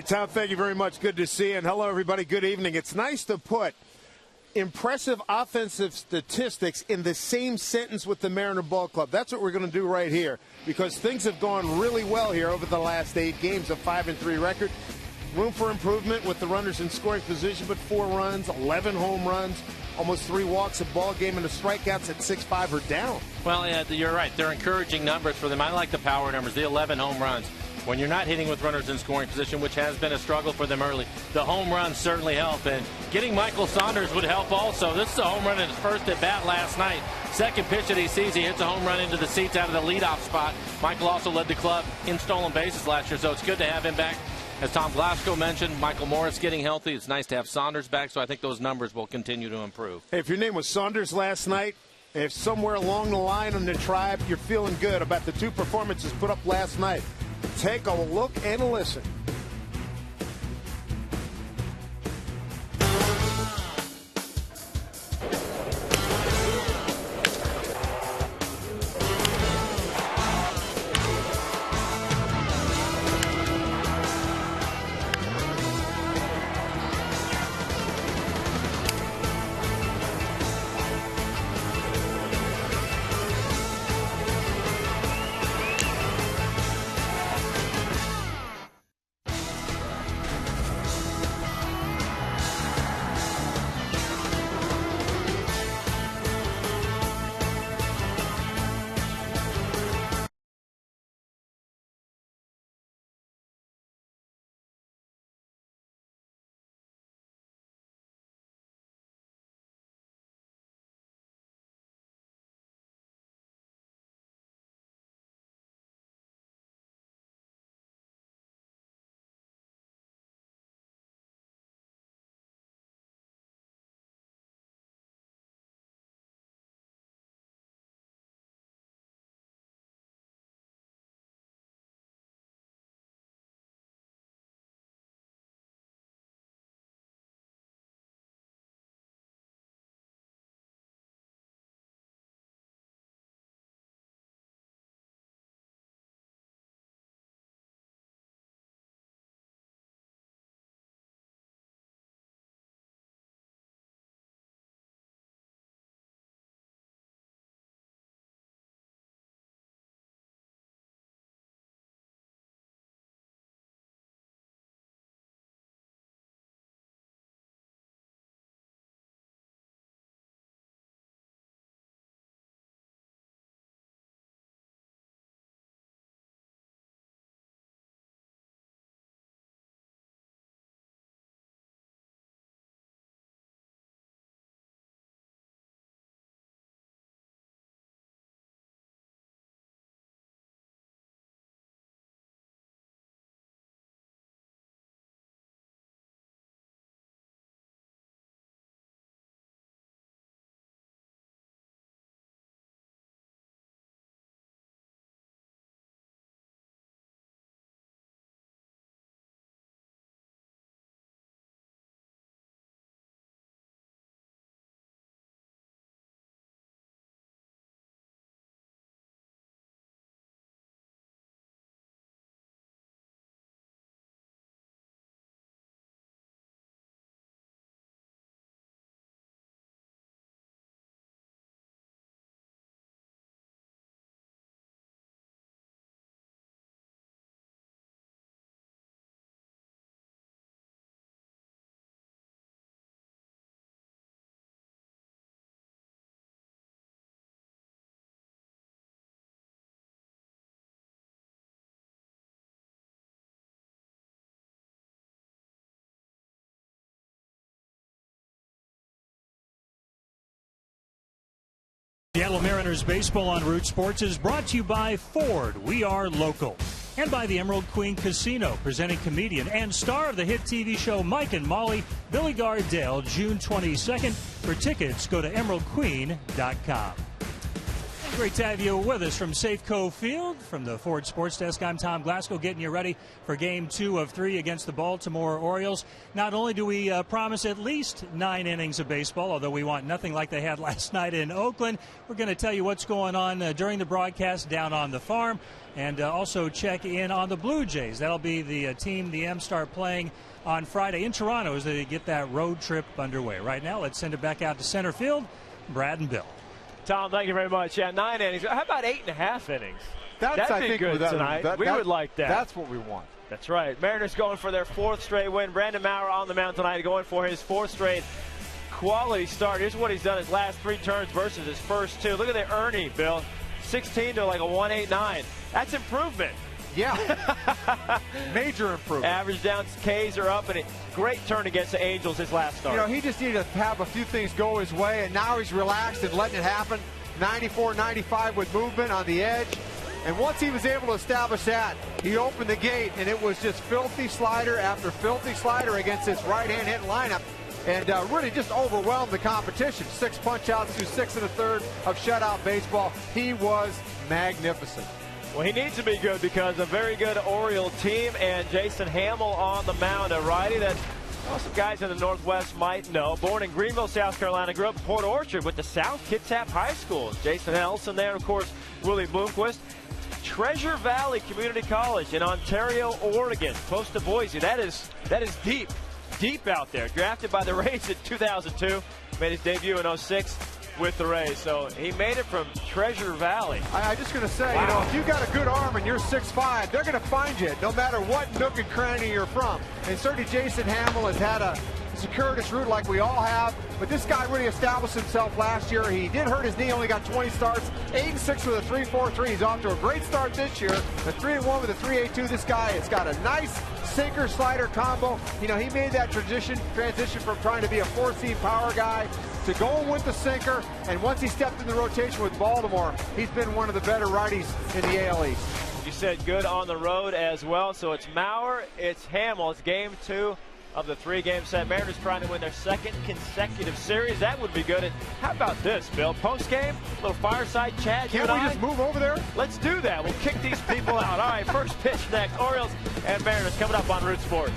Tom, thank you very much. Good to see you. And hello, everybody. Good evening. It's nice to put impressive offensive statistics in the same sentence with the Mariner Ball Club. That's what we're going to do right here, because things have gone really well here over the last 8 games, a 5-3 record. Room for improvement with the runners in scoring position, but 4 runs, 11 home runs, almost 3 walks a ball game, and the strikeouts at 6-5 are down. Well, yeah, you're right. They're encouraging numbers for them. I like the power numbers, the 11 home runs. When you're not hitting with runners in scoring position, which has been a struggle for them early, the home runs certainly help. And getting Michael Saunders would help also. This is a home run in his first at bat last night. Second pitch that he sees, he hits a home run into the seats out of the leadoff spot. Michael also led the club in stolen bases last year, so it's good to have him back. As Tom Glasgow mentioned, Michael Morris getting healthy. It's nice to have Saunders back, so I think those numbers will continue to improve. Hey, if your name was Saunders last night, if somewhere along the line in the tribe you're feeling good about the 2 performances put up last night, take a look and a listen. Seattle Mariners baseball on Root Sports is brought to you by Ford. We are local. And by the Emerald Queen Casino, presenting comedian and star of the hit TV show Mike and Molly, Billy Gardell, June 22nd. For tickets, go to emeraldqueen.com. Great to have you with us from Safeco Field. From the Ford Sports Desk, I'm Tom Glasgow, getting you ready for Game 2 of 3 against the Baltimore Orioles. Not only do we promise at least 9 innings of baseball, although we want nothing like they had last night in Oakland, we're going to tell you what's going on during the broadcast down on the farm, and also check in on the Blue Jays. That'll be the team the M's start playing on Friday in Toronto as they get that road trip underway. Right now, let's send it back out to center field. Brad and Bill. Tom, thank you very much. Yeah, 9 innings. How about 8.5 innings? That'd I think, good tonight. We would like that. That's what we want. That's right. Mariners going for their 4th straight win. Brandon Maurer on the mound tonight going for his 4th straight quality start. Here's what he's done his last 3 turns versus his first 2. Look at the Ernie, Bill. 16 to like a 189. That's improvement. Yeah. Major improvement. Average downs, Ks are up, and a great turn against the Angels his last start. You know, he just needed to have a few things go his way, and now he's relaxed and letting it happen. 94, 95 with movement on the edge. And once he was able to establish that, he opened the gate, and it was just filthy slider after filthy slider against this right-hand hit lineup. And really just overwhelmed the competition. 6 punch-outs through 6 1/3 of shutout baseball. He was magnificent. Well, he needs to be good because a very good Oriole team, and Jason Hamill on the mound, a righty that some guys in the Northwest might know. Born in Greenville, South Carolina, grew up in Port Orchard with the South Kitsap High School. Jason Nelson there, of course, Willie Bloomquist. Treasure Valley Community College in Ontario, Oregon, close to Boise. That is deep out there. Drafted by the Rays in 2002, made his debut in 2006. With the Rays, so he made it from Treasure Valley. I'm just going to say, you know, if you've got a good arm and you're 6'5", they're going to find you no matter what nook and cranny you're from. And certainly Jason Hamill has had a circuitous route like we all have, but this guy really established himself last year. He did hurt his knee, only got 20 starts, 8-6 with a 3.43. He's off to a great start this year, a 3-1 with a 3.82. This guy has got a nice sinker slider combo. You know, he made that transition from trying to be a 4-seam power guy to going with the sinker, and once he stepped in the rotation with Baltimore, he's been one of the better righties in the AL East. You said good on the road as well, so it's Maurer, it's Hamill. It's Game 2 of the 3-game set. Mariners trying to win their 2nd consecutive series. That would be good. And how about this, Bill? Post-game, little fireside chat. Can't we just move over there? Let's do that. We'll kick these people out. All right, first pitch next. Orioles and Mariners coming up on Root Sports.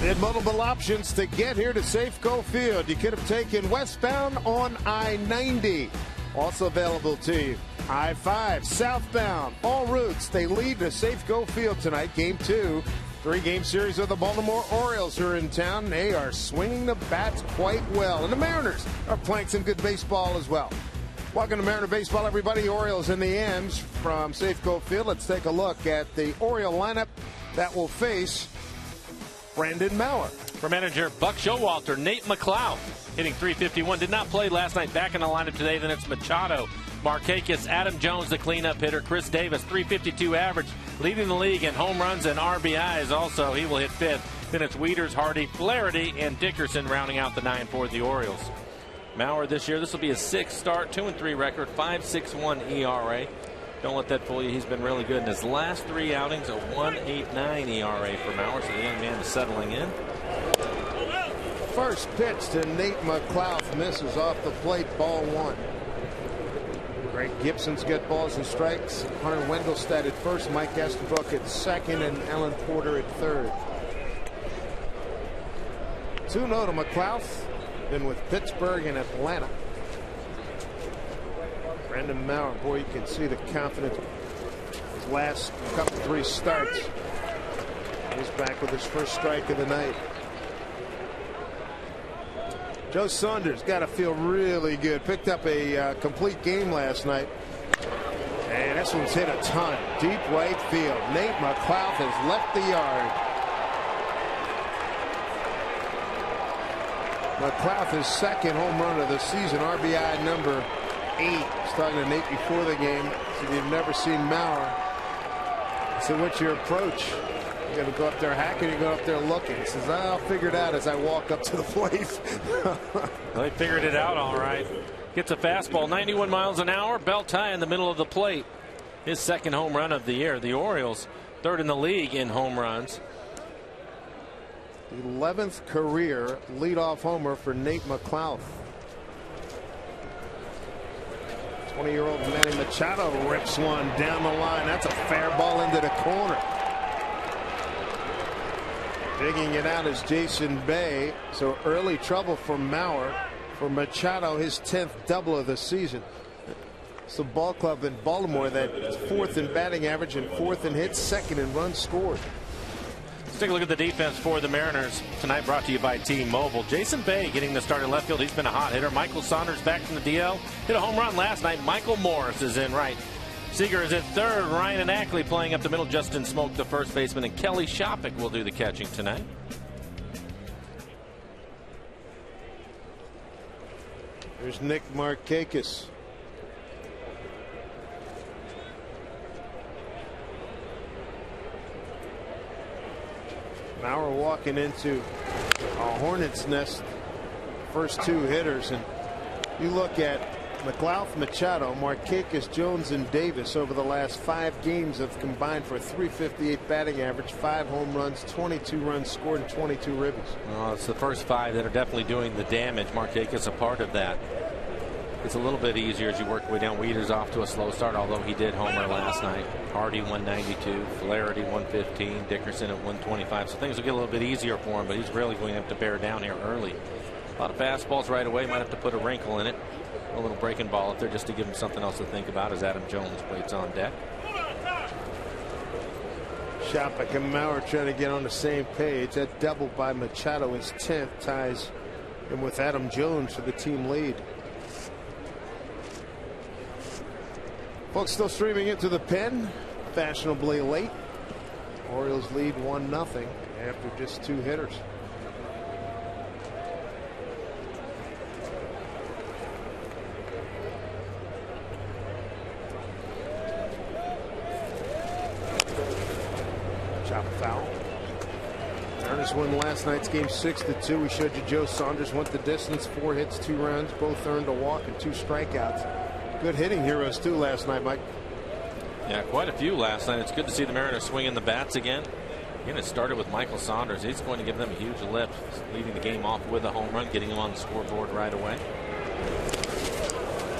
Had multiple options to get here to Safeco Field. You could have taken westbound on I-90. Also available to you. I-5 southbound. All routes, they lead to Safeco Field tonight. Game 2. 3-game series of the Baltimore Orioles are in town. They are swinging the bats quite well. And the Mariners are playing some good baseball as well. Welcome to Mariner Baseball, everybody. Orioles in the M's from Safeco Field. Let's take a look at the Oriole lineup that will face Brandon Maurer. For manager Buck Showalter, Nate McLeod hitting .351. Did not play last night. Back in the lineup today. Then it's Machado, Markakis, Adam Jones, the cleanup hitter. Chris Davis, .352 average, leading the league in home runs and RBIs. Also, he will hit 5th. Then it's Wieters, Hardy, Flaherty, and Dickerson rounding out the 9 for the Orioles. Maurer this year, this will be his 6th start, 2-3 record, 5.61 ERA. Don't let that fool you. He's been really good in his last 3 outings, a 1.89 ERA for Maurer, so the young man is settling in. First pitch to Nate McLeod, misses off the plate, ball 1. Greg Gibson's got balls and strikes. Hunter Wendelstedt at first, Mike Estabrook at second, and Alan Porter at third. 2-0 to McLeod, been with Pittsburgh and Atlanta. Brandon Maurer, boy, you can see the confidence. His last couple 3 starts. He's back with his first strike of the night. Joe Saunders got to feel really good. Picked up a complete game last night. And this one's hit a ton. Deep right field. Nate McLeod has left the yard. McLeod, his 2nd home run of the season, RBI number 8. I was talking to Nate before the game. Said, you've never seen Maurer. I said, what's your approach? You're going to go up there hacking, you go up there looking. He says, I'll figure it out as I walk up to the plate. Well, they figured it out all right. Gets a fastball, 91 miles an hour, belt high in the middle of the plate. His 2nd home run of the year. The Orioles 3rd in the league in home runs. 11th career leadoff homer for Nate McLeod. 20-year-old Manny Machado rips one down the line. That's a fair ball into the corner. Digging it out is Jason Bay. So early trouble for Maurer. For Machado, his 10th double of the season. It's a ball club in Baltimore that is 4th in batting average and 4th in hits, 2nd in runs scored. Let's take a look at the defense for the Mariners tonight, brought to you by T-Mobile. Jason Bay getting the start in left field. He's been a hot hitter. Michael Saunders back from the DL. Hit a home run last night. Michael Morris is in right. Seager is at 3rd. Ryan and Ackley playing up the middle. Justin Smoke, the first baseman, and Kelly Shopik will do the catching tonight. There's Nick Markakis. Maurer walking into a hornet's nest. First 2 hitters, and you look at McLeod, Machado, Markakis, Jones, and Davis over the last 5 games have combined for a .358 batting average, 5 home runs, 22 runs scored, and 22 ribbies. Well, it's the first 5 that are definitely doing the damage. Markakis a part of that. It's a little bit easier as you work your way down. Wieters off to a slow start, although he did homer last night. Hardy 192, Flaherty 115, Dickerson at 125. So things will get a little bit easier for him, but he's really going to have to bear down here early. A lot of fastballs right away. Might have to put a wrinkle in it. A little breaking ball up there just to give him something else to think about as Adam Jones waits on deck. Shopik and Maurer trying to get on the same page. That double by Machado, his 10th, ties him with Adam Jones for the team lead. Folks, still streaming into the pen. Fashionably late. Orioles lead 1-0 after just 2 hitters. Chop foul. Mariners won last night's game 6-2. We showed you Joe Saunders went the distance, 4 hits, 2 runs, both earned a walk and 2 strikeouts. Good hitting heroes too last night, Mike. Yeah, quite a few last night. It's good to see the Mariners swinging the bats again. Again, it started with Michael Saunders. He's going to give them a huge lift, leading the game off with a home run, getting him on the scoreboard right away.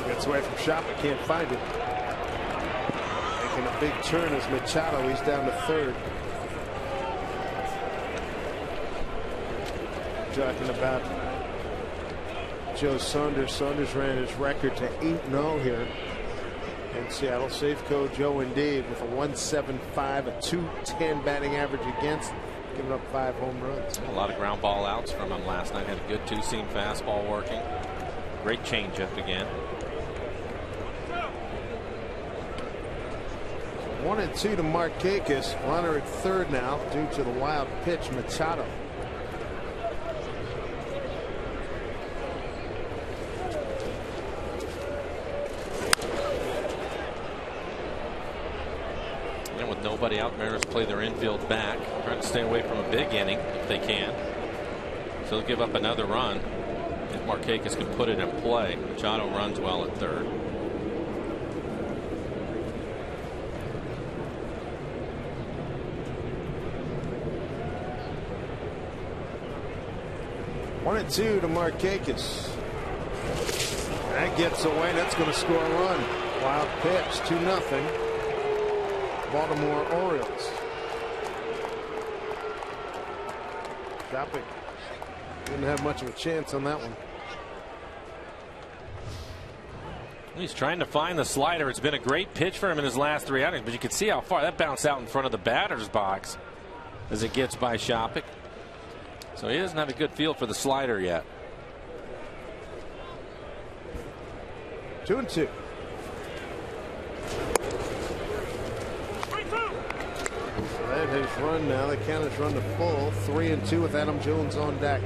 Gets away from Shopik, can't find it. Making a big turn as Machado. He's down to 3rd. talking about Joe Saunders. Saunders ran his record to 8-0 here in Seattle. Safeco Joe indeed with a 1.75, a 2.10 batting average against, giving up 5 home runs. A lot of ground ball outs from him last night. Had a good two-seam fastball working. Great changeup again. 1-2 to Markakis. Runner at third now due to the wild pitch. Machado. And with nobody out, Mariners play their infield back, trying to stay away from a big inning if they can. So they'll give up another run if Markakis can put it in play. Machado runs well at third. One and 2 to Markakis. That gets away. That's going to score a run. Wild pitch, 2-0. Baltimore Orioles. Topic didn't have much of a chance on that one. He's trying to find the slider. It's been a great pitch for him in his last 3 outings, but you can see how far that bounced out in front of the batter's box as it gets by Shopik. So he doesn't have a good feel for the slider yet. 2-2. That has run now. The count has run to full. 3-2 with Adam Jones on deck.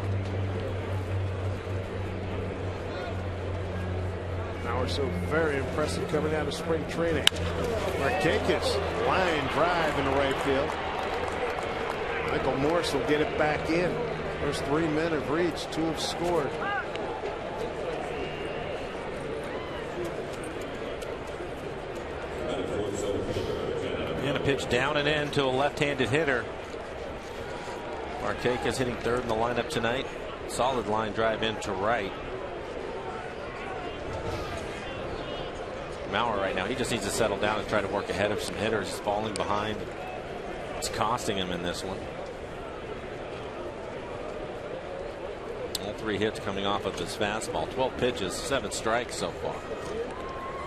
Now we're so very impressive coming out of spring training. Markakis, line drive in the right field. Michael Morse will get it back in. First 3 men have reached, 2 have scored. And a pitch down and in to a left-handed hitter. Markakis hitting third in the lineup tonight. Solid line drive into right. Mauer right now, he just needs to settle down and try to work ahead of some hitters. He's falling behind. It's costing him in this one. All 3 hits coming off of his fastball. 12 pitches, 7 strikes so far.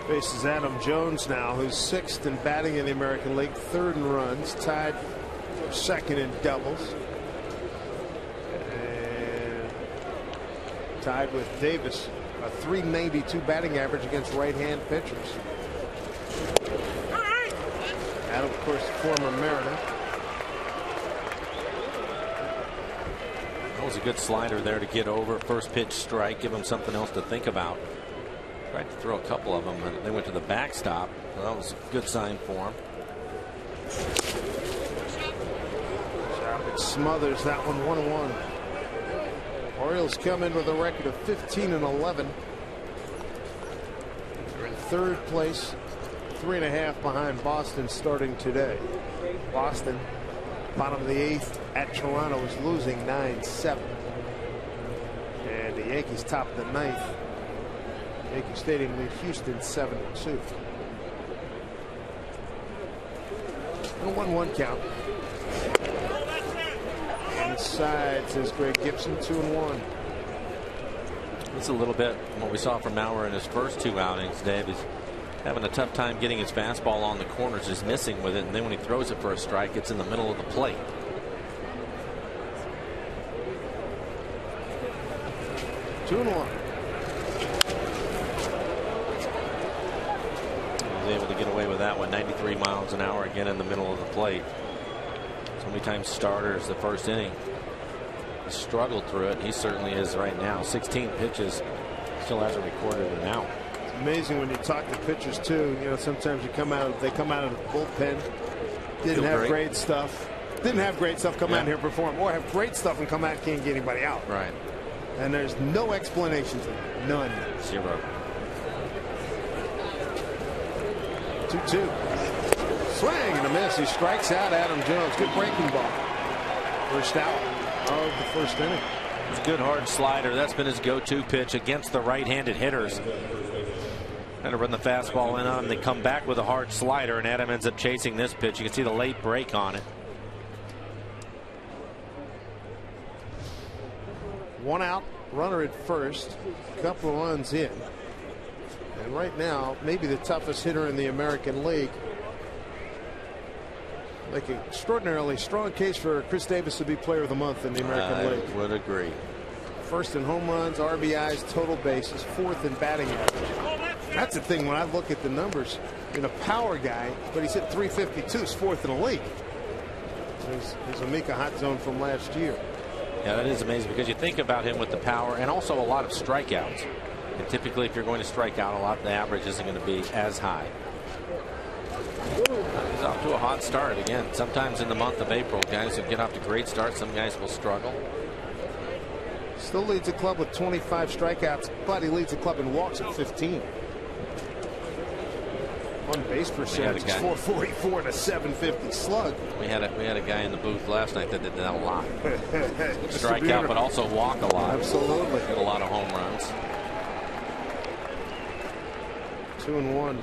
Faces Adam Jones now, who's 6th in batting in the American League, 3rd in runs, tied for 2nd in doubles, and tied with Davis, a .392 batting average against right-hand pitchers. Adam, of course, former Mariner. That was a good slider there to get over. First pitch strike, give him something else to think about. Tried to throw a couple of them, and they went to the backstop. So that was a good sign for him. It smothers that one, 1-1. Orioles come in with a record of 15-11. They're in 3rd place, 3.5 behind Boston starting today. Boston, bottom of the 8th at Toronto, is losing 9-7. And the Yankees top of the 9th. Yankee Stadium lead Houston 7-2. And a 1-1 count. Inside, says Greg Gibson, 2-1. It's a little bit what we saw from Mauer in his first 2 outings. Dave is having a tough time getting his fastball on the corners, is missing with it, and then when he throws it for a strike, it's in the middle of the plate. Two and 1. Able to get away with that one. 93 miles an hour again in the middle of the plate. So many times starters the first inning he struggled through it. He certainly is right now. 16 pitches, still hasn't recorded an out. It's amazing when you talk to pitchers too. You know, sometimes they come out of the bullpen, didn't have great stuff come out here and perform, or have great stuff and come out and can't get anybody out. Right. And there's no explanation to that. None. 0. 2-2. Swing and a miss. He strikes out Adam Jones. Good breaking ball. First out of the first inning. It's a good hard slider. That's been his go-to pitch against the right-handed hitters. Trying to run the fastball in on him. They come back with a hard slider, and Adam ends up chasing this pitch. You can see the late break on it. One out, runner at first, a couple of runs in. And right now, maybe the toughest hitter in the American League. Like an extraordinarily strong case for Chris Davis to be player of the month in the American League. I would agree. First in home runs, RBIs, total bases, fourth in batting average. That's the thing when I look at the numbers. In a power guy, but he's hit 352, is fourth in the league. He's a Mika hot zone from last year. Yeah, that is amazing because you think about him with the power and also a lot of strikeouts. And typically, if you're going to strike out a lot, the average isn't going to be as high. He's off to a hot start again. Sometimes in the month of April, guys will get off to great starts. Some guys will struggle. Still leads the club with 25 strikeouts, but he leads the club in walks at 15. On base percentage is 444 and a 750 slug. We had a guy in the booth last night that did that a lot. Strike out, but also walk a lot. Absolutely. Get a lot of home runs. 2-1.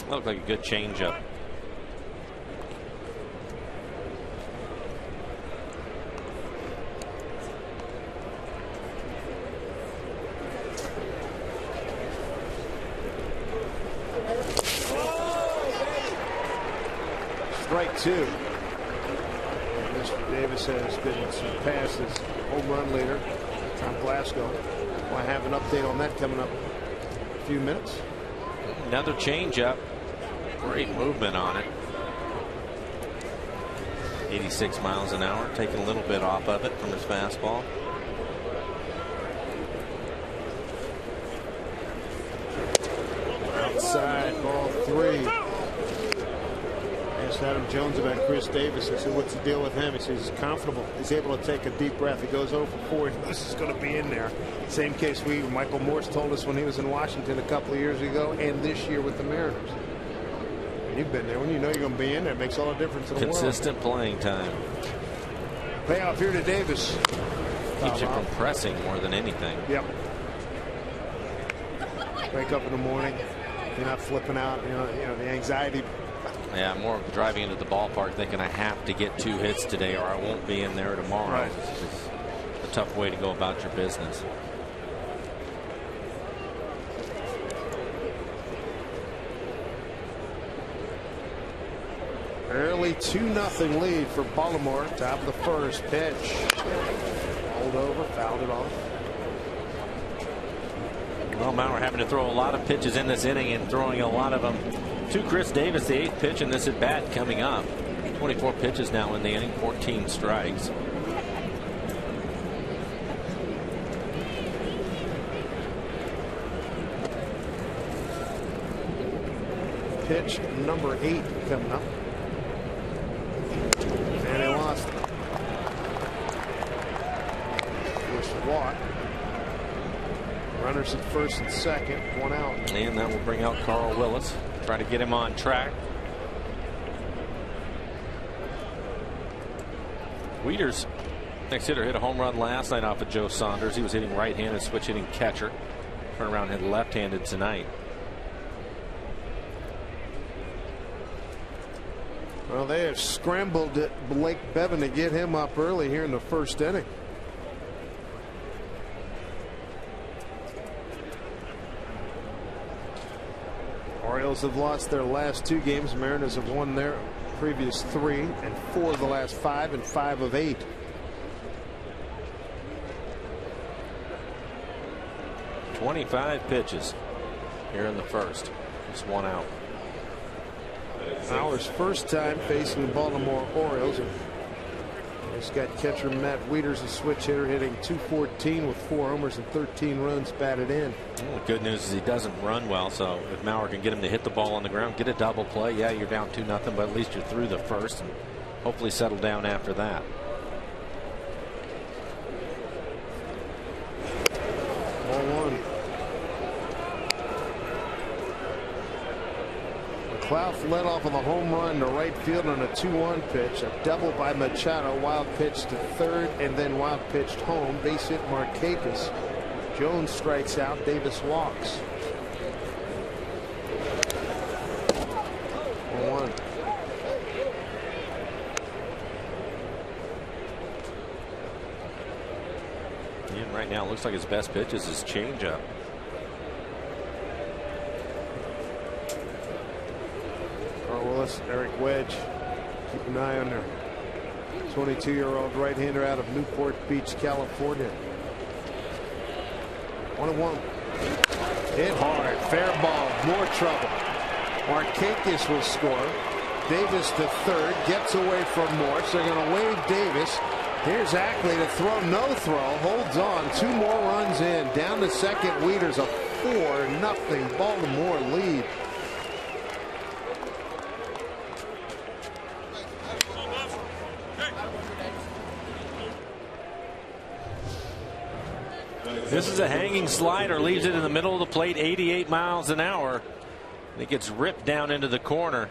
Looked like a good changeup. Strike two. Mr. Davis has been surpassed as home run leader, Tom Glasgow. We'll have an update on that coming up in a few minutes. Another changeup. Great movement on it. 86 miles an hour, taking a little bit off of it from his fastball. Outside, ball three. Asked Adam Jones about Chris Davis. I said, what's the deal with him? He says he's comfortable. He's able to take a deep breath. He goes 0 for 4. He knows he's going to be in there. Same case Michael Morse told us when he was in Washington a couple of years ago, and this year with the Mariners. You've been there. When you know you're going to be in there, it makes all the difference in the world. Consistent playing time. Payoff here to Davis. Keeps you from pressing more than anything. Yep. Wake up in the morning, you're not flipping out. You know the anxiety. Yeah, more driving into the ballpark thinking I have to get 2 hits today or I won't be in there tomorrow. Right. It's a tough way to go about your business. Early 2-0 lead for Baltimore. Top of the first pitch. Rolled over, fouled it off. Well, Maurer having to throw a lot of pitches in this inning and throwing a lot of them to Chris Davis, the 8th pitch in this at bat coming up. 24 pitches now in the inning, 14 strikes. Pitch number 8 coming up. And they lost. Forced a walk. Runners at first and second, 1 out. And that will bring out Carl Willis. Try to get him on track. Wieters, next hitter, hit a home run last night off of Joe Saunders. He was hitting right-handed, switch hitting catcher. Turn around, hit left-handed tonight. Well, they have scrambled at Blake Bevan to get him up early here in the first inning. Orioles have lost their last 2 games. Mariners have won their previous 3 and 4 of the last 5 and 5 of 8. .25 pitches here in the first. Just 1 out. Mauer's first time facing the Baltimore Orioles. He's got catcher Matt Wieters, a switch hitter, hitting .214 with 4 homers and 13 runs batted in. Well, the good news is he doesn't run well, so if Maurer can get him to hit the ball on the ground, get a double play, yeah, you're down 2-0, but at least you're through the first and hopefully settle down after that. McLeod led off on the home run to right field on a 2-1 pitch. A double by Machado. Wild pitch to third and then wild pitched home. Base hit Markakis. Jones strikes out. Davis walks. 1-1. right now. It looks like his best pitch is his changeup. Carl Willis, Eric Wedge. Keep an eye on their 22-year-old right-hander out of Newport Beach, California. 1-1. Hit hard. Fair ball. More trouble. Markakis will score. Davis to third. Gets away from Morse. They're going to wave Davis. Here's Ackley to throw. No throw. Holds on. 2 more runs in. Down to second. Wieters a 4-0 Baltimore lead. This is a hanging slider, leaves it in the middle of the plate, 88 miles an hour. And it gets ripped down into the corner.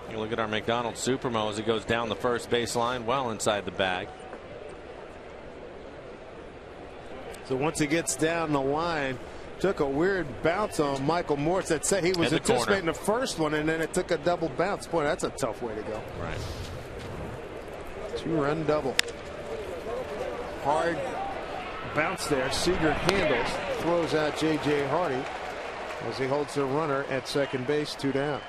You look at our McDonald's Supermo as he goes down the first base line, well inside the bag. So once he gets down the line, took a weird bounce on Michael Morse. That said, he was anticipating the first one, and then it took a double bounce. Boy, that's a tough way to go. Right. 2-run double. Hard bounce there. Seager handles, throws out J.J. Hardy as he holds the runner at second base, 2 down.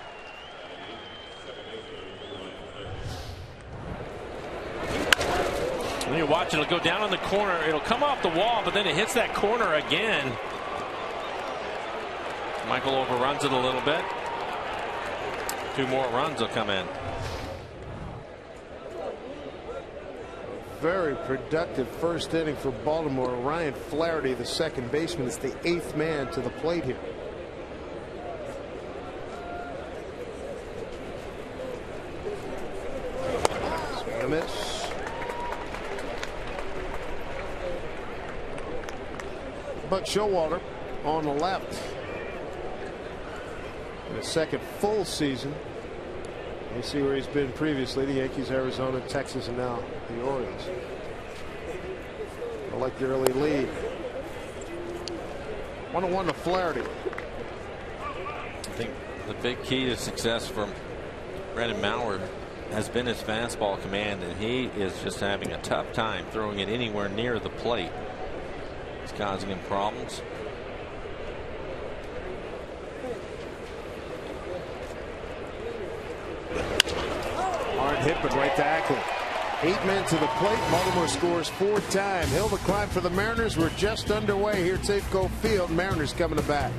And you watch it'll go down in the corner. It'll come off the wall, but then it hits that corner again. Michael overruns it a little bit. 2 more runs will come in. Very productive first inning for Baltimore. Ryan Flaherty, the second baseman, is the 8th man to the plate here. Swing a miss. But Showalter on the left in his second full season. You see where he's been previously: the Yankees, Arizona, Texas, and now the Orioles. I like the early lead. 1-1 to Flaherty. I think the big key to success from Brandon Maurer has been his fastball command, and he is just having a tough time throwing it anywhere near the plate. It's causing him problems. Hard hit, but right to Ackley. 8 men to the plate. Baltimore scores 4th time. Hill to climb for the Mariners. We're just underway here at Safeco Field. Mariners coming to bat.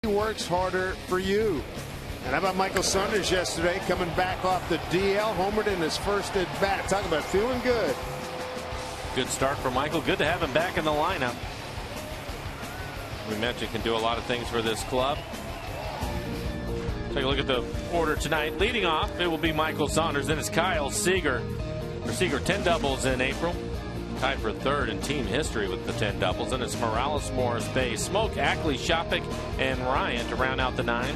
He works harder for you. And how about Michael Saunders yesterday, coming back off the DL, homered in his first at bat. Talk about feeling good. Good start for Michael. Good to have him back in the lineup. We mentioned can do a lot of things for this club. Take a look at the order tonight. Leading off, it will be Michael Saunders. Then it's Kyle Seager. For Seager, 10 doubles in April. Tied for 3rd in team history with the 10 doubles. Then it's Morales, Morris, Bay, Smoke, Ackley, Shopik, and Ryan to round out the 9.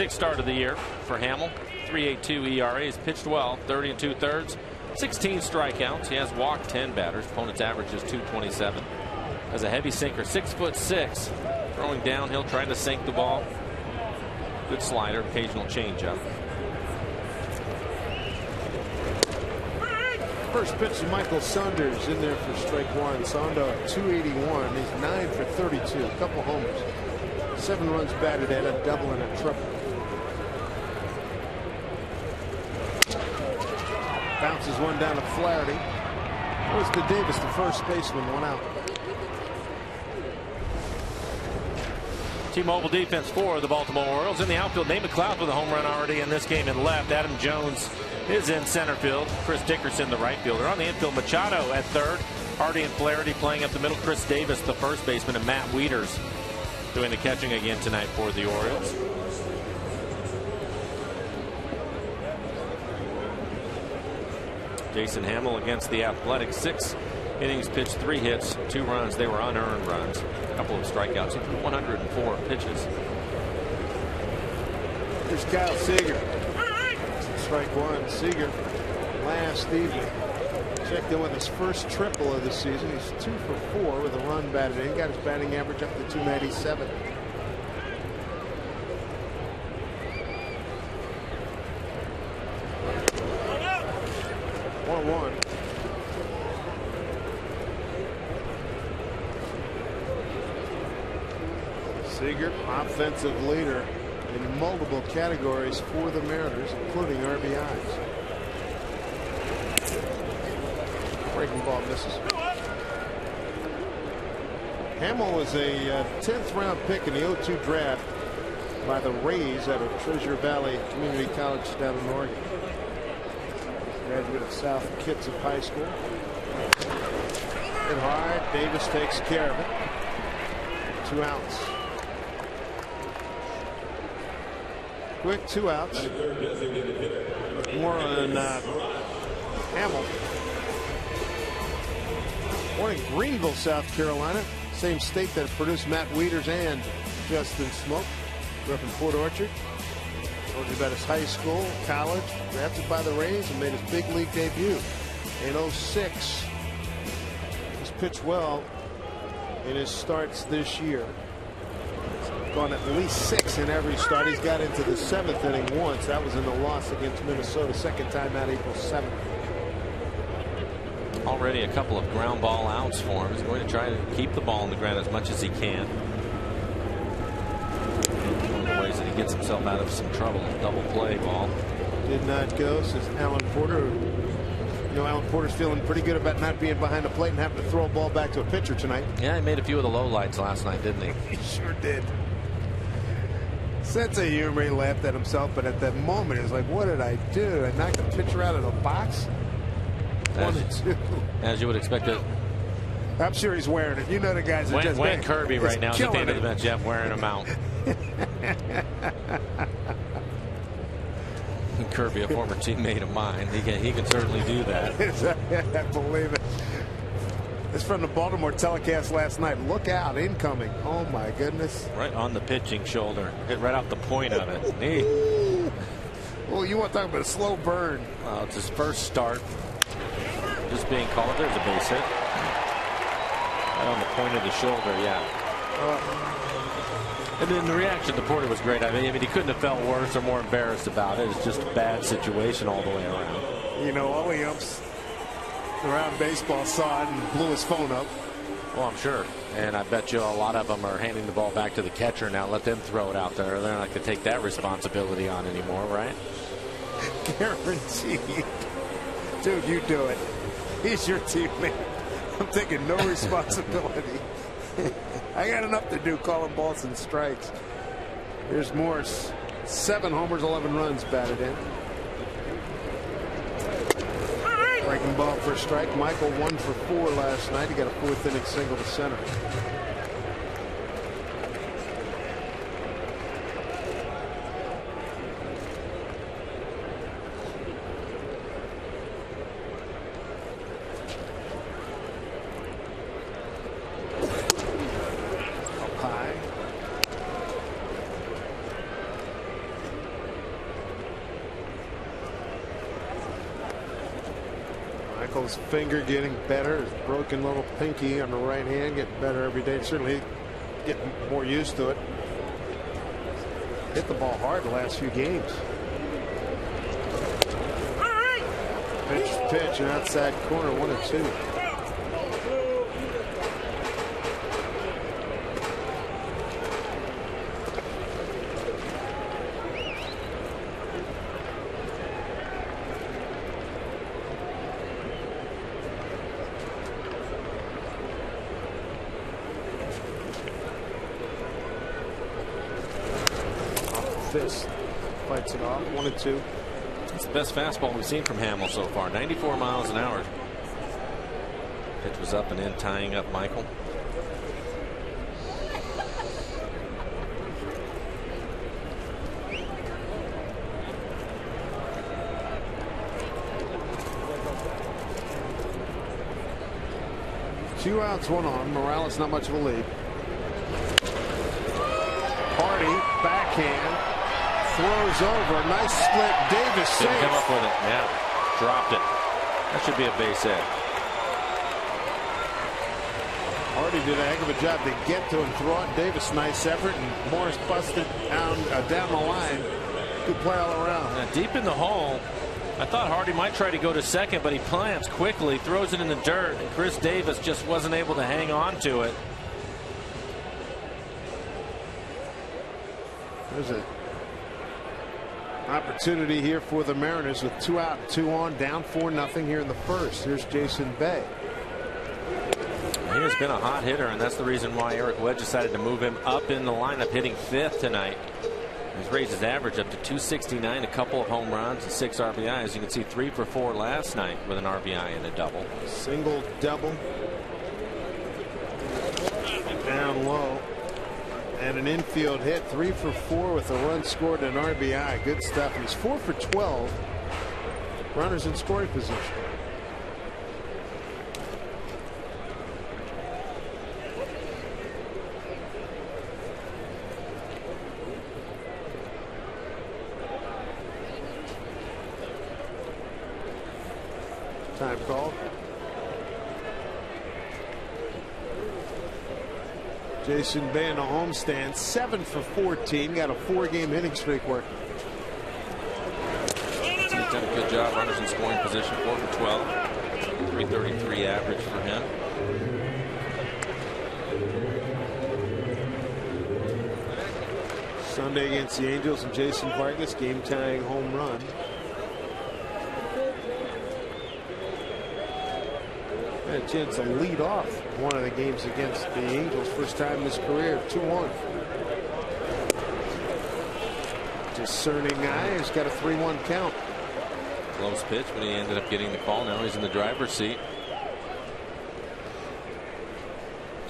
Sixth start of the year for Hamill. 3.82 ERA. He's pitched well, 30 2/3, 16 strikeouts. He has walked 10 batters. Opponent's average is 227. Has a heavy sinker, 6'6", throwing downhill, trying to sink the ball. Good slider, occasional changeup. First pitch to Michael Saunders in there for strike one. Sondo 281. He's 9 for 32. A couple homers. 7 runs batted in, a double and a triple. Bounces one down to Flaherty. Goes to Davis, the first baseman, 1 out. T-Mobile defense for the Baltimore Orioles. In the outfield, Nate McLeod with a home run already in this game in left. Adam Jones is in center field. Chris Dickerson, the right fielder. On the infield, Machado at third. Hardy and Flaherty playing up the middle. Chris Davis, the first baseman, and Matt Wieters doing the catching again tonight for the Orioles. Jason Hamill against the Athletics. 6 innings pitched, 3 hits, 2 runs. They were unearned runs. A couple of strikeouts. He threw 104 pitches. Here's Kyle Seager. Strike one. Seager last evening checked in with his first triple of the season. He's 2 for 4 with a run batted in. Got his batting average up to 297. One. Seager, offensive leader in multiple categories for the Mariners, including RBIs. Breaking ball misses. Hamill was a 10th round pick in the 02 draft by the Rays out of Treasure Valley Community College down in Oregon. Graduate of South Kitsap High School. Hit hard. Davis takes care of it. 2 outs. Quick 2 outs. More on Hamill. Born in Greenville, South Carolina. Same state that produced Matt Wieters and Justin Smoke. Grew up in Port Orchard. Told you about his high school, college, drafted by the Rays and made his big league debut in 06. He's pitched well in his starts this year. Gone at least 6 in every start. He's got into the 7th inning once. That was in the loss against Minnesota. Second time out April 7th. Already a couple of ground ball outs for him. He's going to try to keep the ball in the ground as much as he can. One of the ways that he gets himself out of some trouble. Double play ball. Did not go, says Alan Porter. You know, Alan Porter's feeling pretty good about not being behind the plate and having to throw a ball back to a pitcher tonight. Yeah, he made a few of the lowlights last night, didn't he? He sure did. Sense of humor, he laughed at himself, but at that moment, it was like, what did I do? I knocked the pitcher out of the box? 1 and 2. As you would expect it. I'm sure he's wearing it. You know the guys that just Wayne Kirby right now is at the end of the bench. Jeff wearing them out. Kirby, a former teammate of mine, he can certainly do that. I believe it. It's from the Baltimore telecast last night. Look out, incoming. Oh my goodness. Right on the pitching shoulder. Hit right off the point of it. Well, you want to talk about a slow burn. Well, it's his first start. Just being called. There's a base hit. Right on the point of the shoulder, yeah. And then the reaction to Porter was great. I mean, he couldn't have felt worse or more embarrassed about it. It's just a bad situation all the way around. You know, all the umps around baseball saw it and blew his phone up. Well, I'm sure. And I bet you a lot of them are handing the ball back to the catcher now. Let them throw it out there. They're not going to take that responsibility on anymore, right? Guaranteed. Dude, you do it. He's your teammate. I'm taking no responsibility. I got enough to do calling balls and strikes. Here's Morse. 7 homers, 11 runs batted in. Breaking ball for a strike. Michael 1 for 4 last night. He got a 4th inning single to center. Michael's finger getting better. His broken little pinky on the right hand getting better every day. Certainly getting more used to it. Hit the ball hard the last few games. Pitch and outside corner, 1-2. Fist fights it off, 1-2. It's the best fastball we've seen from Hamill so far. 94 miles an hour. Pitch was up and in, tying up Michael. Two outs, one on. Morales not much of a lead. Hardy backhand. Throws over. Nice split. Davis safe. Didn't come up with it. Yeah. Dropped it. That should be a base hit. Hardy did a heck of a job to get to him. Throw it. Davis, nice effort. And Morris busted down the line. Good play all around. Now, deep in the hole. I thought Hardy might try to go to second, but he plants quickly, throws it in the dirt, and Chris Davis just wasn't able to hang on to it. There's an opportunity here for the Mariners with 2 out, 2 on, down 4-0 here in the first. Here's Jason Bay. He has been a hot hitter, and that's the reason why Eric Wedge decided to move him up in the lineup, hitting 5th tonight. He's raised his average up to 269, a couple of home runs and 6 RBIs. You can see 3 for 4 last night with an RBI and a double. Single, double. Down low. And an infield hit, 3 for 4 with a run scored and an RBI. Good stuff. He's 4 for 12. Runners in scoring position. Time called. Jason Bay in a homestand, 7 for 14. Got a 4-game hitting streak working. He's done a good job. Runners in scoring position, 4 for 12. 333 average for him. Sunday against the Angels and Jason Vargas, game tying home run. Had a chance to lead off one of the games against the Angels, first time in his career. 2-1. Discerning guy has got a 3-1 count. Close pitch, but he ended up getting the call. Now he's in the driver's seat.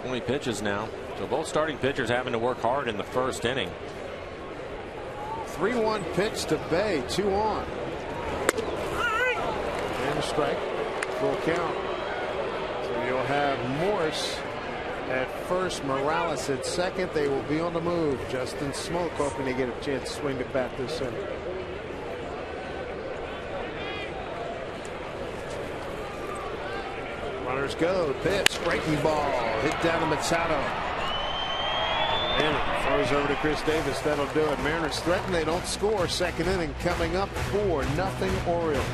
20 pitches now. So both starting pitchers having to work hard in the first inning. 3-1 pitch to Bay, 2 on. And a strike. Full count. You'll have Morse at first, Morales at second. They will be on the move. Justin Smoke hoping to get a chance to swing the bat this inning. Runners go. Pitch. Breaking ball. Hit down to Machado. And it throws over to Chris Davis. That'll do it. Mariners threaten. They don't score. Second inning coming up. 4-0 Orioles.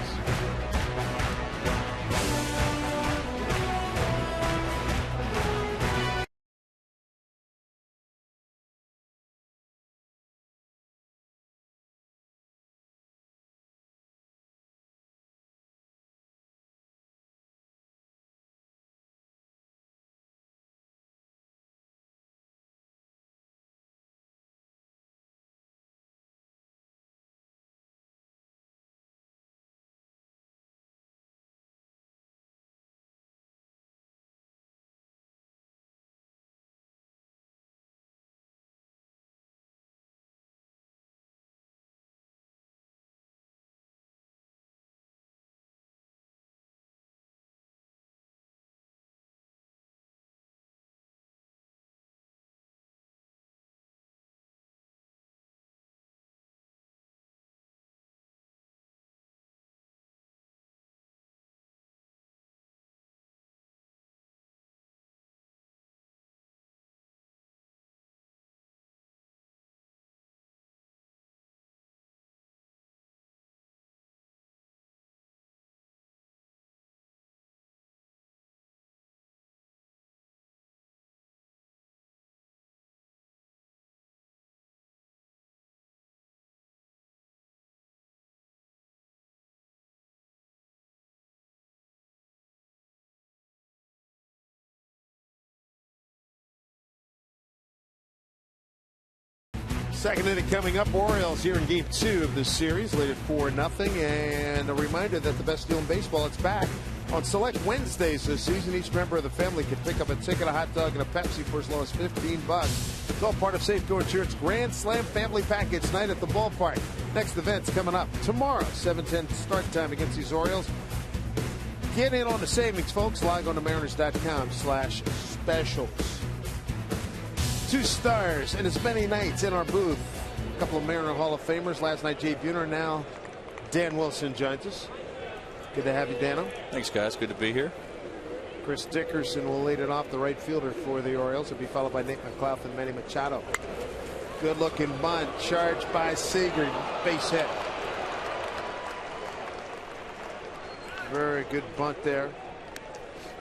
Second inning coming up. Orioles here in Game 2 of this series, lead at 4-0. And a reminder that the best deal in baseball, it's back on select Wednesdays this season. Each member of the family can pick up a ticket, a hot dog, and a Pepsi for as low as $15. It's all part of Safeco Insurance Grand Slam Family Package night at the ballpark. Next event's coming up tomorrow, 7:10 start time against these Orioles. Get in on the savings, folks. Log on to Mariners.com/specials. 2 stars and as many nights in our booth. A couple of Mariner Hall of Famers. Last night, Jay Buhner. Now, Dan Wilson joins us. Good to have you, Dano. Thanks, guys. Good to be here. Chris Dickerson will lead it off, the right fielder for the Orioles. It'll be followed by Nate McLaughlin and Manny Machado. Good-looking bunt, charged by Seager. Base hit. Very good bunt there.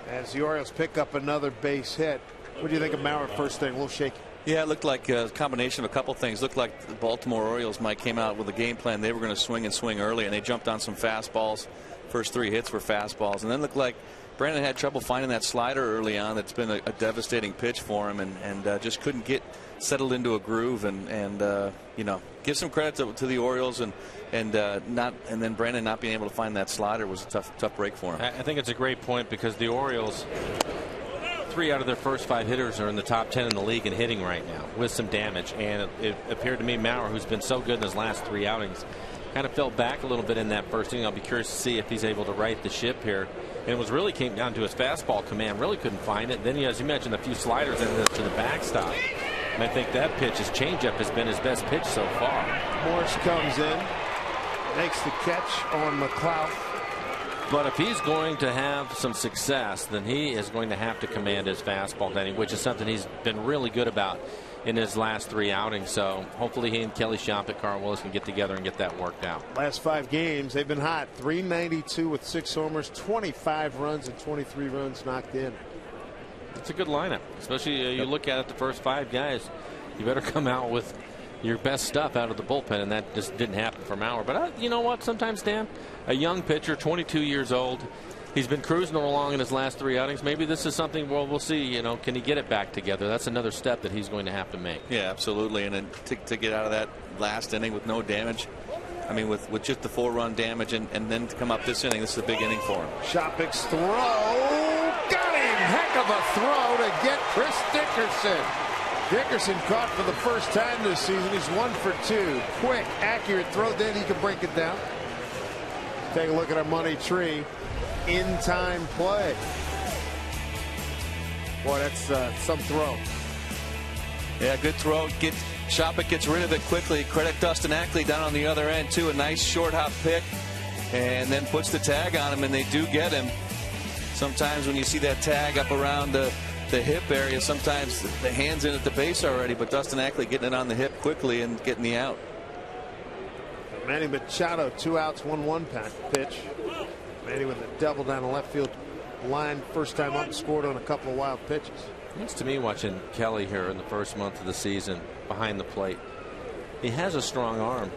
As the Orioles pick up another base hit. What do you think of Mauer first thing? A little shaky. Yeah, it looked like a combination of a couple things. Looked like the Baltimore Orioles might came out with a game plan. They were going to swing and swing early, and they jumped on some fastballs. First 3 hits were fastballs, and then looked like Brandon had trouble finding that slider early on. That's been a devastating pitch for him, and just couldn't get settled into a groove. And you know, give some credit to the Orioles, and then Brandon not being able to find that slider was a tough break for him. I think it's a great point because the Orioles, 3 out of their first 5 hitters are in the top 10 in the league in hitting right now with some damage. And it appeared to me Mauer, who's been so good in his last 3 outings, kind of fell back a little bit in that first inning. I'll be curious to see if he's able to right the ship here. And it was really came down to his fastball command. Really couldn't find it. Then, as you mentioned, a few sliders to the backstop. And I think that pitch, his changeup, has been his best pitch so far. Morse comes in, makes the catch on McLeod. But if he's going to have some success, then he is going to have to command his fastball, Denny, which is something he's been really good about in his last 3 outings. So hopefully he and Kelly Shompik, Carl Willis can get together and get that worked out. Last 5 games, they've been hot. 392 with 6 homers, 25 runs, and 23 runs knocked in. It's a good lineup, especially you look at it, the first 5 guys. You better come out with your best stuff out of the bullpen, and that just didn't happen for Mauer. But you know what? Sometimes, Dan, a young pitcher, 22 years old, he's been cruising along in his last 3 outings. Maybe this is something, well, we'll see. You know, can he get it back together? That's another step that he's going to have to make. Yeah, absolutely. And then to get out of that last inning with no damage, I mean, with just the 4-run damage, and then to come up this inning, this is a big inning for him. Shoppik's throw. Got him. Heck of a throw to get Chris Dickerson. Dickerson caught for the first time this season. He's 1 for 2. Quick, accurate throw. Then he can break it down. Take a look at our money tree. In-time play. Boy, that's some throw. Yeah, good throw. Shoppik gets rid of it quickly. Credit Dustin Ackley down on the other end, too. A nice short hop pick. And then puts the tag on him, and they do get him. Sometimes when you see that tag up around the hip area, sometimes the hand's in at the base already, but Dustin Ackley getting it on the hip quickly and getting the out. Manny Machado, 2 outs, 1-1 pitch. Manny with a double down the left field line. First time up, scored on a couple of wild pitches. It's to me watching Kelly here in the first month of the season behind the plate. He has a strong arm,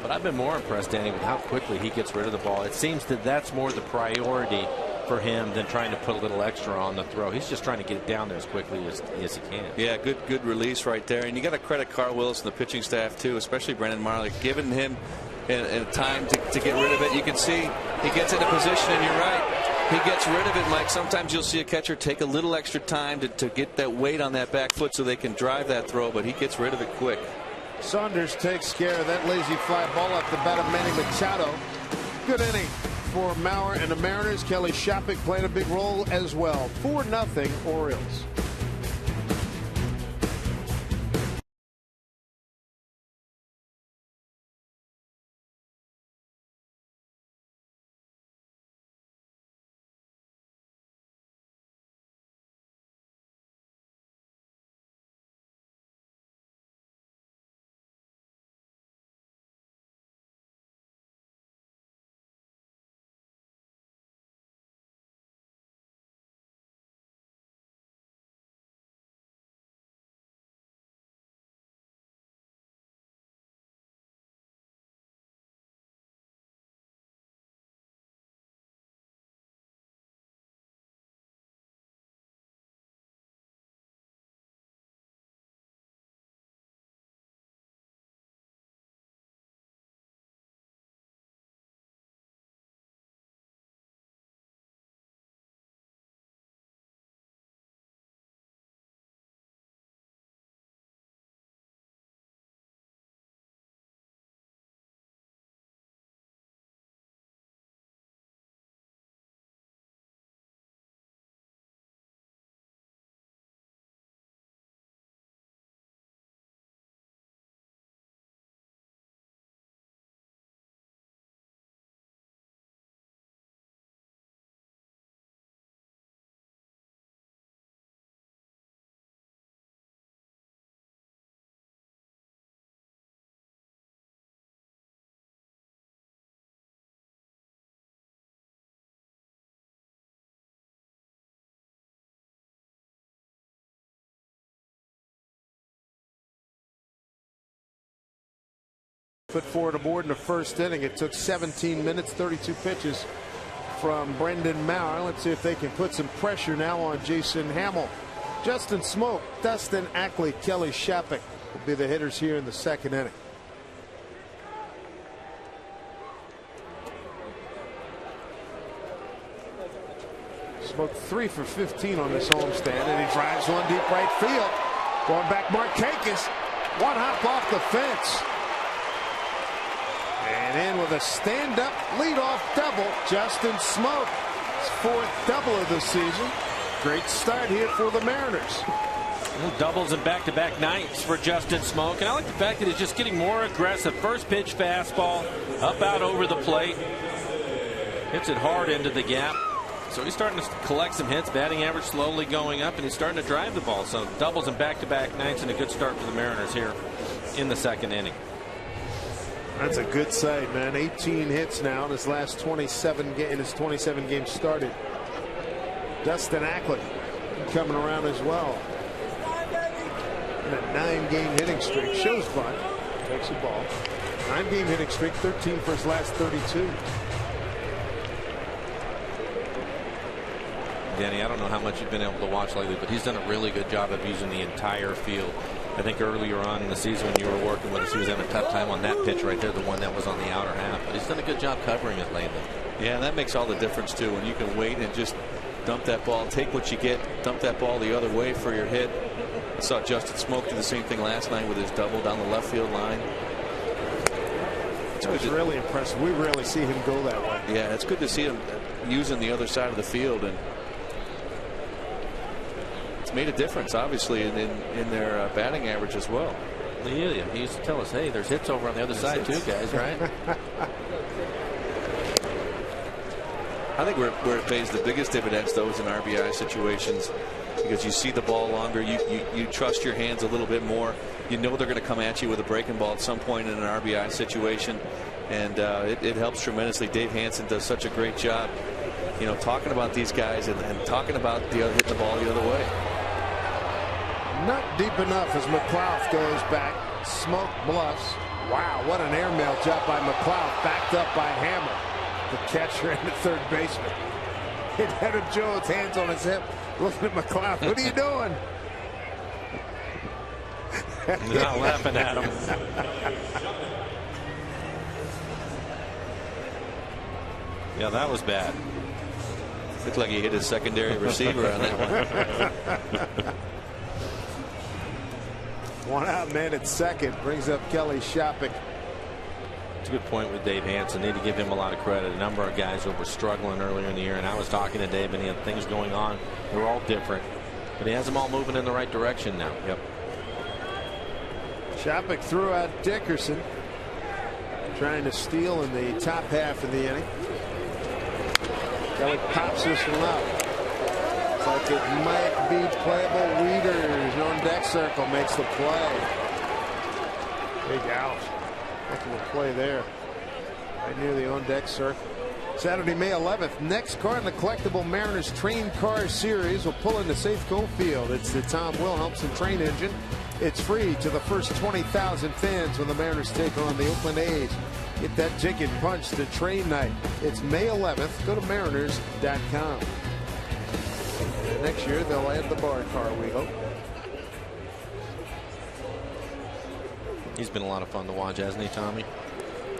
but I've been more impressed, Danny, with how quickly he gets rid of the ball. It seems that that's more the priority for him than trying to put a little extra on the throw. He's just trying to get it down there as quickly as he can. Yeah, good release right there. And you got to credit Carl Willis and the pitching staff too, especially Brendan Marley, giving him time to get rid of it. You can see he gets into position, and you're right, he gets rid of it, Mike. Sometimes you'll see a catcher take a little extra time to get that weight on that back foot so they can drive that throw, but he gets rid of it quick. Saunders takes care of that lazy fly ball off the bat of Manny Machado. Good inning for Mauer and the Mariners. Kelly Shoppik playing a big role as well. 4-0 Orioles. put 4 on the board in the first inning. It took 17 minutes, 32 pitches from Brendan Maurer. Let's see if they can put some pressure now on Jason Hamill. Justin Smoke, Dustin Ackley, Kelly Shapik will be the hitters here in the second inning. Smoke 3 for 15 on this homestand, and he drives one deep right field. Going back, Markakis, one hop off the fence. And in with a stand-up leadoff double, Justin Smoke. His 4th double of the season. Great start here for the Mariners. Doubles and back-to-back nights for Justin Smoke, and I like the fact that he's just getting more aggressive. First pitch fastball, up out over the plate, hits it hard into the gap. So he's starting to collect some hits, batting average slowly going up, and he's starting to drive the ball. So doubles and back-to-back nights, and a good start for the Mariners here in the second inning. That's a good sight, man. 18 hits now in his last 27 games started. Dustin Ackley coming around as well. And a 9-game hitting streak. Shows bunt. Takes the ball. 9-game hitting streak, 13 for his last 32. Danny, I don't know how much you've been able to watch lately, but he's done a really good job of using the entire field. I think earlier on in the season when you were working with us, he was having a tough time on that pitch right there, the one that was on the outer half. But he's done a good job covering it lately. Yeah, and that makes all the difference, too, when you can wait and just dump that ball, take what you get, dump that ball the other way for your hit. I saw Justin Smoke do the same thing last night with his double down the left field line. It was really impressive. We rarely see him go that way. Yeah, it's good to see him using the other side of the field, and it's made a difference, obviously, in their batting average as well. Yeah, he used to tell us, hey, there's hits over on the other side too, guys, right? I think where it pays the biggest dividends, though, is in RBI situations, because you see the ball longer, you trust your hands a little bit more. You know they're going to come at you with a breaking ball at some point in an RBI situation, and it helps tremendously. Dave Hansen does such a great job, you know, talking about these guys and talking about hitting the ball the other way. Not deep enough as McLeod goes back. Smoke bluffs. Wow, what an airmail job by McLeod, backed up by Hammer, the catcher and the third baseman. It had Jones, hands on his hip, looking at McLeod. What are you doing? Not laughing at him. Yeah, that was bad. Looked like he hit his secondary receiver on that one. One out, man at second. Brings up Kelly Shapik. It's a good point with Dave Hansen. Need to give him a lot of credit. A number of guys who were struggling earlier in the year, and I was talking to Dave, and he had things going on. They were all different, but he has them all moving in the right direction now. Yep. Shapik threw out Dickerson, trying to steal in the top half of the inning. Kelly pops this one up. It's like it might be playable. Wieters on deck circle makes the play. Big out. Heck of a play there. Right near the on deck circle. Saturday, May 11th. Next car in the collectible Mariners Train Car Series will pull into Safeco Field. It's the Tom Wilhelmsen train engine. It's free to the first 20,000 fans when the Mariners take on the Oakland A's. Get that ticket punched to train night. It's May 11th. Go to mariners.com. And next year they'll add the bar car, we hope. He's been a lot of fun to watch, hasn't he, Tommy?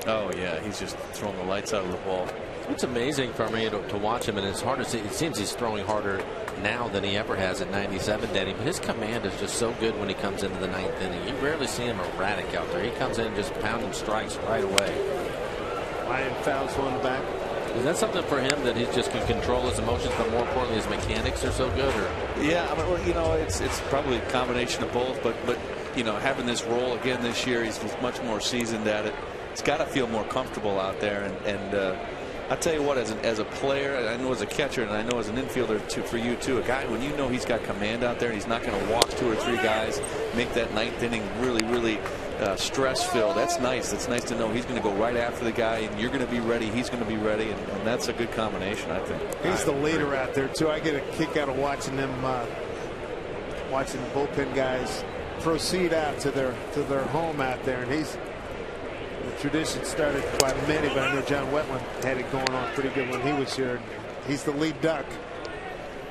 Oh, yeah. He's just throwing the lights out of the ball. It's amazing for me to watch him, and it's hard to see. It seems he's throwing harder now than he ever has at 97, Danny. But his command is just so good when he comes into the ninth inning. You rarely see him erratic out there. He comes in and just pounding strikes right away. Ryan fouls one back. Is that something for him that he just can control his emotions, but more importantly, his mechanics are so good? Or? Yeah, I mean, you know, it's probably a combination of both. But you know, having this role again this year, he's much more seasoned at it. He's got to feel more comfortable out there, and I tell you what, as a player, I know as a catcher, and I know as an infielder too, for you too, a guy when you know he's got command out there, and he's not going to walk 2 or 3 guys, make that ninth inning really stress-filled. That's nice. It's nice to know he's going to go right after the guy, and you're going to be ready. He's going to be ready, and that's a good combination, I think. He's the leader out there too. I get a kick out of watching them, watching the bullpen guys proceed out to their home out there, and he's tradition started by many, but I know John Wetland had it going on pretty good when he was here. He's the lead duck.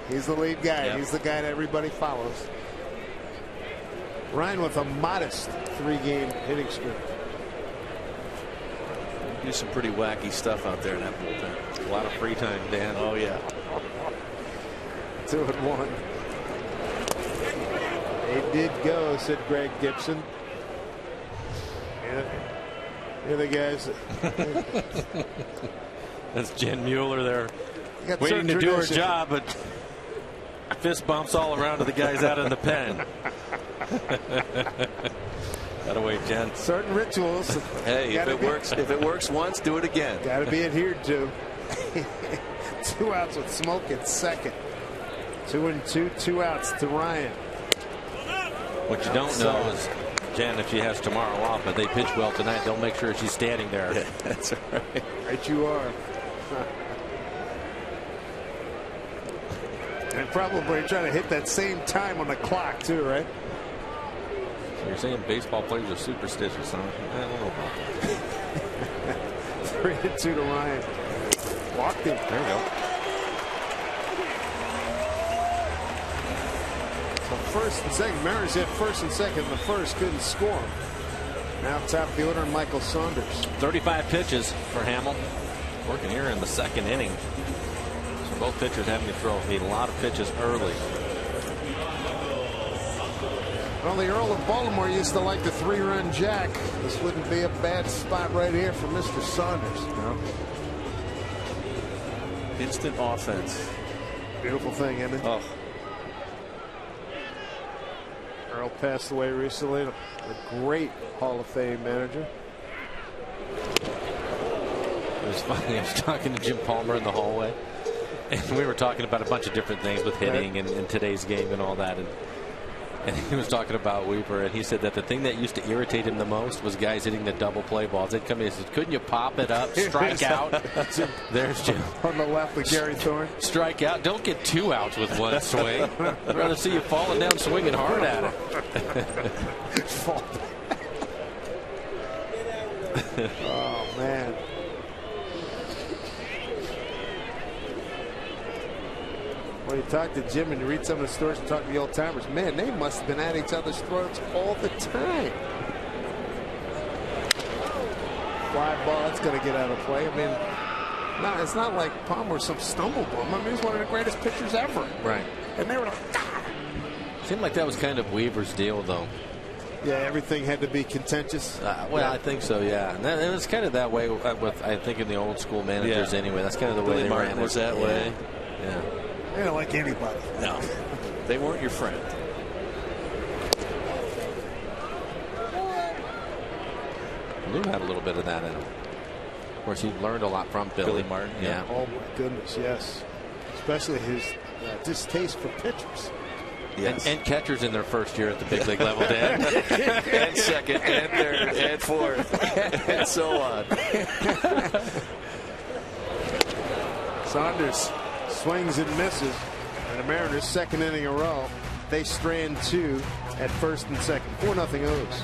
He's the lead guy. Yep. He's the guy that everybody follows. Ryan with a modest 3-game hitting streak. Do some pretty wacky stuff out there in that bullpen. A lot of free time, Dan. Oh, yeah. 2-1. They did go, said Greg Gibson. Yeah. Here the guys. That's Jen Mueller there, Got waiting to certain do her tradition. job, but fist bumps all around to the guys out in the pen. Gotta wait, Jen. Certain rituals. Hey, if it works once, do it again. Got to be adhered to. 2 outs with Smoke at second. 2-2, 2 outs to Ryan. What you don't know is Jen, if she has tomorrow off, but they pitch well tonight, they'll make sure she's standing there. Yeah, that's right. Right you are. And probably trying to hit that same time on the clock too, right? So you're saying baseball players are superstitious, huh? I don't know about that. 3-2 to Ryan. Walked him. There we go. So first and second. Mariners hit first and second. The first couldn't score. Now top of the order, Michael Saunders. 35 pitches for Hamill. Working here in the second inning. So both pitchers having to throw a lot of pitches early. Well, the Earl of Baltimore used to like the 3-run jack. This wouldn't be a bad spot right here for Mr. Saunders. No. Instant offense. Beautiful thing, isn't it? Oh. Earl passed away recently. A great Hall of Fame manager. It was funny. I was talking to Jim Palmer in the hallway, and we were talking about a bunch of different things with hitting and today's game and all that. And he was talking about Weaver, and he said that the thing that used to irritate him the most was guys hitting the double play balls. They'd come in and said, couldn't you pop it up, strike out? There's Jim. On the left with Gary Thorne. Strike out. Don't get 2 outs with 1 swing. I'd rather see you falling down swinging hard at it. Oh, man. When you talk to Jim and you read some of the stories and talk to the old timers, man, they must have been at each other's throats all the time. Fly ball, that's going to get out of play. I mean, no, it's not like Palmer was some stumble bum. I mean, he's one of the greatest pitchers ever. Right. And they were like, ah! Seemed like that was kind of Weaver's deal, though. Yeah, everything had to be contentious. Well, yeah. I think so, yeah. And it was kind of that way with, I think, in the old school managers anyway. That's kind of the way Billy they Martin ran it. was that way. Yeah. They don't like anybody. No, they weren't your friend. Lou had a little bit of that in him. Of course, he learned a lot from Billy Martin. Yeah. Oh, my goodness, yes. Especially his distaste for pitchers. Yes. And catchers in their first year at the big league level, Dan. And second, and third, and fourth, and so on. Saunders swings and misses, and the Mariners, second inning in a row, they strand 2 at first and second. 4-0 O's.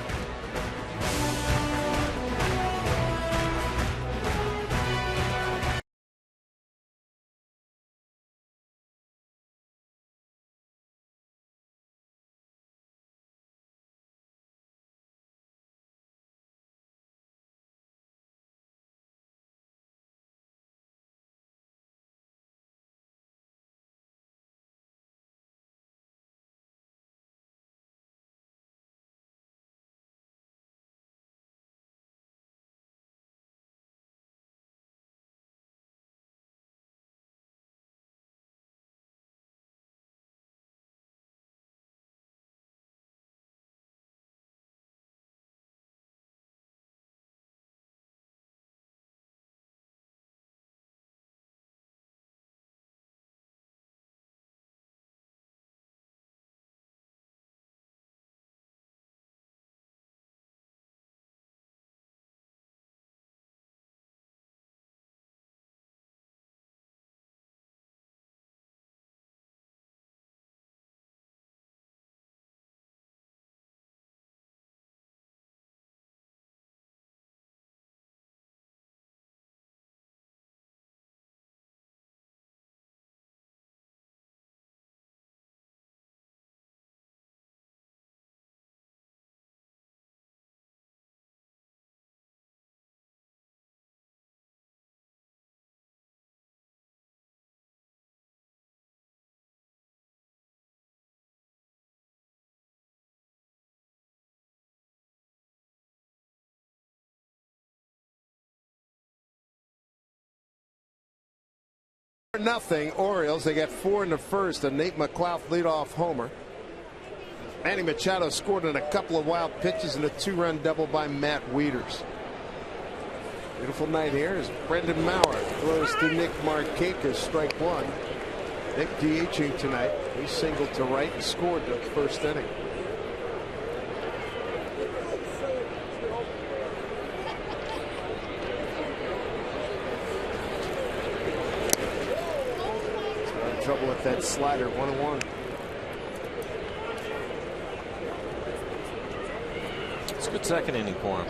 Nothing Orioles. They got 4 in the first. A Nate McLouth leadoff homer. Manny Machado scored on a couple of wild pitches and a 2-run double by Matt Wieters. Beautiful night here as Brendan Maurer throws to Nick Markakis, strike 1. Nick DHing tonight. He singled to right and scored the first inning. Trouble with that slider. 1-1. It's a good second inning for him.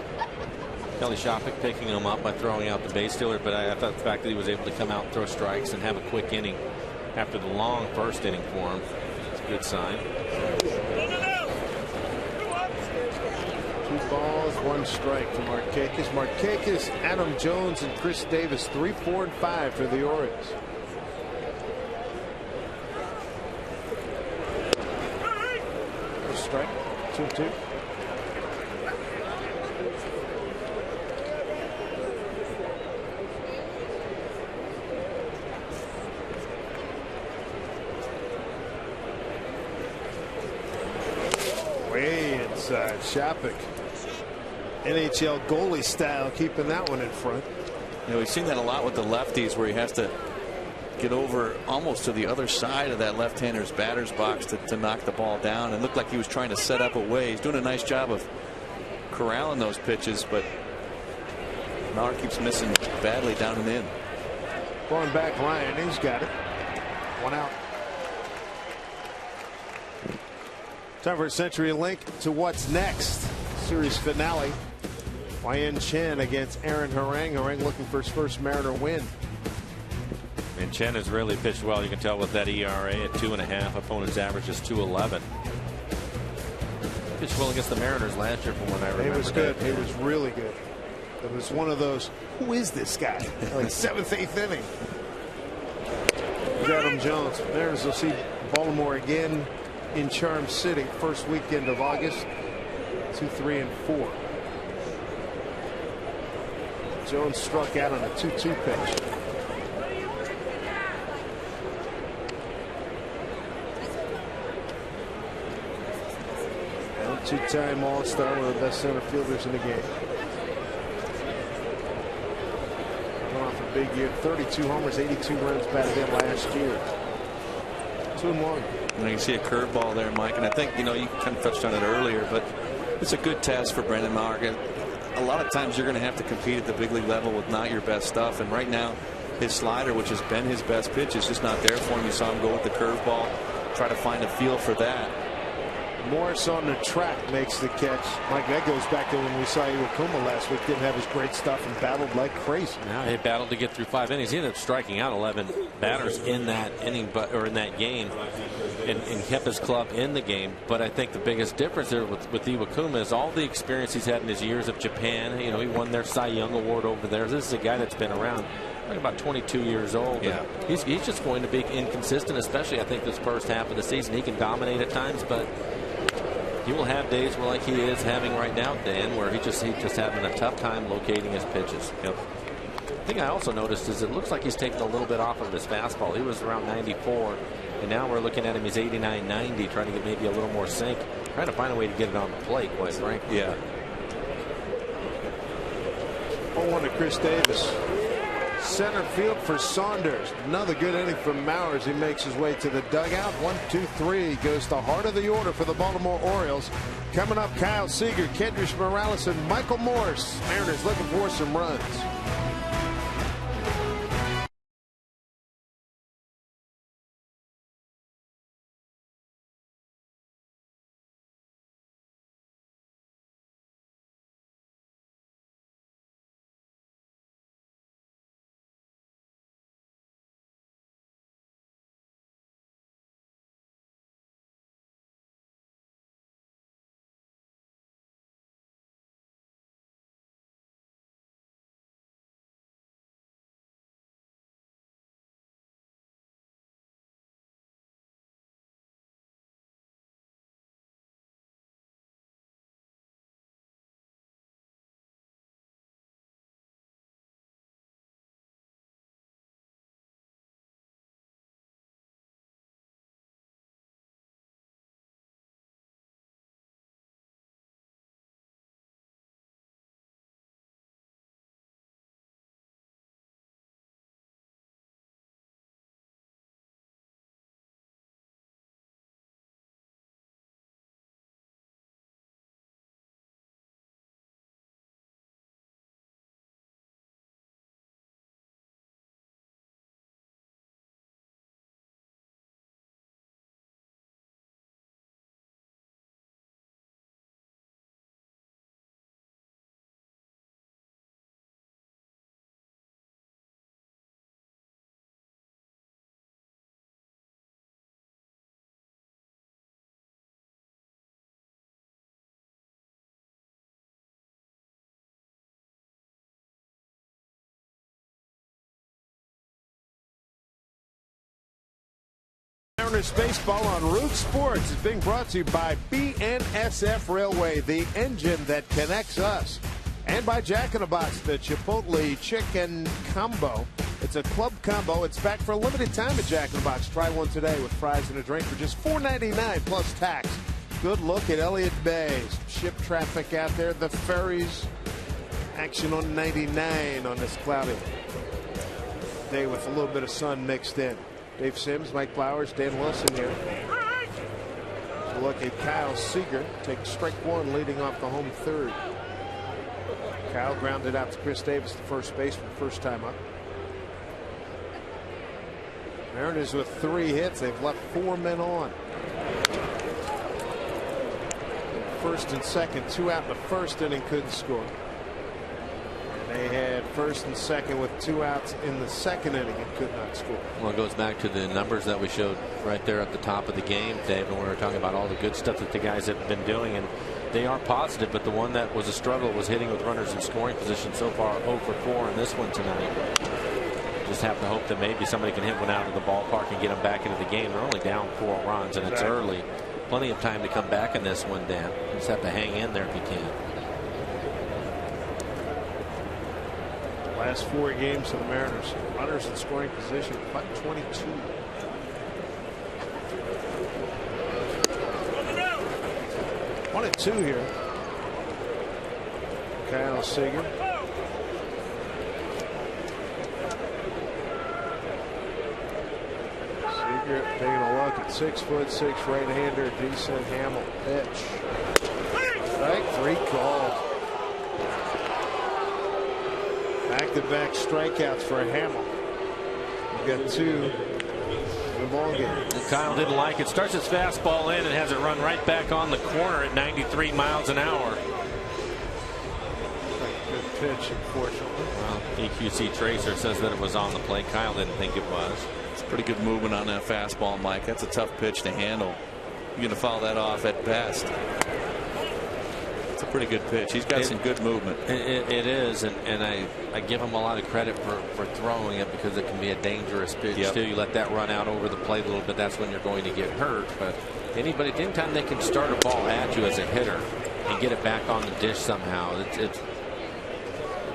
Kelly Shopik picking him up by throwing out the base stealer, but I thought the fact that he was able to come out and throw strikes and have a quick inning after the long first inning for him, it's a good sign. 2 balls, 1 strike to Markakis. Markakis, Adam Jones, and Chris Davis. 3, 4, and 5 for the Orioles. Strike 2-2. Way inside. Shopik, NHL goalie style, keeping that one in front. You know, we've seen that a lot with the lefties, where he has to get over almost to the other side of that left-hander's batter's box to knock the ball down. It looked like he was trying to set up a way. He's doing a nice job of corralling those pitches, but Maurer keeps missing badly down and in. Going back line, he's got it. 1 out. Time for a Century Link to what's next. Series finale. Wai-Yin Chen against Aaron Harang. Harang looking for his first Mariner win. And Chen has really pitched well. You can tell with that ERA at 2.5. Opponent's average is 2.11. Pitched well against the Mariners last year, from what I remember. He was good. He was really good. It was one of those, who is this guy? Like 7th, 8th inning. Here's Adam Jones. Mariners will see Baltimore again in Charm City, first weekend of August. 2, 3, and 4. Jones struck out on a 2-2 pitch. Two-time All-Star, one of the best center fielders in the game. Coming off a big year, 32 homers, 82 runs batted in last year. 2-1. And you see a curveball there, Mike, and I think, you know, you kind of touched on it earlier, but it's a good test for Brendan Maurer. A lot of times you're going to have to compete at the big league level with not your best stuff, and right now his slider, which has been his best pitch, is just not there for him. You saw him go with the curveball, try to find a feel for that. Morris on the track makes the catch. Mike, that goes back to when we saw Iwakuma last week. Didn't have his great stuff and battled like crazy. Now he battled to get through 5 innings. He ended up striking out 11 batters in that inning, or in that game, and kept his club in the game. But I think the biggest difference there with Iwakuma is all the experience he's had in his years of Japan. You know, he won their Cy Young Award over there. This is a guy that's been around. Like about 22 years old. Yeah. He's just going to be inconsistent, especially I think this first half of the season. He can dominate at times, but he will have days where, like he is having right now, Dan, where he's just having a tough time locating his pitches. Yep. The thing I also noticed is it looks like he's taking a little bit off of his fastball. He was around 94, and now we're looking at him. He's 89, 90, trying to get maybe a little more sink, trying to find a way to get it on the plate, quite frankly. Yeah. 0-1 to Chris Davis. Center field for Saunders. Another good inning from Maurer as he makes his way to the dugout. 1, 2, 3 goes to heart of the order for the Baltimore Orioles. Coming up, Kyle Seager, Kendrys Morales, and Michael Morse. Mariners looking for some runs. Mariners baseball on Root Sports is being brought to you by BNSF Railway, the engine that connects us. And by Jack in the Box, the Chipotle Chicken Combo. It's a club combo. It's back for a limited time at Jack in the Box. Try one today with fries and a drink for just $4.99 plus tax. Good look at Elliott Bay. Ship traffic out there. The ferries. Action on 99 on this cloudy day with a little bit of sun mixed in. Dave Sims, Mike Flowers, Dan Wilson here. So look at Kyle Seager. Take strike one, leading off the home third. Kyle grounded out to Chris Davis, the first baseman, first time up. Mariners with 3 hits. They've left 4 men on. First and second, 2 out in the first inning, couldn't score. They had first and second with 2 outs in the second inning and could not score. Well, it goes back to the numbers that we showed right there at the top of the game, Dave, and we were talking about all the good stuff that the guys have been doing, and they are positive, but the one that was a struggle was hitting with runners in scoring position. So far 0 for 4 in this one tonight. Just have to hope that maybe somebody can hit one out of the ballpark and get them back into the game. They're only down 4 runs, and it's early. Plenty of time to come back in this one, Dan. You just have to hang in there if you can. Last 4 games of the Mariners, runners in scoring position, but 22. One and 2 here. Kyle Seager. Seager taking a look at 6'6" right-hander Jason Hamill. Pitch. Strike 3 called. Back-to-back strikeouts for Hamill. We've got 2 in the ball game. And Kyle didn't like it. Starts his fastball in and has it run right back on the corner at 93 miles an hour. Good pitch, unfortunately. Well, EQC Tracer says that it was on the plate. Kyle didn't think it was. It's pretty good movement on that fastball, Mike. That's a tough pitch to handle. You're going to foul that off at best. It's a pretty good pitch. He's got some good movement. It is, and I give him a lot of credit for throwing it, because it can be a dangerous pitch too. You let that run out over the plate a little bit, that's when you're going to get hurt. But anytime they can start a ball at you as a hitter and get it back on the dish somehow,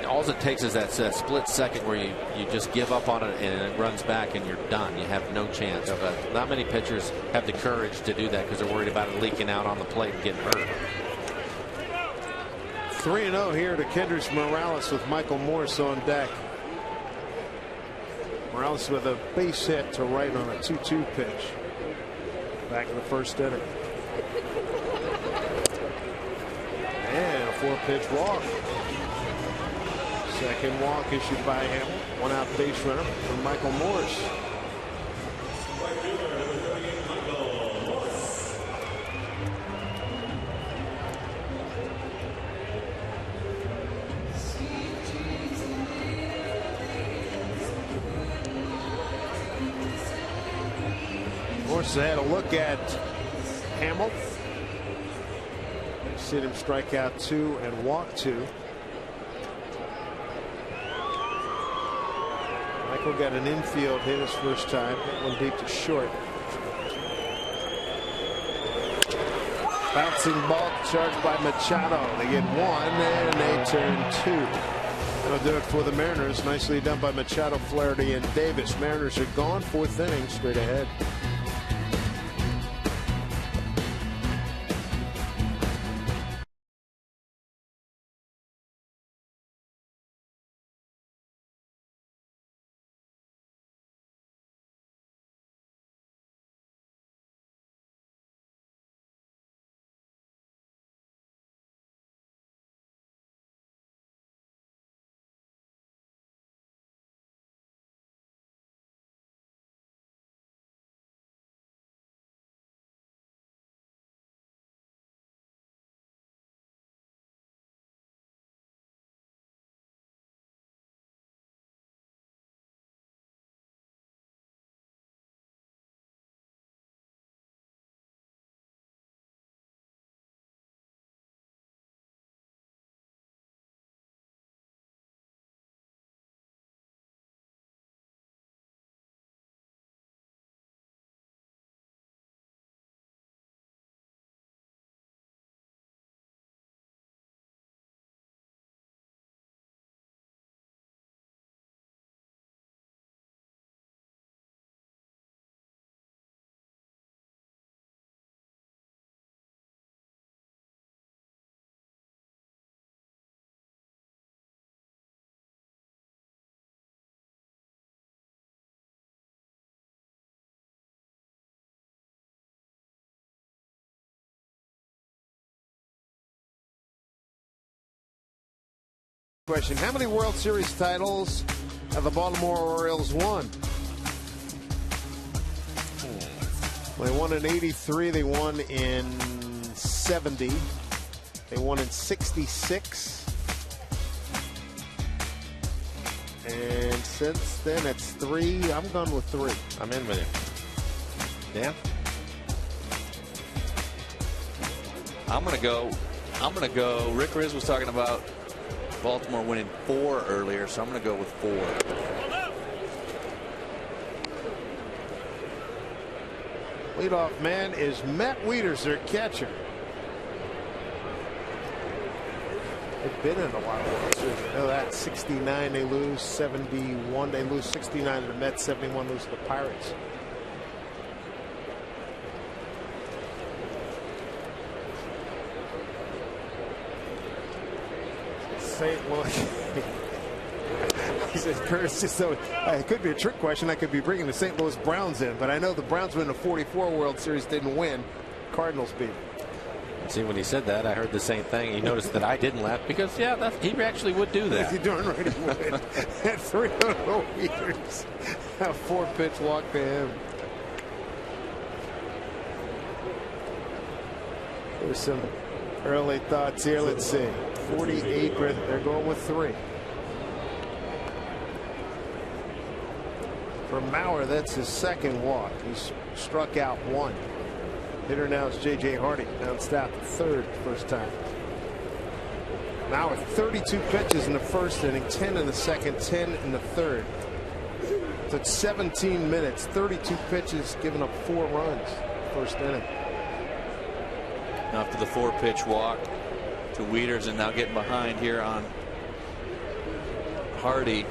all it takes is that split second where you just give up on it and it runs back and you're done. You have no chance. But not many pitchers have the courage to do that because they're worried about it leaking out on the plate and getting hurt. 3-0 here to Kendrys Morales with Michael Morse on deck. Morales with a base hit to right on a 2-2 pitch. Back in the first inning. And a 4-pitch walk. Second walk issued by Hamill. 1 out base runner for Michael Morse. Morse had a look at Hamill. You've seen him strike out 2 and walk 2. Michael got an infield hit his first time. Hit one deep to short. Bouncing ball charged by Machado. They get 1 and they turn 2. That'll do it for the Mariners. Nicely done by Machado, Flaherty, and Davis. Mariners are gone. 4th inning, straight ahead. Question: how many World Series titles have the Baltimore Orioles won? They won in 83. They won in 70. They won in 66. And since then, it's 3. I'm going with 3. I'm in with you. Dan? I'm going to go. Rick Riz was talking about Baltimore winning 4 earlier, so I'm going to go with 4. Leadoff man is Matt Wieters, their catcher. They've been in a while. Oh, that 69 they lose, 71 they lose, 69 to the Mets, 71 lose to the Pirates. St. Louis. He says, Curtis, so it could be a trick question. I could be bringing the St. Louis Browns in, but I know the Browns were in the 44 World Series, didn't win. Cardinals beat. See, when he said that, I heard the same thing. He noticed that I didn't laugh because, yeah, he actually would do that. He's darn right he would. At 3-0 meters, a 4-pitch walk to him. There's some early thoughts here. Let's see. 48, they're going with 3. For Mauer, that's his second walk. He's struck out 1. Hitter now is J.J. Hardy. Bounced out the 3rd, first time. Mauer, 32 pitches in the first inning, 10 in the second, 10 in the third. Took 17 minutes, 32 pitches, giving up 4 runs. First inning. After the 4-pitch walk to Wieters, and now getting behind here on Hardy.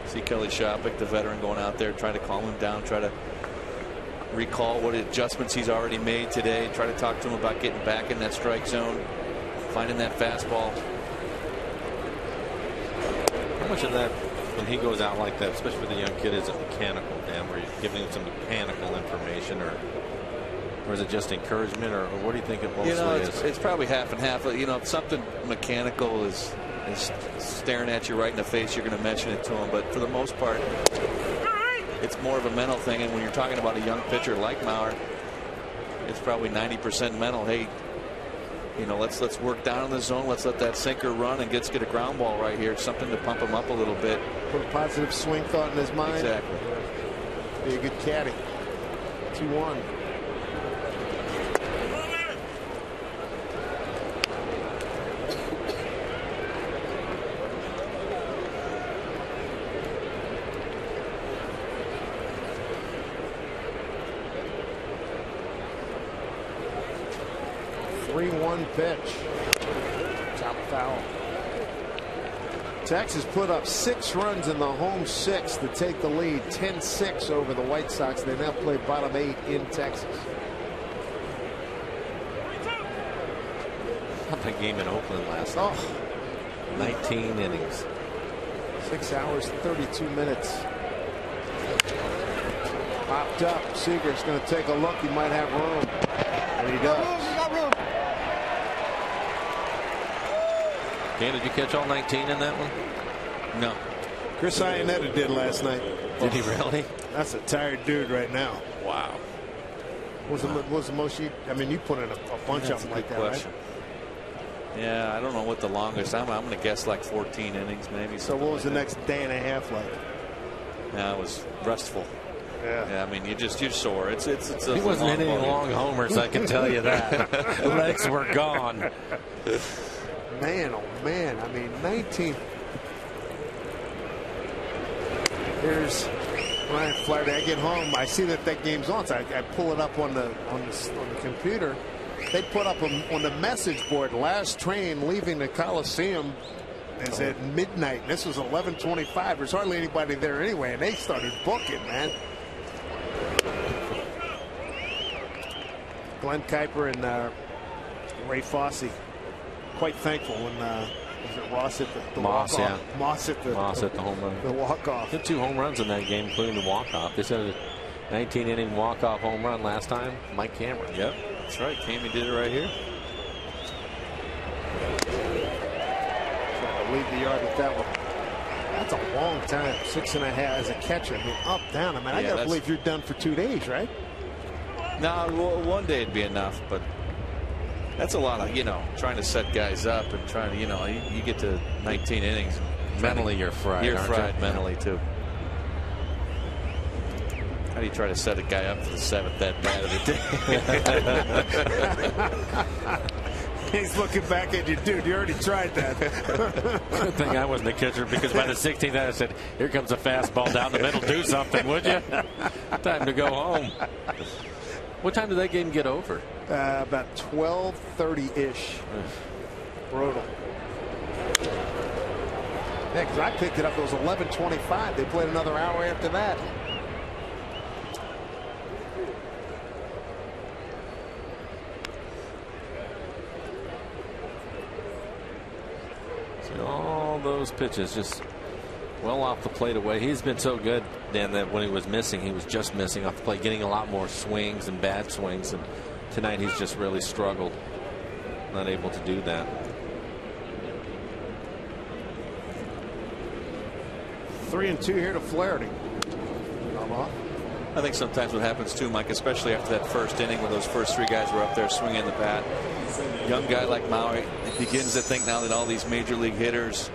See Kelly Shopik, the veteran, going out there trying to calm him down, try to recall what adjustments he's already made today, try to talk to him about getting back in that strike zone, finding that fastball. How much of that, when he goes out like that, especially with a young kid, is it mechanical, Dan, where you're giving him some mechanical information, or is it just encouragement, or what do you think it mostly is? It's probably half and half. If something mechanical is staring at you right in the face, you're going to mention it to him. But for the most part, it's more of a mental thing. And when you're talking about a young pitcher like Mauer, it's probably 90% mental. Hey, let's work down in the zone. Let's let that sinker run and get a ground ball right here. It's something to pump him up a little bit. Put a positive swing thought in his mind. Exactly. Be a good caddy. 2-1. Pitch. Top foul. Texas put up 6 runs in the home 6 to take the lead, 10-6 over the White Sox. They now play bottom 8 in Texas. Not that game in Oakland last night. 19 innings. 6 hours, 32 minutes. Popped up. Seager's going to take a look. He might have room. And he does. Dan, did you catch all 19 in that one? No. Chris Iannetta did last night. Did he really? That's a tired dude right now. Wow. What was the most you? I mean, you put in a bunch of them like that, question. Right? Yeah, I don't know what the longest. I'm going to guess like 14 innings, maybe. So what was the next day and a half like? Yeah, it was restful. Yeah, I mean, you're sore. It's he wasn't hitting any long homers, I can tell you that. The legs were gone. Man, oh man! I mean, 19. Here's Ryan Flaherty. I get home, I see that game's on, so I pull it up on the computer. They put up on the message board, last train leaving the Coliseum is at midnight. And this was 11:25. There's hardly anybody there anyway, and they started booking, man. Glenn Kuiper and Ray Fosse. Quite thankful when was it Ross hit the Moss, walk-off? yeah. Moss hit the home run. The walk-off. Hit 2 home runs in that game, including the walk-off. They said a 19-inning walk-off home run last time. Mike Cameron. Yep, that's right. Camey did it right here. leave the yard with that one. That's a long time, 6.5 as a catcher. I mean, up, down. I mean, I got to believe you're done for 2 days, right? No, one day would be enough, but that's a lot of, trying to set guys up and trying to, you get to 19 innings. Mentally, you're fried. You're fried mentally, too. How do you try to set a guy up for the 7th at bat of the day? He's looking back at you, dude. You already tried that. Good thing I wasn't the catcher, because by the 16th I said, here comes a fastball down the middle. Do something, would you? Time to go home. What time did that game get over? About 12:30-ish. Brutal. Yeah, because I picked it up. It was 11:25. They played another hour after that. All those pitches just well off the plate away. He's been so good, Dan, that when he was missing, he was just missing off the plate, getting a lot more swings and bad swings. And tonight he's just really struggled, not able to do that. 3-2 here to Flaherty. I think sometimes what happens too, Mike, especially after that first inning when those first 3 guys were up there swinging the bat, young guy like Maui begins to think now that all these major league hitters,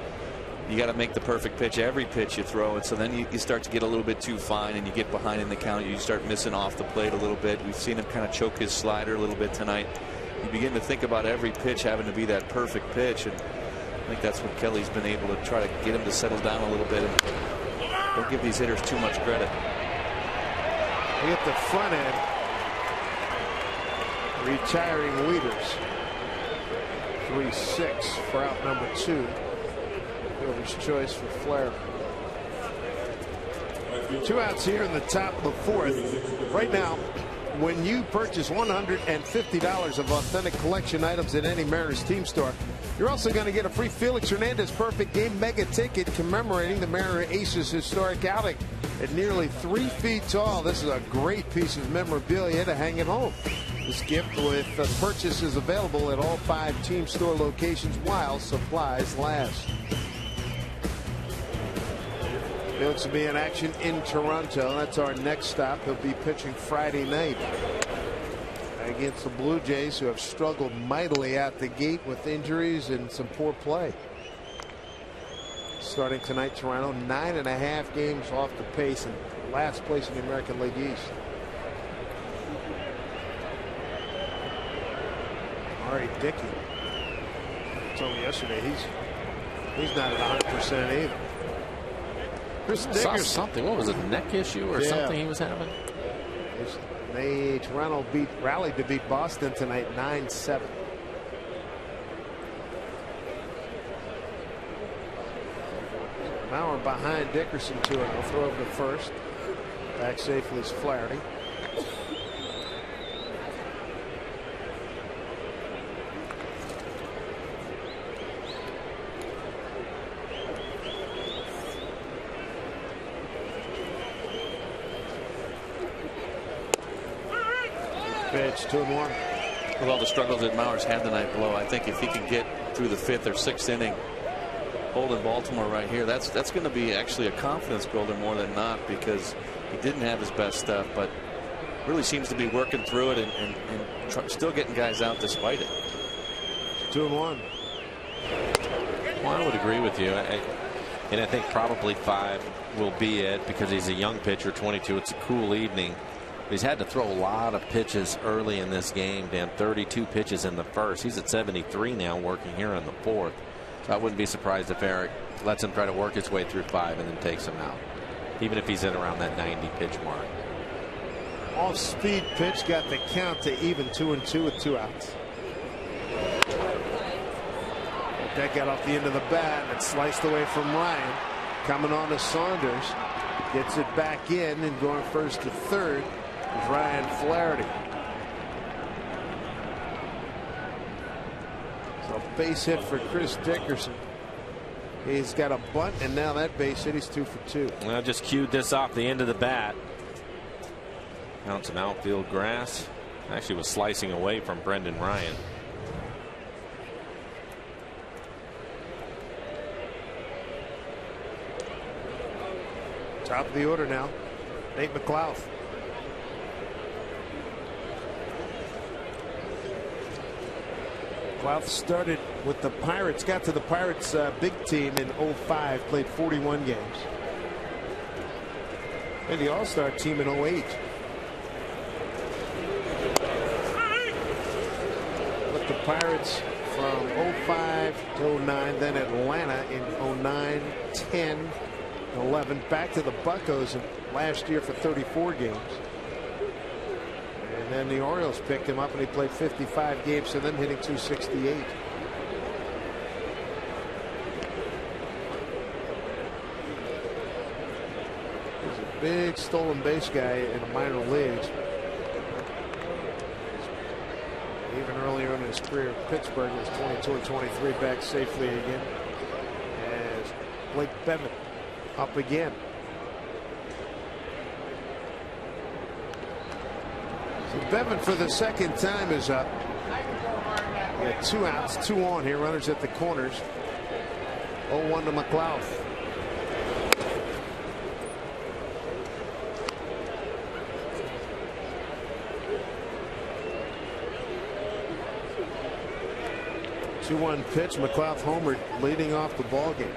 you got to make the perfect pitch every pitch you throw, and so then you start to get a little bit too fine and you get behind in the count. You start missing off the plate a little bit. We've seen him kind of choke his slider a little bit tonight. You begin to think about every pitch having to be that perfect pitch, and I think that's what Kelly's been able to try to get him to settle down a little bit. And don't give these hitters too much credit. We get the front end. Retiring leaders. 3-6 for out number 2. Fielder's choice for Flair. 2 outs here in the top of the 4th. Right now, when you purchase $150 of authentic collection items at any Mariners team store, you're also going to get a free Felix Hernandez Perfect Game Mega Ticket commemorating the Mariner Aces historic outing. At nearly 3 feet tall, this is a great piece of memorabilia to hang at home. This gift with purchases available at all 5 team store locations while supplies last. Felix will be in action in Toronto. That's our next stop. He'll be pitching Friday night against the Blue Jays, who have struggled mightily out the gate with injuries and some poor play. Starting tonight, Toronto 9.5 games off the pace and last place in the American League East. Ari Dickey. I told me yesterday he's not at 100% either. Chris Saw something. What was it? A neck issue or something he was having? Toronto rallied to beat Boston tonight 9-7. Now we're behind Dickerson 2-0. Throw over to first. Back safely is Flaherty. Pitch 2-1. With all the struggles that Mauer's had the night below, I think if he can get through the 5th or 6th inning, holding Baltimore right here, that's going to be actually a confidence builder more than not, because he didn't have his best stuff, but really seems to be working through it and still getting guys out despite it. 2-1. Well, I would agree with you. And I think probably 5 will be it, because he's a young pitcher, 22. It's a cool evening. He's had to throw a lot of pitches early in this game, Dan. 32 pitches in the first. He's at 73 now, working here in the 4th. So I wouldn't be surprised if Eric lets him try to work his way through 5 and then takes him out, even if he's in around that 90 pitch mark. Off speed pitch got the count to even 2-2 with 2 outs. That got off the end of the bat and it sliced away from Ryan. Coming on to Saunders. Gets it back in and going first to third is Ryan Flaherty. So base hit for Chris Dickerson. He's got a bunt, and now that base hit, he's 2 for 2. I just cued this off the end of the bat. Found some outfield grass. Actually was slicing away from Brendan Ryan. Top of the order now, Nate McLeod. McLeod started with the Pirates, got to the Pirates big team in 05, played 41 games. And the All-Star team in 08. With the Pirates from 05 to 09, then Atlanta in 09, 10, 11, back to the Buccos last year for 34 games. And then the Orioles picked him up and he played 55 games, so then hitting 268. He's a big stolen base guy in the minor leagues. Even earlier in his career in Pittsburgh, he was 22 and 23, back safely again. As Blake Bevan up again. So Bevan for the second time is up. We got 2 outs, 2 on here, runners at the corners. 0-1 to McLeod. Two-one pitch, McLeod homered, leading off the ball game.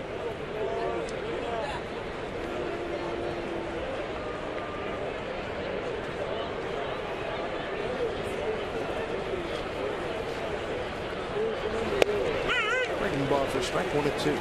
Breaking ball for strike 1 and 2.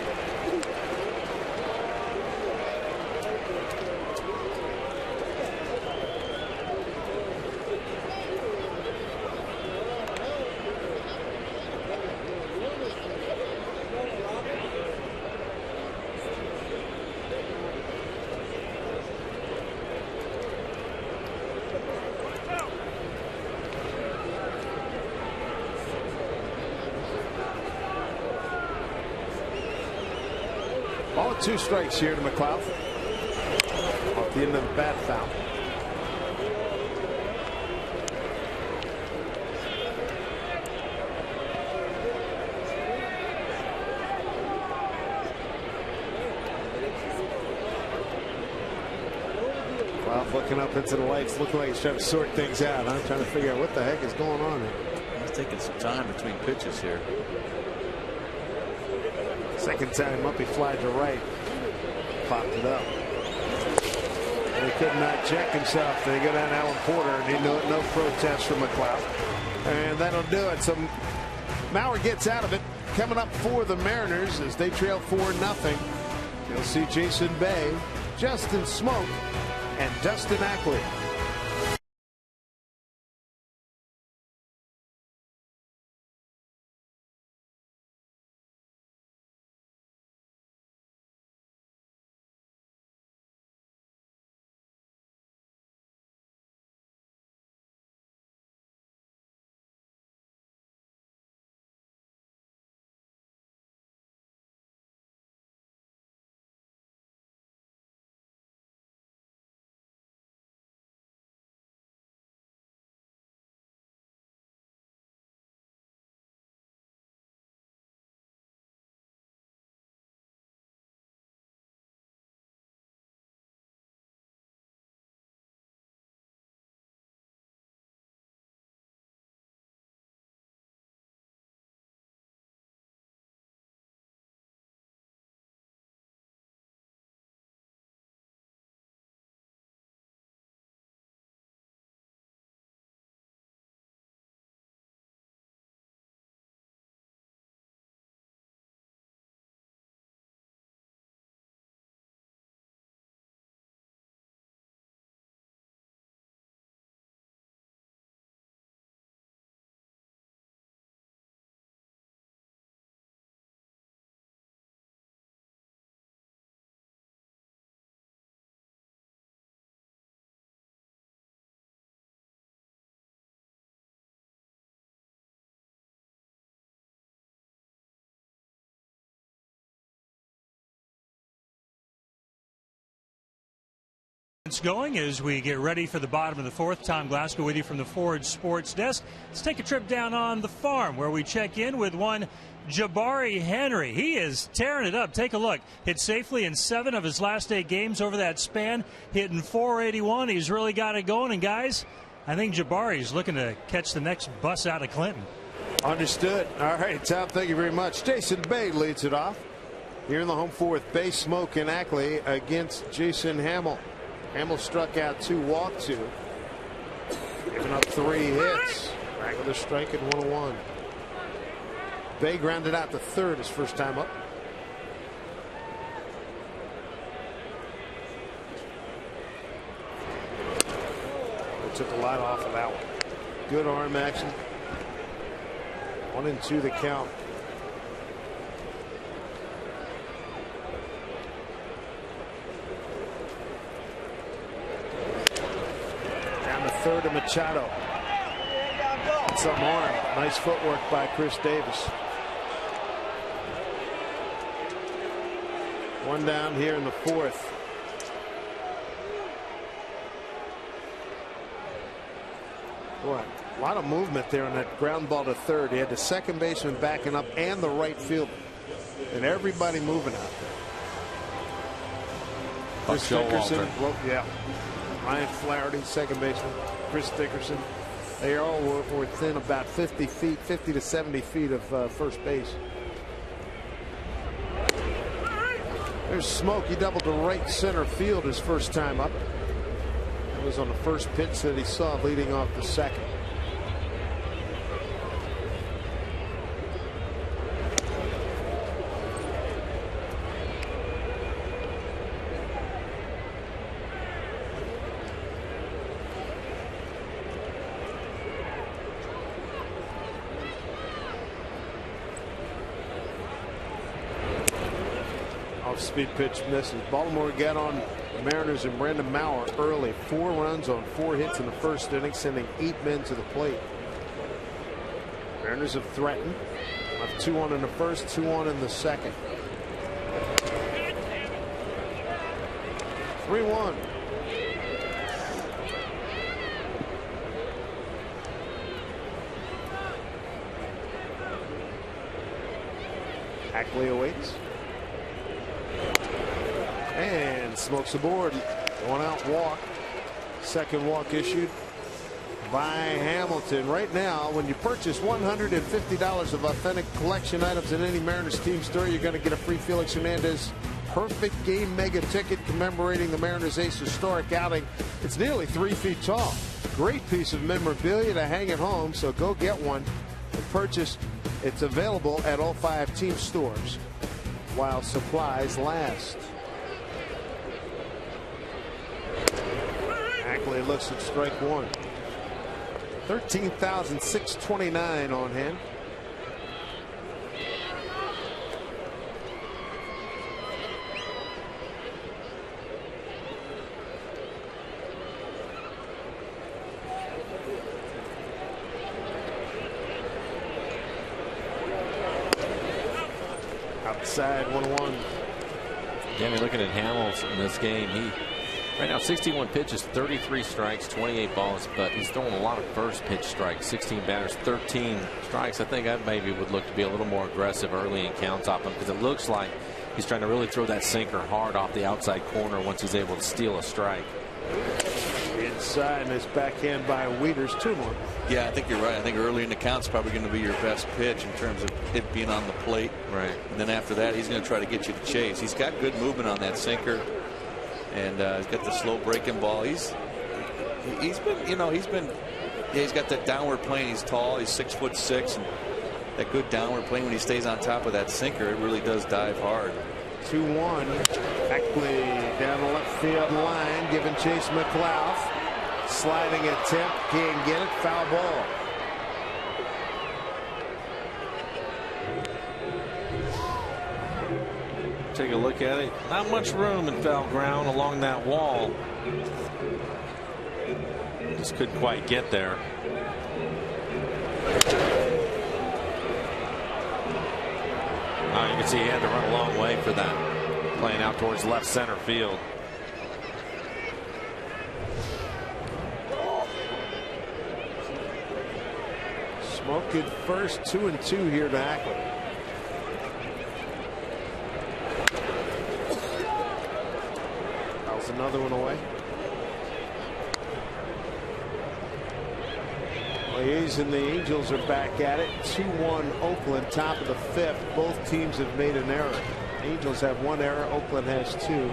Ball at 2 strikes here to McLeod. Off the end of the bat foul. McLeod looking up into the lights, looking like he's trying to sort things out. I'm trying to figure out what the heck is going on here. He's taking some time between pitches here. Second time up, he flied to right. Popped it up. And he could not check himself. They go down Alan Porter, and he knew it. No protest from McLeod. And that'll do it. So Mauer gets out of it. Coming up for the Mariners as they trail 4-0. You'll see Jason Bay, Justin Smoke, and Dustin Ackley. gets going as we get ready for the bottom of the fourth. Tom Glasgow with you from the Ford Sports Desk. Let's take a trip down on the farm where we check in with one Jabari Henry. He is tearing it up. Take a look. Hit safely in 7 of his last 8 games over that span. Hitting .481. He's really got it going. And guys, I think Jabari's looking to catch the next bus out of Clinton. Understood. All right, Tom, thank you very much. Jason Bay leads it off here in the home fourth. Bay, Smoke, and Ackley against Jason Hamill. Hamill struck out 2, walked 2. Giving up 3 hits. Regular strike at 1-1. Bay grounded out the third his first time up. They took a lot off of that one. Good arm action. 1-2 the count. Down the third to Machado. Some arm. Nice footwork by Chris Davis. 1 down here in the fourth. Boy, a lot of movement there on that ground ball to third. He had the second baseman backing up and the right fielder. And everybody moving out there. Chris Dickerson. Well, yeah. Ryan Flaherty, second baseman. Chris Dickerson. They all were within about 50 feet, 50 to 70 feet of first base. There's Smoke. He doubled to right center field his first time up. It was on the first pitch that he saw leading off the second. Off-speed pitch misses. Baltimore got on the Mariners and Brandon Maurer early. 4 runs on 4 hits in the first inning, sending 8 men to the plate. Mariners have threatened. Left 2-1 in the first, 2-1 in the second. 3-1. Ackley awaits. And smokes the board. 1 out walk. Second walk issued by Hamilton. Right now, when you purchase $150 of authentic collection items in any Mariners team store, you're going to get a free Felix Hernandez perfect game mega ticket commemorating the Mariners' ace historic outing. It's nearly 3 feet tall. Great piece of memorabilia to hang at home, so go get one and purchase. It's available at all 5 team stores while supplies last. Ackley looks at strike 1. 13,629 on hand. Outside 1-1. Danny, looking at Hamilton in this game, right now 61 pitches, 33 strikes, 28 balls, but he's throwing a lot of first pitch strikes. 16 batters, 13 strikes. I think that maybe would look to be a little more aggressive early in counts off him, because it looks like he's trying to really throw that sinker hard off the outside corner once he's able to steal a strike. Inside, and it's backhand by Wieters. 2-1. Yeah, I think you're right. I think early in the count's probably going to be your best pitch in terms of it being on the plate. Right. And then after that, he's going to try to get you to chase. He's got good movement on that sinker, and he's got the slow breaking ball. He's got that downward plane. He's tall. He's 6'6", and that good downward plane when he stays on top of that sinker, it really does dive hard. 2-1. Ackley down the left field line, giving Chase McLeod. Sliding attempt, can't get it. Foul ball. Take a look at it. Not much room in foul ground along that wall. Just couldn't quite get there. Oh, you can see he had to run a long way for that. Playing out towards left center field. Smoke at first, 2-2 here to Ackley. Fouls another one away. Blaze and the Angels are back at it. 2-1 Oakland, top of the fifth. Both teams have made an error. Angels have one error. Oakland has two.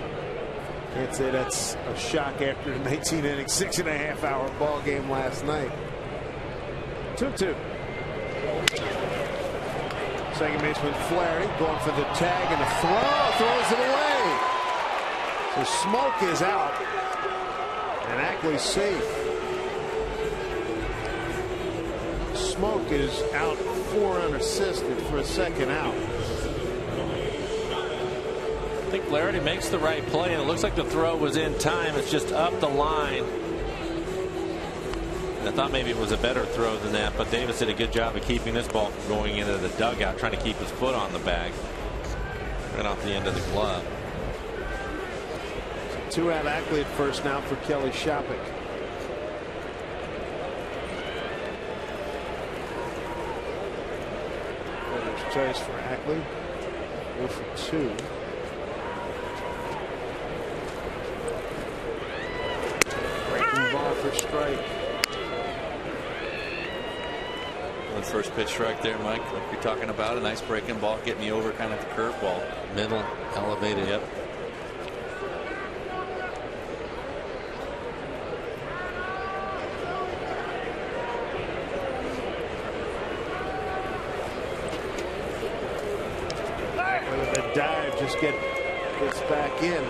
Can't say that's a shock after the 19-inning, 6.5-hour ball game last night. 2-2. Second baseman Flaherty going for the tag and a throw. Throws it away. So Smoke is out. And Ackley's safe. Smoke is out 4 unassisted for a second out. I think Flaherty makes the right play, and it looks like the throw was in time. It's just up the line. I thought maybe it was a better throw than that, but Davis did a good job of keeping this ball from going into the dugout, trying to keep his foot on the bag. Right off the end of the glove. So 2 out Ackley at first now for Kelly Shopping. Choice for Ackley. 0 for 2. Breaking ball for strike. The first pitch strike there, Mike, like you're talking about. A nice breaking ball, getting you over kind of the curveball. Middle, elevated. Yep. Dive just gets back in.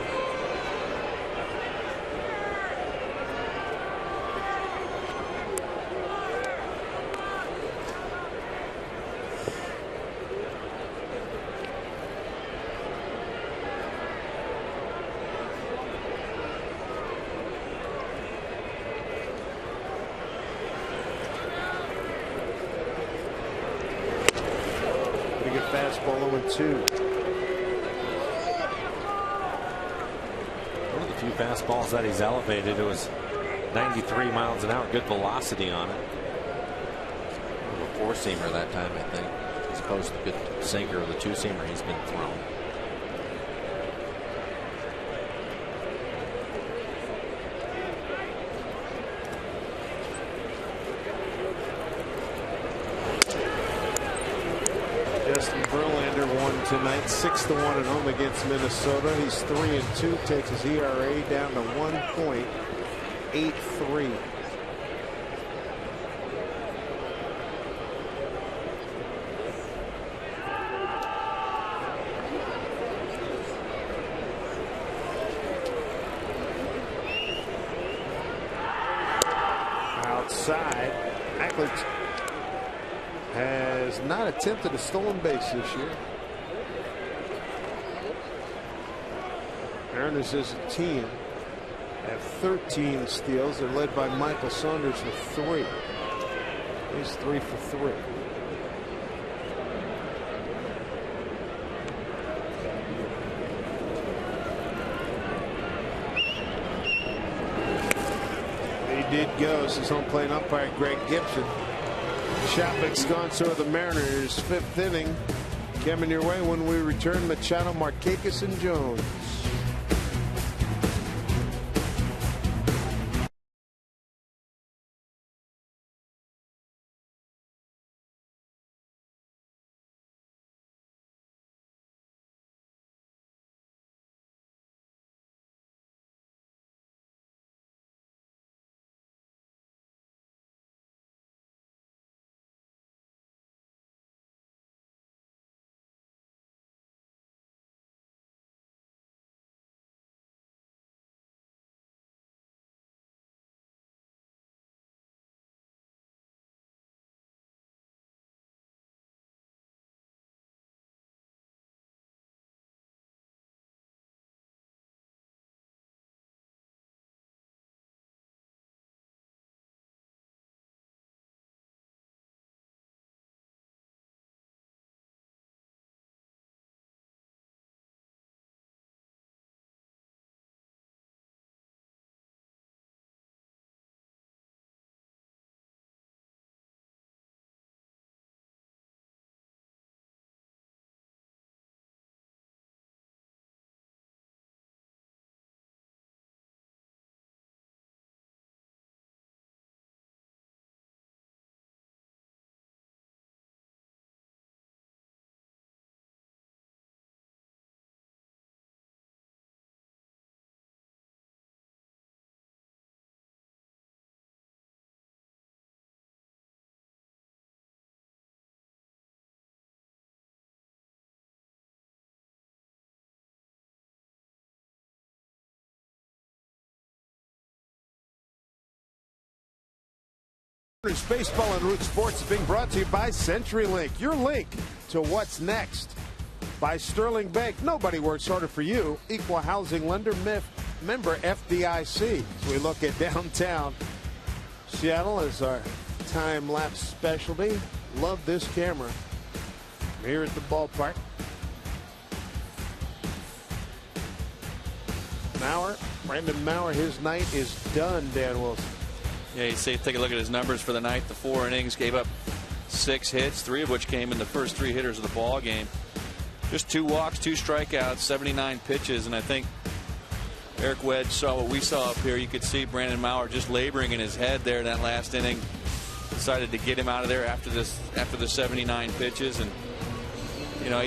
Pretty good fastball 0-2. Few fastballs that he's elevated. It was 93 miles an hour. Good velocity on it. A four-seamer that time, I think, as opposed to the good sinker or the two-seamer he's been thrown. Justin Verlander won tonight, 6-1 at home against Minnesota. He's 3-2, takes his ERA down to 1.83. Outside, Ackley has not attempted a stolen base this year. Mariners as a team have 13 steals. They're led by Michael Saunders with 3. He's 3 for 3. He did go. This is home plate umpire Greg Gibson. Shopik's gone, so are the Mariners. 5th inning. Coming your way when we return. Machado, Markakis, and Jones. Baseball and Root Sports is being brought to you by CenturyLink, your link to what's next. By Sterling Bank, nobody works harder for you. Equal housing lender, member FDIC. So we look at downtown Seattle as our time-lapse specialty. Love this camera. Here at the ballpark. Brandon Maurer, his night is done, Dan Wilson. Yeah, you see, take a look at his numbers for the night. The 4 innings, gave up 6 hits, 3 of which came in the first 3 hitters of the ball game. Just 2 walks, 2 strikeouts, 79 pitches, and I think Eric Wedge saw what we saw up here. You could see Brandon Maurer just laboring in his head there in that last inning. Decided to get him out of there after the 79 pitches, and you know,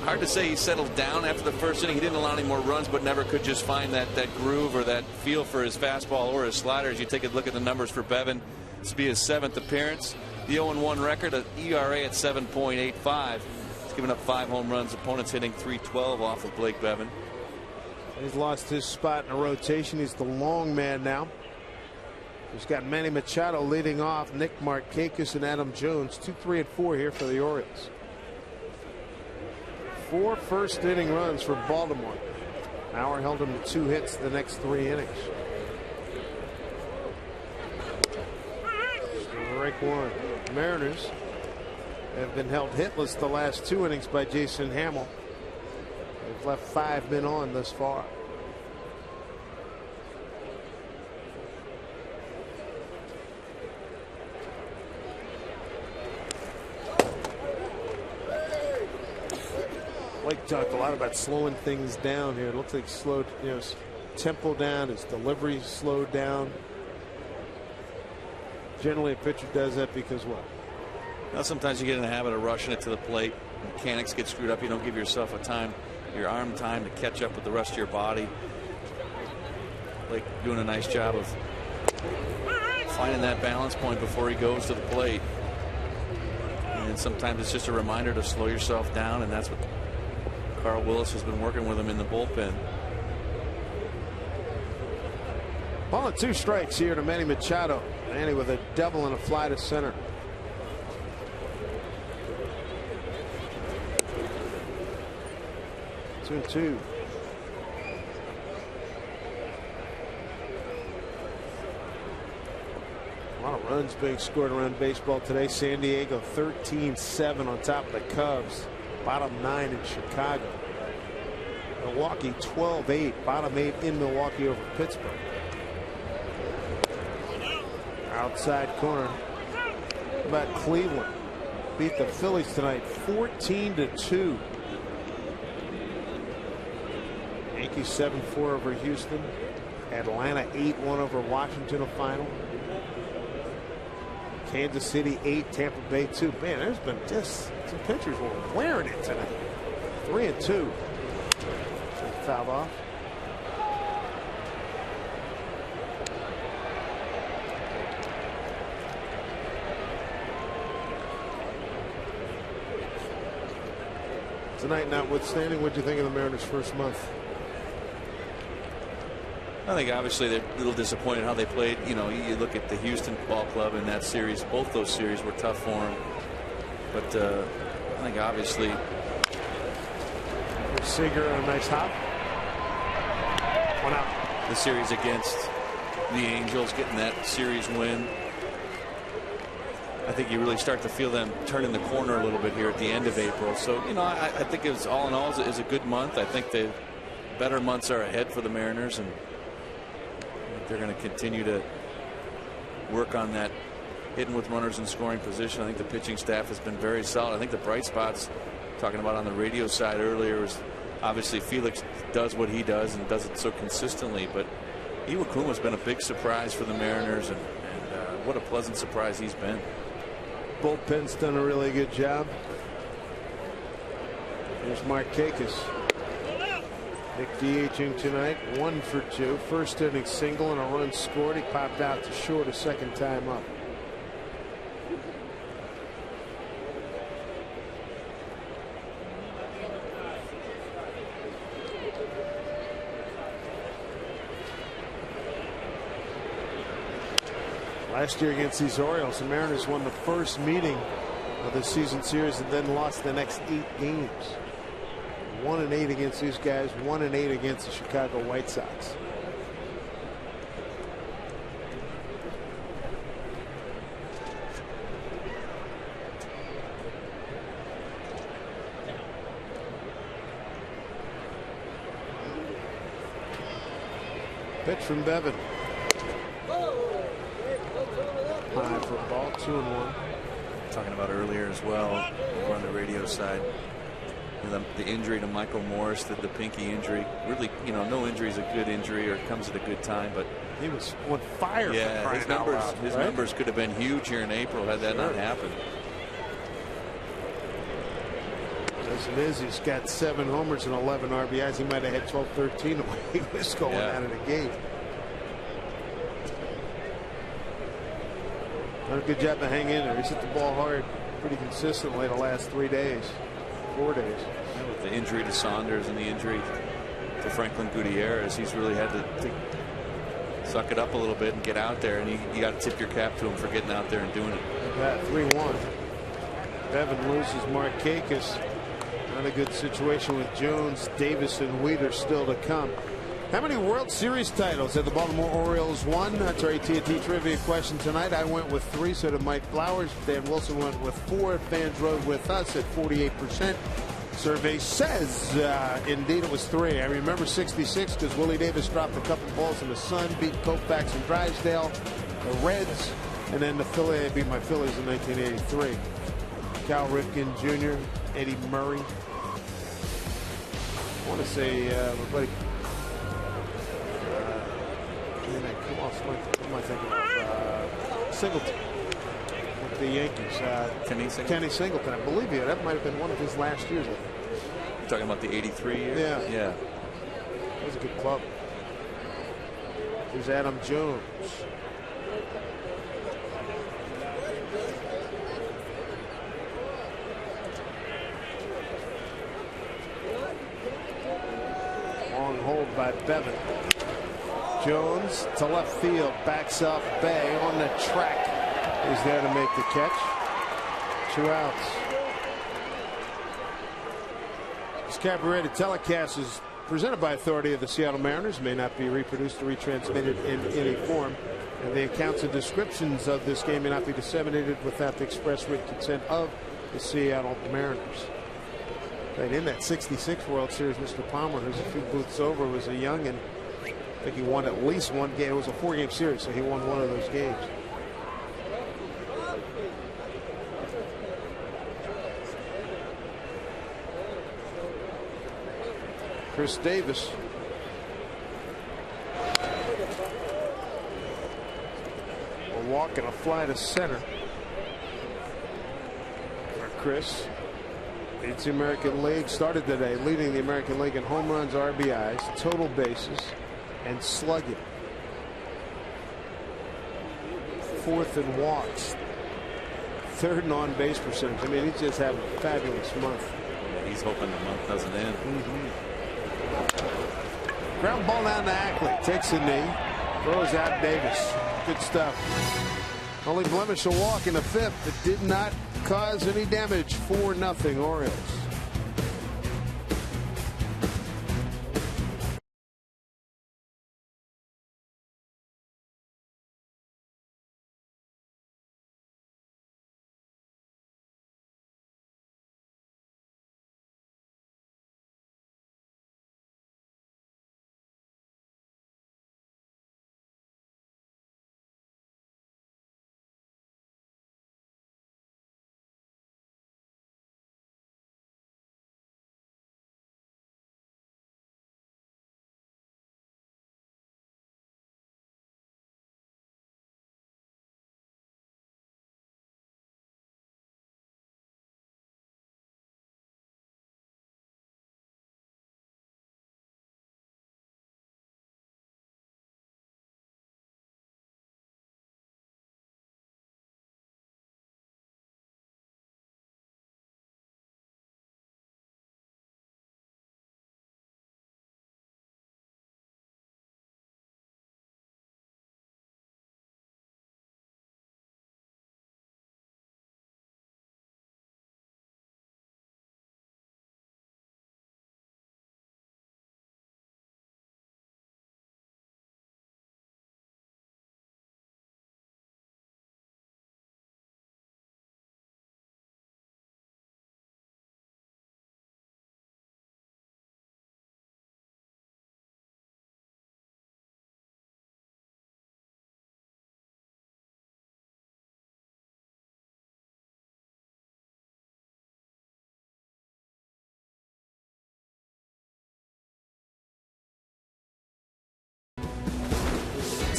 hard to say he settled down after the first inning. He didn't allow any more runs, but never could just find that groove or that feel for his fastball or his slider. As you take a look at the numbers for Bevan, this will be his 7th appearance. The 0-1 record, an ERA at 7.85. He's given up 5 home runs. Opponents hitting .312 off of Blake Bevan. He's lost his spot in the rotation. He's the long man now. He's got Manny Machado leading off, Nick Markakis and Adam Jones. 2, 3, and 4 here for the Orioles. 4 first-inning runs for Baltimore. Maurer held him to 2 hits the next 3 innings. Strike 1. Mariners have been held hitless the last 2 innings by Jason Hamill. They've left 5 men on thus far. Blake talked a lot about slowing things down here. It looks like slowed, his tempo down, his delivery slowed down. Generally, a pitcher does that because what? Now, sometimes you get in the habit of rushing it to the plate. Mechanics get screwed up. You don't give yourself your arm time to catch up with the rest of your body. Blake doing a nice job of finding that balance point before he goes to the plate. And sometimes it's just a reminder to slow yourself down, and that's what Carl Willis has been working with him in the bullpen. Ball and 2 strikes here to Manny Machado. Manny with a double and a fly to center. Two and 2. A lot of runs being scored around baseball today. San Diego 13-7 on top of the Cubs. Bottom 9 in Chicago. Milwaukee 12-8. Bottom 8 in Milwaukee over Pittsburgh. Outside corner. How about Cleveland? Beat the Phillies tonight 14-2. Yankees 7-4 over Houston. Atlanta 8-1 over Washington, a final. Kansas City 8, Tampa Bay 2. Man, there's been just some pitchers were wearing it tonight. 3 and 2. Fouled off. Tonight notwithstanding, what do you think of the Mariners' first month? I think obviously they're a little disappointed how they played. You know, you look at the Houston Ball Club in that series. Both those series were tough for them. But I think obviously Seager a nice hop. 1 out. The series against the Angels, getting that series win. I think you really start to feel them turning the corner a little bit here at the end of April. So, you know, I think it was all in all is a good month. I think the better months are ahead for the Mariners, and they're going to continue to work on that hitting with runners in scoring position. I think the pitching staff has been very solid. I think the bright spots, talking about on the radio side earlier, is obviously Felix does what he does and does it so consistently. But Iwakuma's been a big surprise for the Mariners, and what a pleasant surprise he's been. Bullpen's done a really good job. Here's Markakis. Nick DHing tonight, 1 for 2. First inning single and a run scored. He popped out to short a second time up. Last year against these Orioles, the Mariners won the first meeting of the season series and then lost the next 8 games. 1-8 against these guys, 1-8 against the Chicago White Sox. Pitch from Bevan. High for a ball, 2-1. Talking about earlier as well, over on the radio side, the injury to Michael Morris, the pinky injury. Really, no injury is a good injury or comes at a good time, but he was on fire. Yeah, his numbers could have been huge here in April had that not happened. As it is, he's got 7 homers and 11 RBIs. He might have had 12, 13 the way he was going out of the gate. Done a good job to hang in there. He's hit the ball hard pretty consistently the last 3 days, 4 days. Yeah, with the injury to Saunders and the injury to Franklin Gutierrez, he's really had to suck it up a little bit and get out there, and you got to tip your cap to him for getting out there and doing it. That 3-1. Bevan loses Markakis. Not a good situation with Jones, Davis, and Weeder still to come. How many World Series titles have the Baltimore Orioles won? That's our AT&T trivia question tonight. I went with 3, so did Mike Flowers. Dan Wilson went with 4. Fans rode with us at 48%. Survey says indeed it was 3. I remember 66 because Willie Davis dropped a couple balls in the sun, beat Koufax and Drysdale, the Reds, and then the Philly. I beat my Phillies in 1983. Cal Ripken Jr., Eddie Murray. I want to say my buddy. What am I thinking of? Singleton with the Yankees. Kenny Singleton. I believe that might have been one of his last years. You're talking about the '83 year? Yeah. That was a good club. Here's Adam Jones. Long hold by Bevan. Jones to left field, backs up. Bay on the track is there to make the catch. 2 outs. This Cabaret telecast is presented by authority of the Seattle Mariners, may not be reproduced or retransmitted in any form, and the accounts and descriptions of this game may not be disseminated without the express written consent of the Seattle Mariners. Right in that 66 World Series, Mr. Palmer, who's a few booths over, was a youngin'. I think he won at least one game. It was a 4-game series, so he won one of those games. Chris Davis. A walk and a fly to center for Chris. Leads the American League. Started today leading the American League in home runs, RBIs, total bases, and slugging. 4th in walks. 3rd in on base percentage. I mean, he's just having a fabulous month. Yeah, he's hoping the month doesn't end. Ground ball down to Ackley. Takes a knee. Throws out Davis. Good stuff. Only blemish a walk in the 5th. It did not cause any damage. 4-0 Orioles.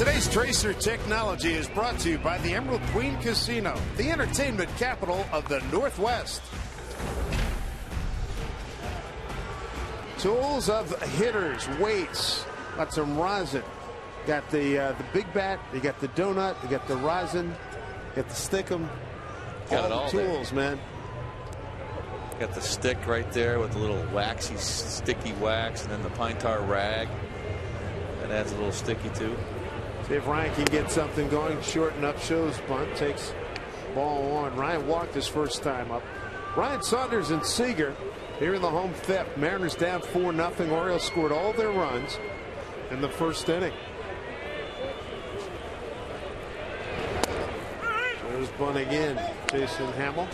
Today's Tracer Technology is brought to you by the Emerald Queen Casino, the entertainment capital of the Northwest. Tools of hitters, weights, got some rosin. Got the big bat, you got the donut, you got the rosin, you got the stickum. Got it all tools, there. Man. Got the stick right there with the little waxy, sticky wax, and then the pine tar rag. That adds a little sticky too. See if Ryan can get something going. Shorten up, shows bunt, takes ball on. Ryan walked his first time up. Ryan Saunders and Seager here in the home fifth. Mariners down 4-0. Orioles scored all their runs in the first inning. There's bunt again. Jason Hamill.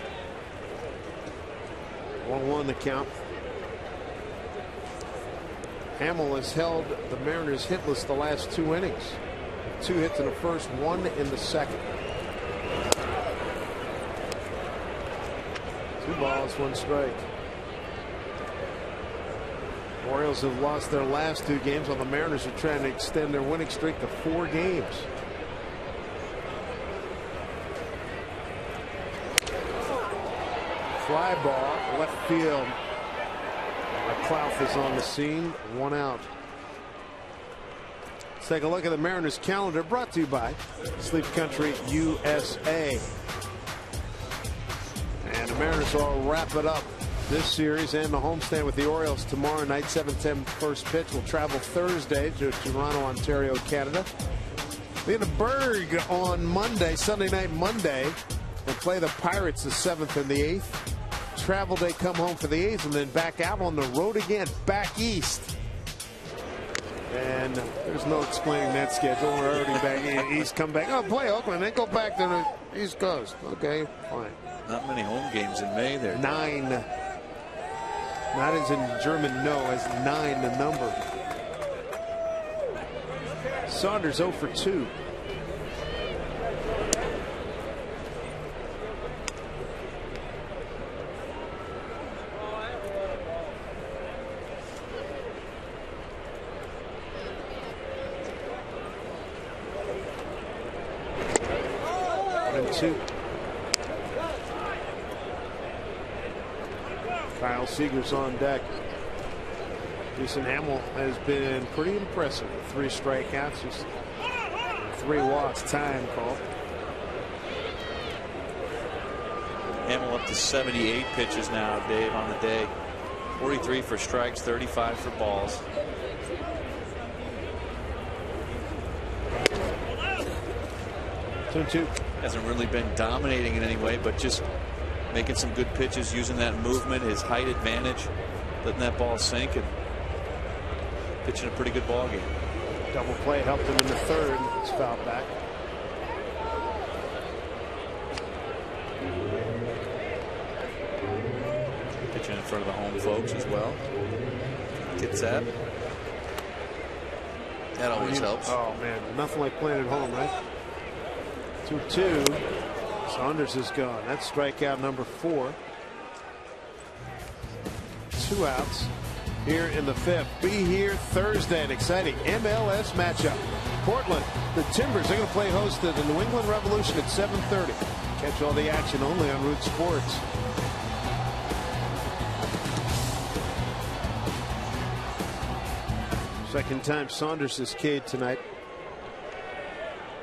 1-1 the count. Hamill has held the Mariners hitless the last 2 innings. 2 hits in the first, 1 in the second. 2 balls, 1 strike. Orioles have lost their last 2 games, while the Mariners are trying to extend their winning streak to 4 games. Fly ball, left field. Clough is on the scene. 1 out. Let's take a look at the Mariners calendar, brought to you by Sleep Country USA. And the Mariners will wrap it up this series and the homestand with the Orioles tomorrow night. 7:10 first pitch. Will travel Thursday to Toronto, Ontario, Canada. Then the Berg on Monday, Sunday night Monday. They'll play the Pirates the 7th and the 8th. Travel day, come home for the A's, and then back out on the road again, back east. And there's no explaining that schedule. We're already back east. Come back. Oh, play Oakland, then go back to the East Coast. Okay, fine. Not many home games in May there. 9. Not as in German, no, as 9 the number. Saunders 0 for 2. Kyle Seager's on deck. Jason Hamill has been pretty impressive. 3 strikeouts, just 3 walks, time call. Hamill up to 78 pitches now, Dave, on the day. 43 for strikes, 35 for balls. Two. Hasn't really been dominating in any way, but just making some good pitches, using that movement, his height advantage, letting that ball sink, and pitching a pretty good ball game. Double play helped him in the 3rd. It's fouled back. Pitching in front of the home folks as well. Gets that. That always helps. Oh man, nothing like playing at home, right? 2-2. Saunders is gone. That's strikeout number 4. 2 outs here in the 5th. Be here Thursday. An exciting MLS matchup. Portland, the Timbers, they're going to play host to the New England Revolution at 7:30. Catch all the action only on Root Sports. Second time Saunders is K'd tonight.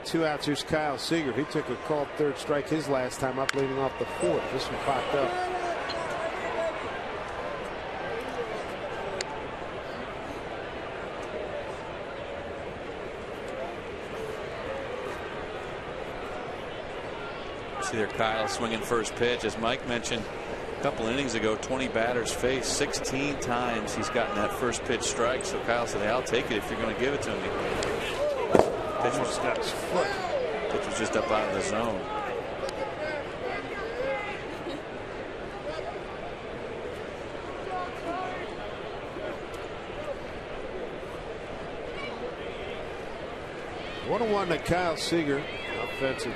2 outs. Here's Kyle Seager. He took a called 3rd strike his last time up, leading off the 4th. This one popped up. See there, Kyle swinging first pitch. As Mike mentioned a couple innings ago, 20 batters faced. 16 times he's gotten that first pitch strike. So Kyle said, hey, I'll take it if you're going to give it to me. Pitch was, got his foot. Pitch was just up out of the zone. One to Kyle Seager, offensive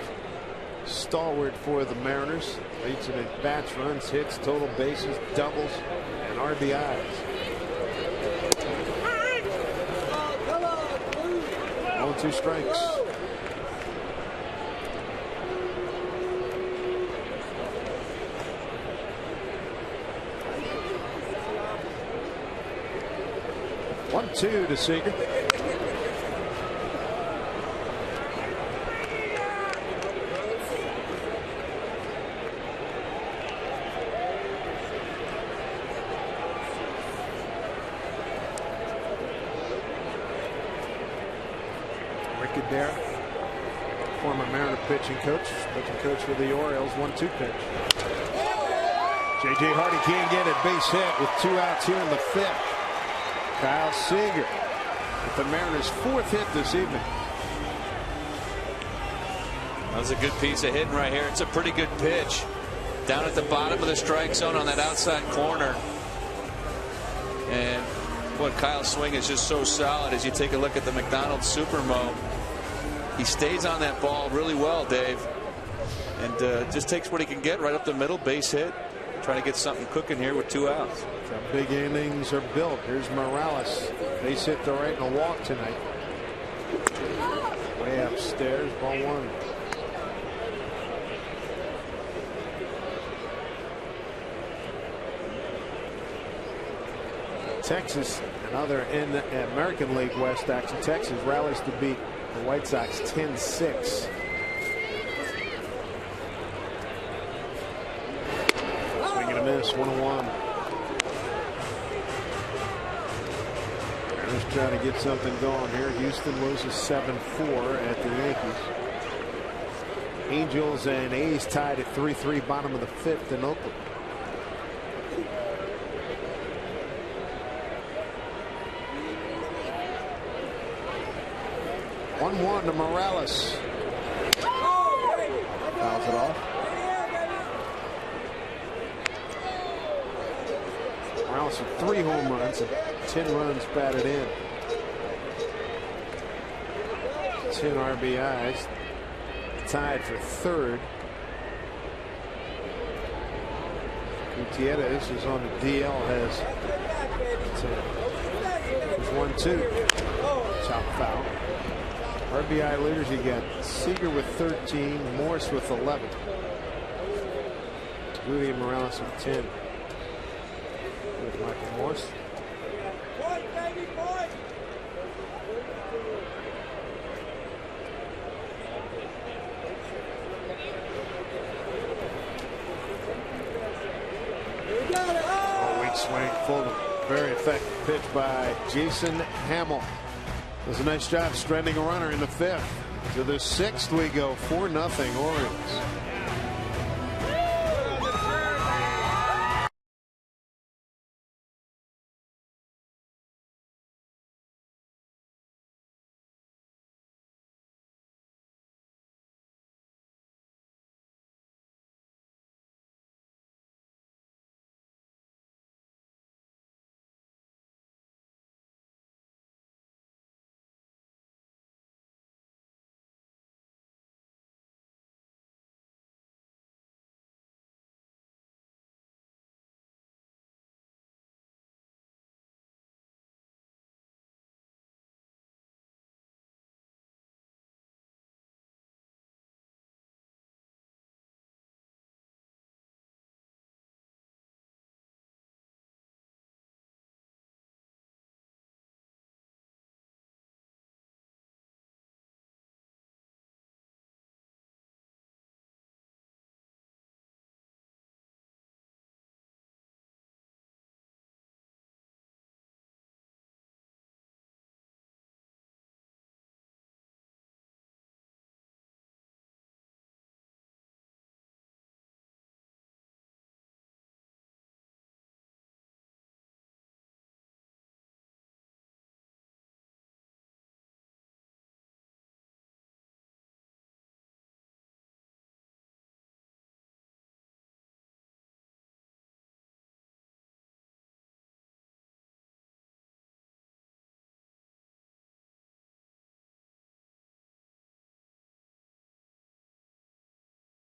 stalwart for the Mariners. Leads in at bats, runs, hits, total bases, doubles, and RBIs. 0-2 strikes. 1-2 to Seager. Ricky Dare, former Mariner pitching coach for the Orioles. 1-2 pitch. J.J. Hardy can't get it. Base hit with 2 outs here in the 5th. Kyle Seager with the Mariners' 4th hit this evening. That was a good piece of hitting right here. It's a pretty good pitch. Down at the bottom of the strike zone on that outside corner. And what Kyle's swing is just so solid as you take a look at the McDonald's Supermo. He stays on that ball really well, Dave. And just takes what he can get right up the middle. Base hit. Trying to get something cooking here with 2 outs. That's how big innings are built. Here's Morales. Base hit to right and a walk tonight. Way upstairs. Ball 1. Texas, another in the American League West action. Texas rallies to beat the White Sox 10-6. Swing and a miss, 1-1. Mariners trying to get something going here. Houston loses 7-4 at the Yankees. Angels and A's tied at 3-3, bottom of the 5th in Oakland. One to Morales. Fouls it off. Morales with 3 home runs and 10 runs batted in. 10 RBIs. Tied for 3rd. Gutierrez is on the DL, has 10. There's 1-2. Chop foul. RBI leaders, you got Seager with 13, Morse with 11. William Morales with 10. With Michael Morse. Weak swing, full. Very effective pitch by Jason Hamill. Does a nice job stranding a runner in the 5th. To the 6th we go. 4-0 Orioles.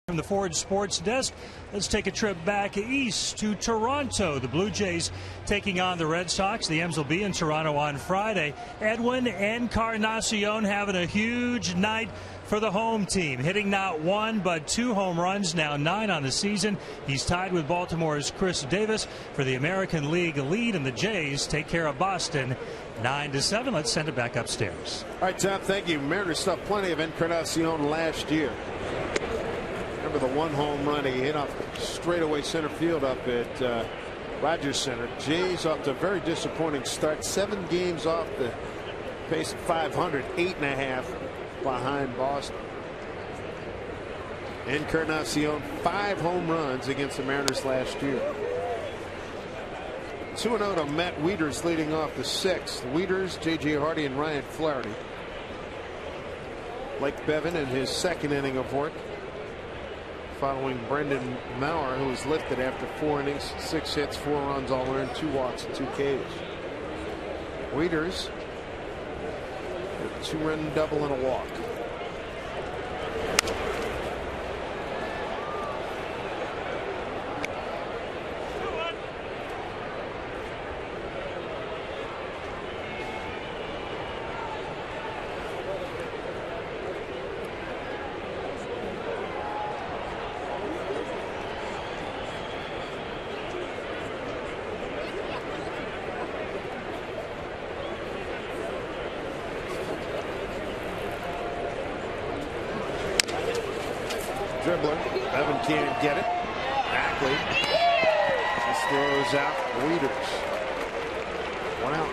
From the Ford Sports Desk, let's take a trip back east to Toronto. The Blue Jays taking on the Red Sox. The M's will be in Toronto on Friday. Edwin Encarnacion having a huge night for the home team, hitting not one but 2 home runs, now 9 on the season. He's tied with Baltimore's Chris Davis for the American League lead, and the Jays take care of Boston 9-7. Let's send it back upstairs. All right, Tom, thank you. Mariners stuffed plenty of Encarnacion last year. Remember the 1 home run he hit off straightaway center field up at Rogers Center. Jays off to a very disappointing start. 7 games off the pace of 500, 8.5 behind Boston. Encarnacion 5 home runs against the Mariners last year. 2-0 to Matt Wieters leading off the 6th. Wieters, J.J. Hardy, and Ryan Flaherty. Blake Bevan in his 2nd inning of work, following Brendan Maurer, who was lifted after 4 innings, 6 hits, 4 runs, all earned, 2 walks, and 2 Ks. Wieters, a 2-run double and a walk. Dribbler. Evan can't get it. Ackley just throws out Wieters. 1 out.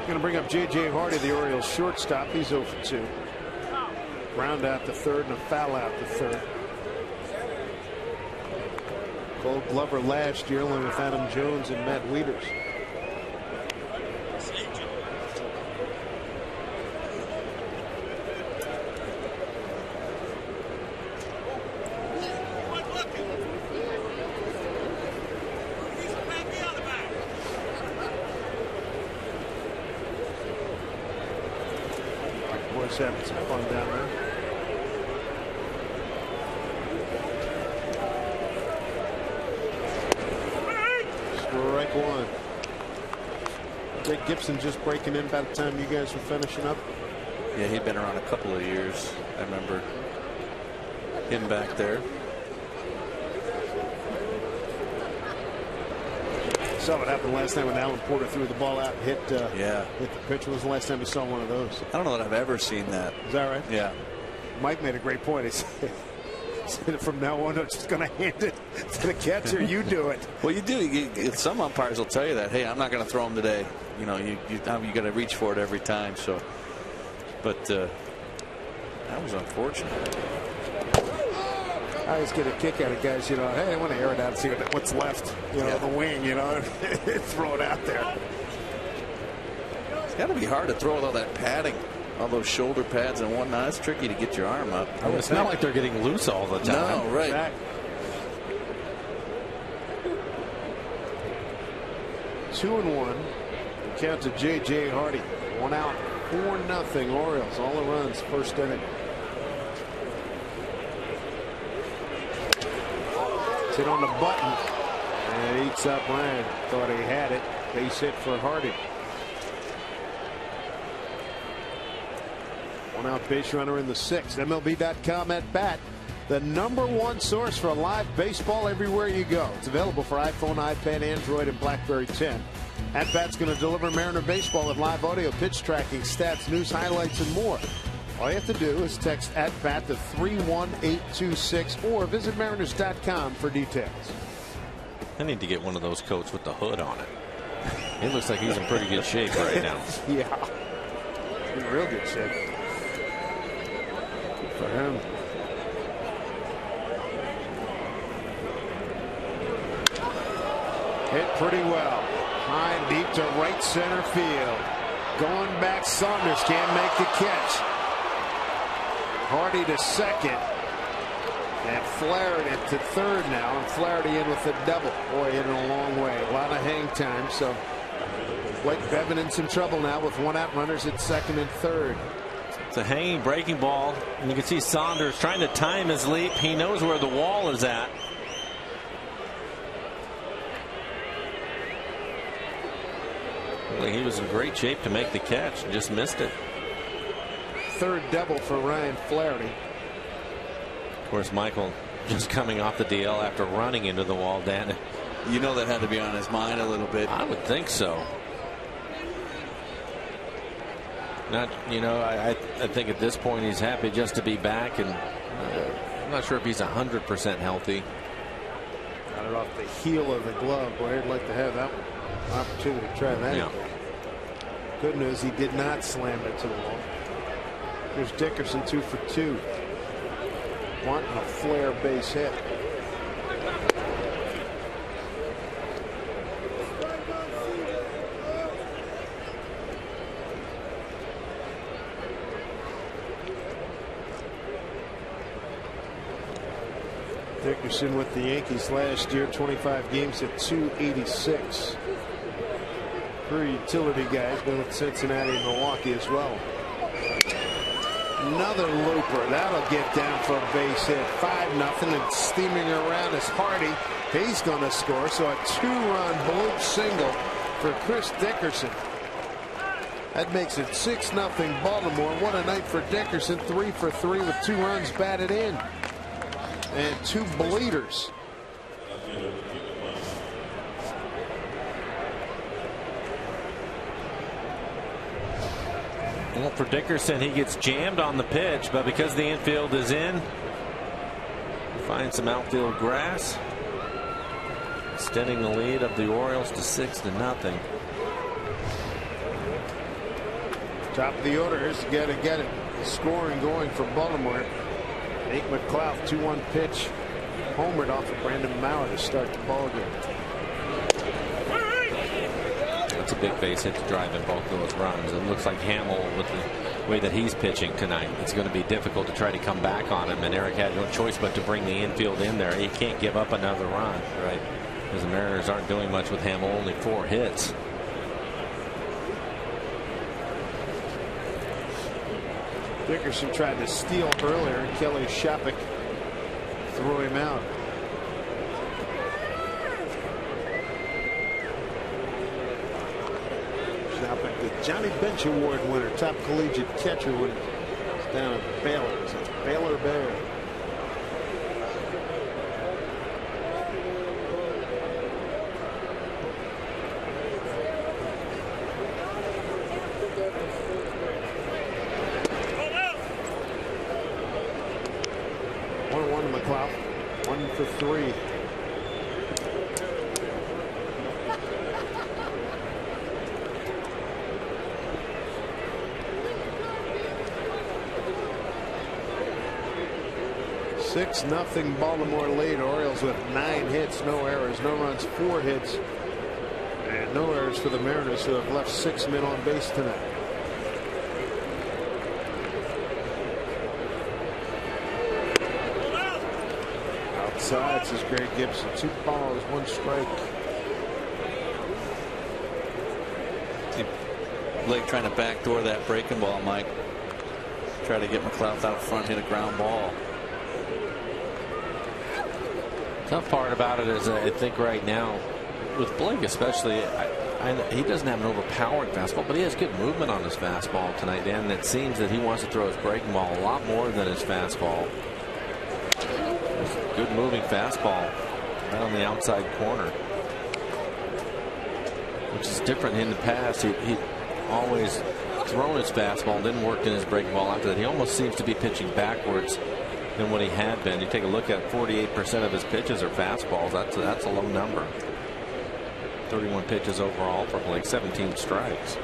Going to bring up J.J. Hardy, the Orioles shortstop. He's 0 for 2. Ground out the 3rd and a foul out the 3rd. Gold Glover last year, along with Adam Jones and Matt Wieters. Boys having some fun down there. Strike 1. Jake Gibson just breaking in by the time you guys were finishing up. Yeah, he'd been around a couple of years. I remember him back there. Saw what happened last time when Alan Porter threw the ball out and hit the pitch. When was the last time you saw one of those? I don't know that I've ever seen that. Is that right? Yeah. Mike made a great point. He said from now on, I'm just going to hand it to the catcher. You do it. Well, you do. Some umpires will tell you that. Hey, I'm not going to throw him today. You know, you got to reach for it every time. So, but that was unfortunate. I always get a kick out of guys, you know, hey, I want to air it out and see what's left, you know, the wing, you know, throw it out there. It's got to be hard to throw with all that padding, all those shoulder pads and whatnot. It's tricky to get your arm up. It's not like they're getting loose all the time. No, right. Exactly. 2-1. Count to J.J. Hardy. 1 out. 4-0 Orioles. All the runs first inning. Hit on the button and eats up Ryan. Thought he had it. Base hit for Hardy. 1 out base runner in the 6th. MLB.com at bat. The #1 source for live baseball everywhere you go. It's available for iPhone, iPad, Android, and BlackBerry 10. At Bat's going to deliver Mariner baseball with live audio, pitch tracking, stats, news, highlights, and more. All you have to do is text at bat to 31826 or visit Mariners.com for details. I need to get one of those coats with the hood on it. It looks like he's in pretty good shape right now. Yeah. In real good shape. Good for him. Hit pretty well. High and deep to right center field. Going back, Saunders can't make the catch. Hardy to second. And Flaherty to third now. And Flaherty in with a double. Boy, hit it a long way. A lot of hang time. So Blake Bevan in some trouble now with 1 out runners at 2nd and 3rd. It's a hanging breaking ball, and you can see Saunders trying to time his leap. He knows where the wall is at. Well, he was in great shape to make the catch and just missed it. Third double for Ryan Flaherty. Of course, Michael just coming off the DL after running into the wall, Dan. You know that had to be on his mind a little bit. I would think so. Not, you know, I think at this point he's happy just to be back, and I'm not sure if he's 100% healthy. Got it off the heel of the glove. Boy, I'd like to have that opportunity to try that. Yeah. Good news, he did not slam it to the wall. Here's Dickerson, 2 for 2. Wanting a flare base hit. Dickerson with the Yankees last year, 25 games at 286. For utility guys, been with Cincinnati and Milwaukee as well. Another looper. That'll get down for a base hit. 5-0, and steaming around is Hardy. He's going to score. So a 2-run bloop single for Chris Dickerson. That makes it 6-0 Baltimore. What a night for Dickerson. 3 for 3 with 2 runs batted in. And 2 bleeders. Well, for Dickerson, he gets jammed on the pitch, but because the infield is in, find some outfield grass, extending the lead of the Orioles to 6-0. Top of the order. Here's the guy to get it. Scoring going for Baltimore. Nate McLeod, 2-1 pitch. Homered off of Brandon Mauer to start the ball game. That's a big base hit to drive in both those runs. It looks like Hamill, with the way that he's pitching tonight, it's going to be difficult to try to come back on him. And Eric had no choice but to bring the infield in there. He can't give up another run, right? Because the Mariners aren't doing much with Hamill, only 4 hits. Dickerson tried to steal earlier, and Kelly Shepik threw him out. Shepik, the Johnny Bench Award winner, top collegiate catcher when he's down at Baylor. It's a Baylor Bear. McLeod, 1 for 3. Nothing Baltimore lead. Orioles with 9 hits, no errors, no runs, 4 hits, and no errors for the Mariners, who have left 6 men on base tonight. Outside, this is Greg Gibson. 2 balls, 1 strike. Blake trying to backdoor that breaking ball, Mike. Try to get McLeod out front, hit a ground ball. Tough part about it is, I think right now, with Blake especially, he doesn't have an overpowering fastball, but he has good movement on his fastball tonight, Dan. And it seems that he wants to throw his breaking ball a lot more than his fastball. Good moving fastball right on the outside corner, which is different. In the past, he always thrown his fastball, then worked in his breaking ball after that. He almost seems to be pitching backwards than what he had been. You take a look at 48% of his pitches are fastballs. That's a low number. 31 pitches overall for Blake, 17 strikes.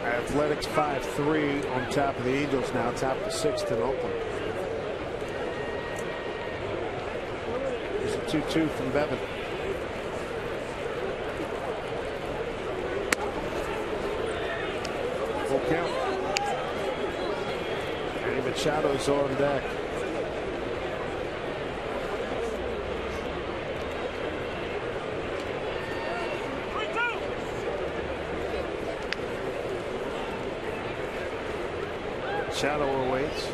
Athletics 5-3 on top of the Angels now, top of 6th in Oakland. There's a 2-2 from Bevan. Full count. Manny Machado's on deck. Machado awaits.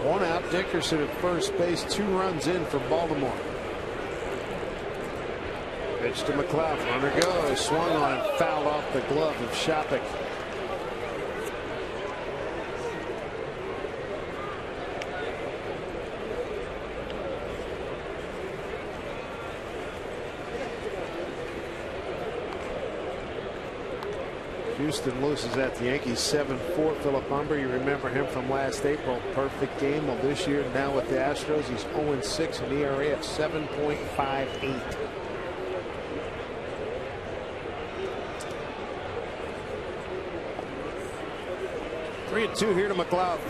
One out. Dickerson at first base. 2 runs in for Baltimore. Pitch to McLeod. Runner goes. Swung on and fouled off the glove of Shopik. Houston loses at the Yankees 7-4. Philip Humber, you remember him from last April. Perfect game. Well, this year now with the Astros, he's 0-6, an ERA of 7.58. Three and 2 here to McLeod.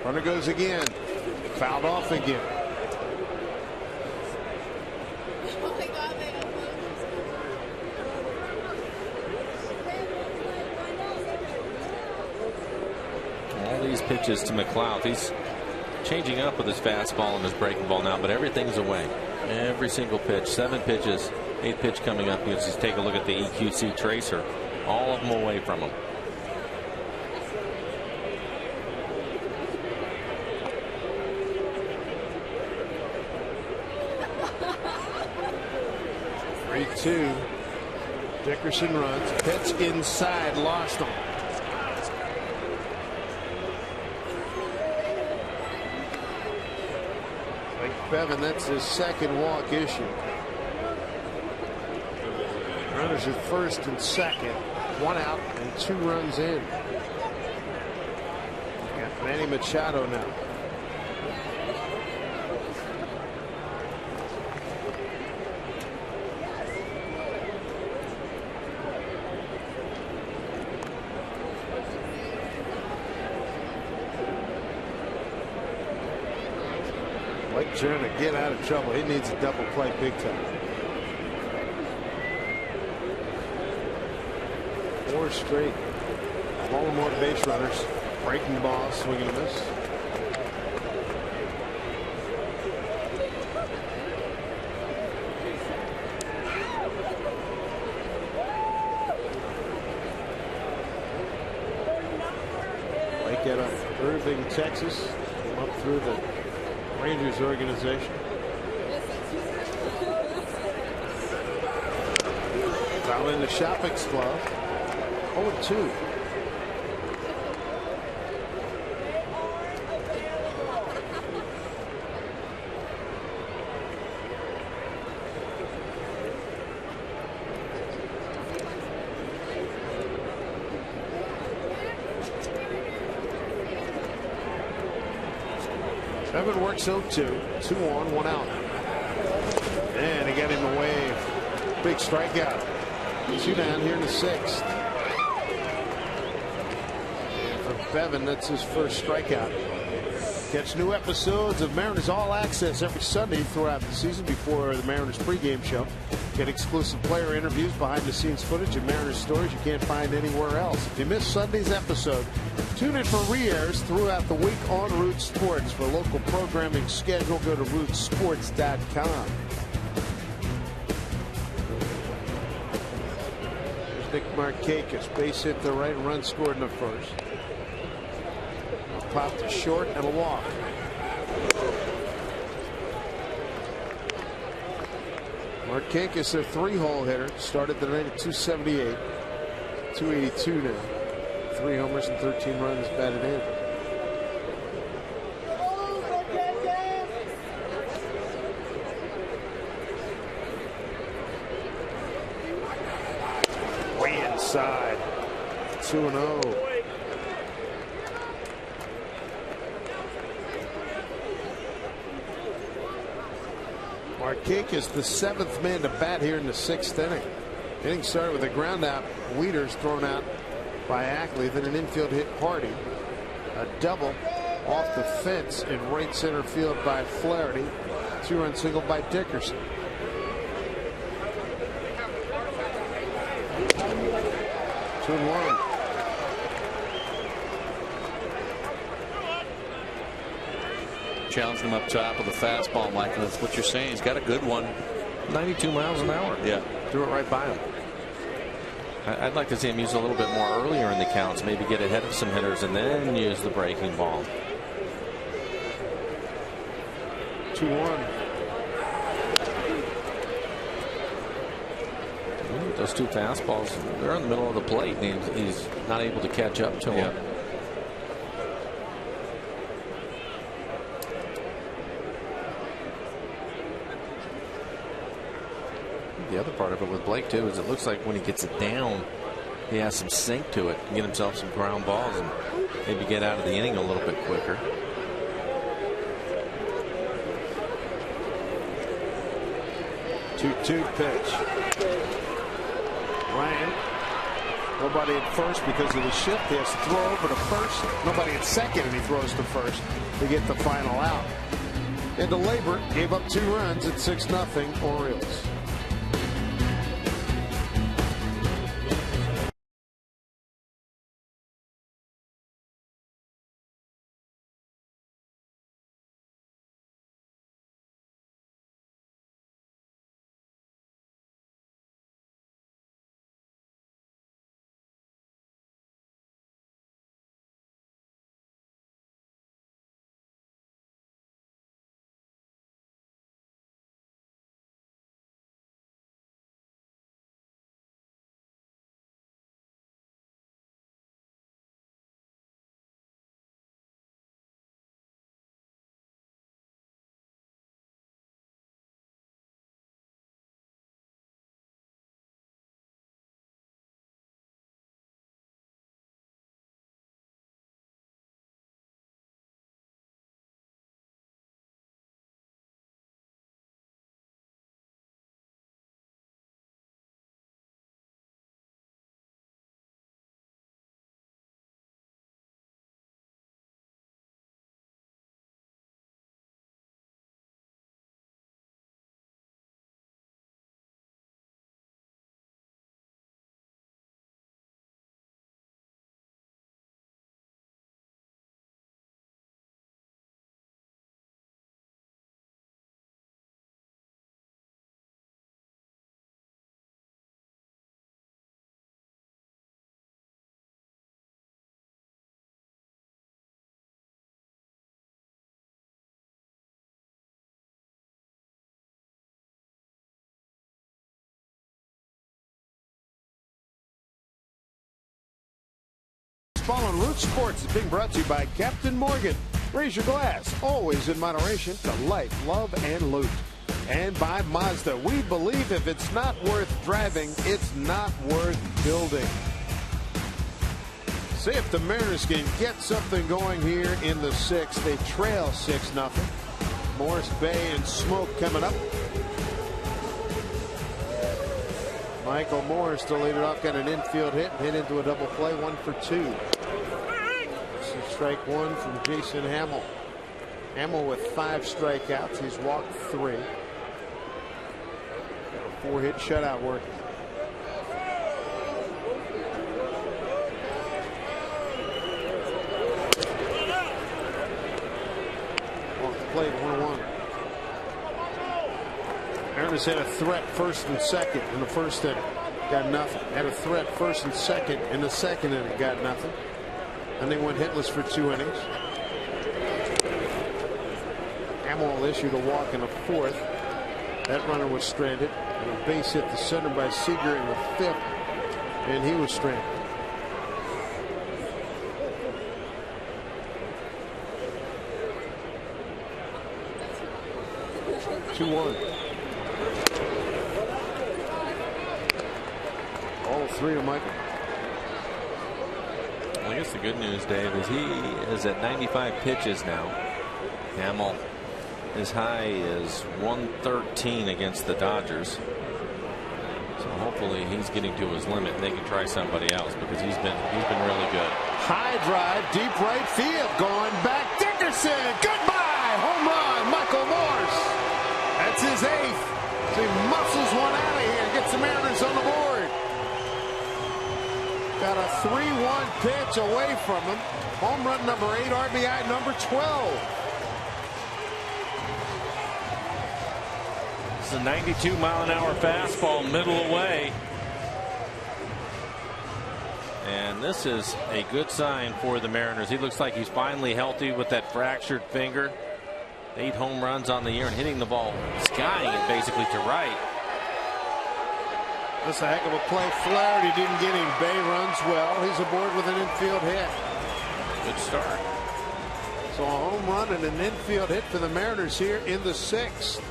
Runner goes again. Fouled off again. Pitches to McLeod. He's changing up with his fastball and his breaking ball now, but everything's away. Every single pitch. 7 pitches. 8th pitch coming up. You just take a look at the EQC tracer. All of them away from him. Three-2. Dickerson runs. Pitch inside. Lost him. Bevan, that's his second walk issue. Runners at first and second. 1 out and 2 runs in. Got Manny Machado now. Trying to get out of trouble. He needs a double play big time. 4 straight. Baltimore base runners. Breaking ball, swinging a miss. Lake out of Irving, Texas. Up through the Rangers organization. Foul into Shopik's glove. 0-2. Evan works 0-2. 2 on, 1 out. And he got him away. Big strikeout. 2 down here in the 6th. And for Bevan, that's his first strikeout. Catch new episodes of Mariners All Access every Sunday throughout the season before the Mariners pregame show. Get exclusive player interviews, behind-the-scenes footage, and Mariners stories you can't find anywhere else. If you missed Sunday's episode, tune in for re-airs throughout the week on Root Sports. For local programming schedule, go to rootsports.com. There's Nick Markakis, base hit the right, run scored in the first. Popped to short and a walk. Markakis, their 3-hole hitter, started the night at 278, 282 now. 3 homers and 13 runs batted in. Way inside. 2-0. Markakis, the 7th man to bat here in the 6th inning. Inning started with a ground out. Wieters thrown out by Ackley, then an infield hit Hardy. A double off the fence in right center field by Flaherty. 2-run single by Dickerson. Two and one. Challenging him up top with a fastball, Mike. That's what you're saying. He's got a good one. 92 miles an hour. Yeah. Threw it right by him. I'd like to see him use a little bit more earlier in the counts, maybe get ahead of some hitters and then use the breaking ball. 2-1. Those two fastballs, they're in the middle of the plate, and he's not able to catch up to them. The other part of it with Blake too is it looks like when he gets it down, he has some sink to it, and get himself some ground balls and maybe get out of the inning a little bit quicker. 2-2 pitch. Ryan, nobody at first because of the shift. He has to throw over to first. Nobody at second, and he throws to first to get the final out. And DeLabor gave up 2 runs at 6-0 Orioles. Baseball on Root Sports is being brought to you by Captain Morgan. Raise your glass, always in moderation, to life, love, and loot. And by Mazda. We believe if it's not worth driving, it's not worth building. See if the Mariners can get something going here in the 6th. They trail 6-0. Morris, Bay, and Smoke coming up. Michael Morris to lead it off, got an infield hit, hit into a double play, 1 for 2. This is strike 1 from Jason Hamill. Hamill with 5 strikeouts. He's walked 3. Got a 4-hit shutout work. Off the plate, 1-1. Mariners had a threat first and second in the first inning. Got nothing. Had a threat first and second in the second inning. Got nothing. And they went hitless for 2 innings. Hamill issued a walk in the 4th. That runner was stranded. And a base hit to center by Seager in the 5th. And he was stranded. Two-1. All 3 of Michael. Well, I guess the good news, Dave, is he is at 95 pitches now. Hamill as high as 113 against the Dodgers. So hopefully he's getting to his limit and they can try somebody else because he's been really good. High drive, deep right field, going back. Dickerson, goodbye, home run, Michael Morse. That's his 8th. So he muscles one out of here, gets the Mariners on the board. Got a 3-1 pitch away from him. Home run number 8, RBI number 12. It's a 92-mile-an-hour fastball, middle away. And this is a good sign for the Mariners. He looks like he's finally healthy with that fractured finger. 8 home runs on the year and hitting the ball, skying it basically to right. That's a heck of a play. Flaherty didn't get him. Bay runs well. He's aboard with an infield hit. Good start. So a home run and an infield hit for the Mariners here in the 6th.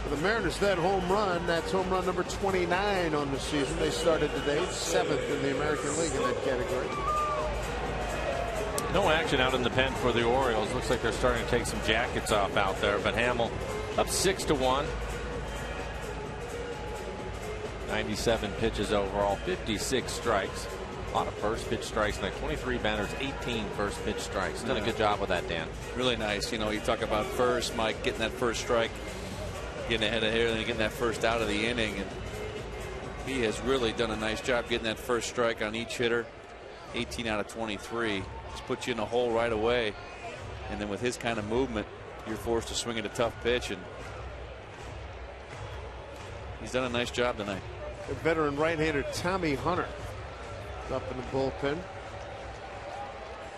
For the Mariners, that home run, that's home run number 29 on the season. They started today 7th in the American League in that category. No action out in the pen for the Orioles. Looks like they're starting to take some jackets off out there. But Hamill up 6-1. 97 pitches overall, 56 strikes. A lot of first pitch strikes tonight. 23 batters, 18 first pitch strikes. Done a good job with that, Dan. Really nice. You know, you talk about first, Mike, getting that first strike, getting ahead of here, and getting that first out of the inning. And he has really done a nice job getting that first strike on each hitter. 18 out of 23. Just puts you in a hole right away. And then with his kind of movement, you're forced to swing at a tough pitch. And he's done a nice job tonight. The veteran right-hander Tommy Hunter up in the bullpen.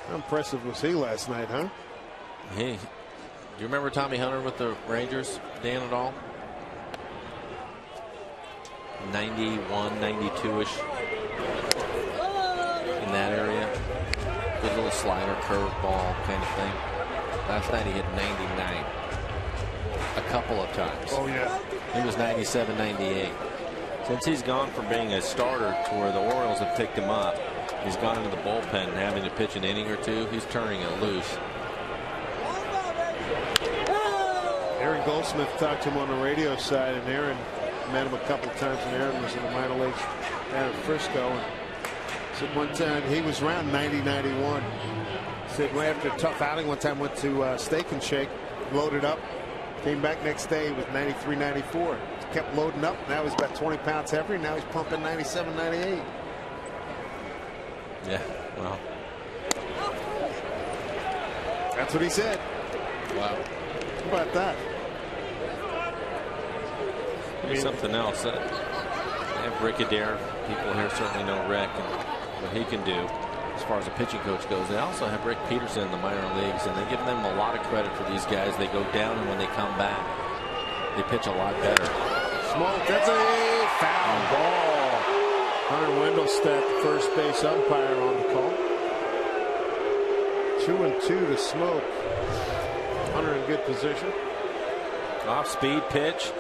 How impressive was he last night, huh? Hey, do you remember Tommy Hunter with the Rangers, Dan, at all? 91, 92-ish in that area. Good little slider, curveball kind of thing. Last night he hit 99 a couple of times. Oh, yeah. He was 97, 98. Since he's gone from being a starter to where the Orioles have picked him up, he's gone into the bullpen and having to pitch an inning or two. He's turning it loose. Aaron Goldsmith talked to him on the radio side, and Aaron met him a couple of times, and Aaron was in the minor leagues down in Frisco. And said one time he was around 90, 91. Said well, after a tough outing one time, went to Steak and Shake, loaded up, came back next day with 93, 94. Kept loading up. Now he's about 20 pounds heavier. Now he's pumping 97, 98. Yeah, well, that's what he said. Wow. How about that? Something else. Have Rick Adair. People here certainly know Rick and what he can do as far as a pitching coach goes. They also have Rick Peterson in the minor leagues, and they give them a lot of credit for these guys. They go down, and when they come back, they pitch a lot better. Smoke, that's a foul ball. Hunter Wendelstedt, the first base umpire, on the call. 2-2 to Smoke. Hunter in good position. Off speed pitch.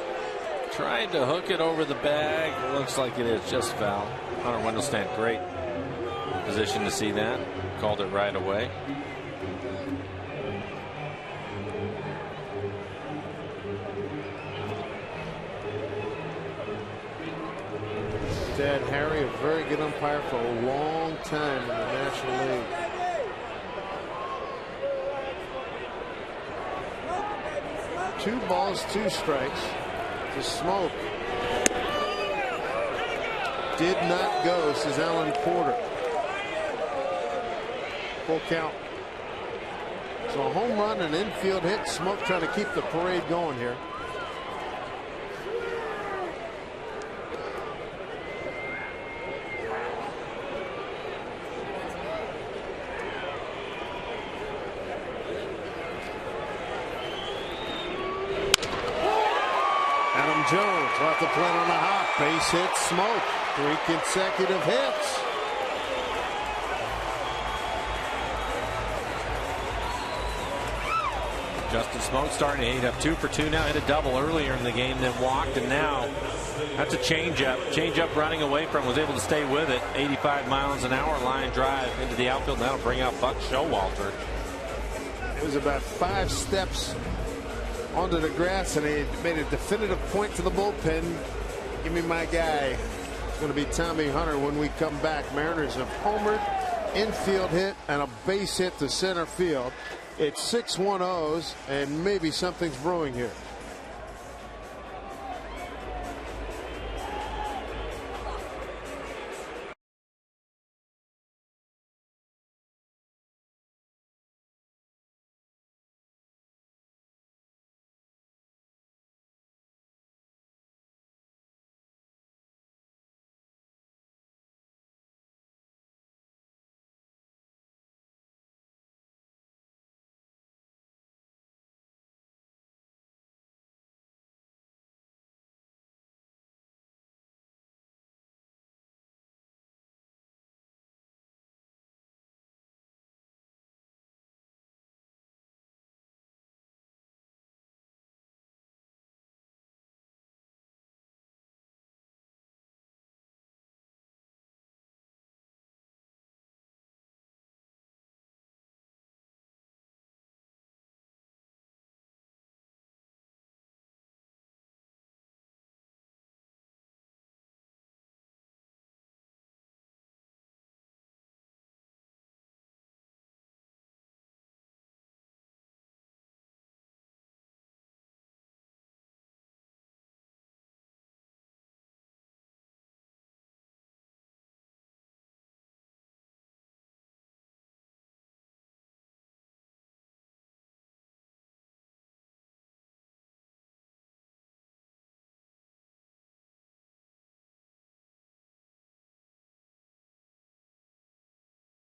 Tried to hook it over the bag. Looks like it is just foul. Hunter Wendelstedt, great position to see that. Called it right away. Dad Harry, a very good umpire for a long time in the National League. Two balls, 2 strikes to Smoke. Did not go, says Alan Porter. Full count. So a home run and infield hit. Smoke trying to keep the parade going here. Jones off the plate on a hop. Base hit, Smoke. 3 consecutive hits. Justin Smoke starting to heat up. 2 for 2 now. Hit a double earlier in the game, then walked, and now that's a changeup. Changeup running away from, was able to stay with it. 85 miles an hour line drive into the outfield. That'll bring out Buck Showalter. It was about 5 steps onto the grass, and he made a definitive point to the bullpen. Give me my guy. It's going to be Tommy Hunter when we come back. Mariners have homered, infield hit, and a base hit to center field. It's 6-1-0s, and maybe something's brewing here.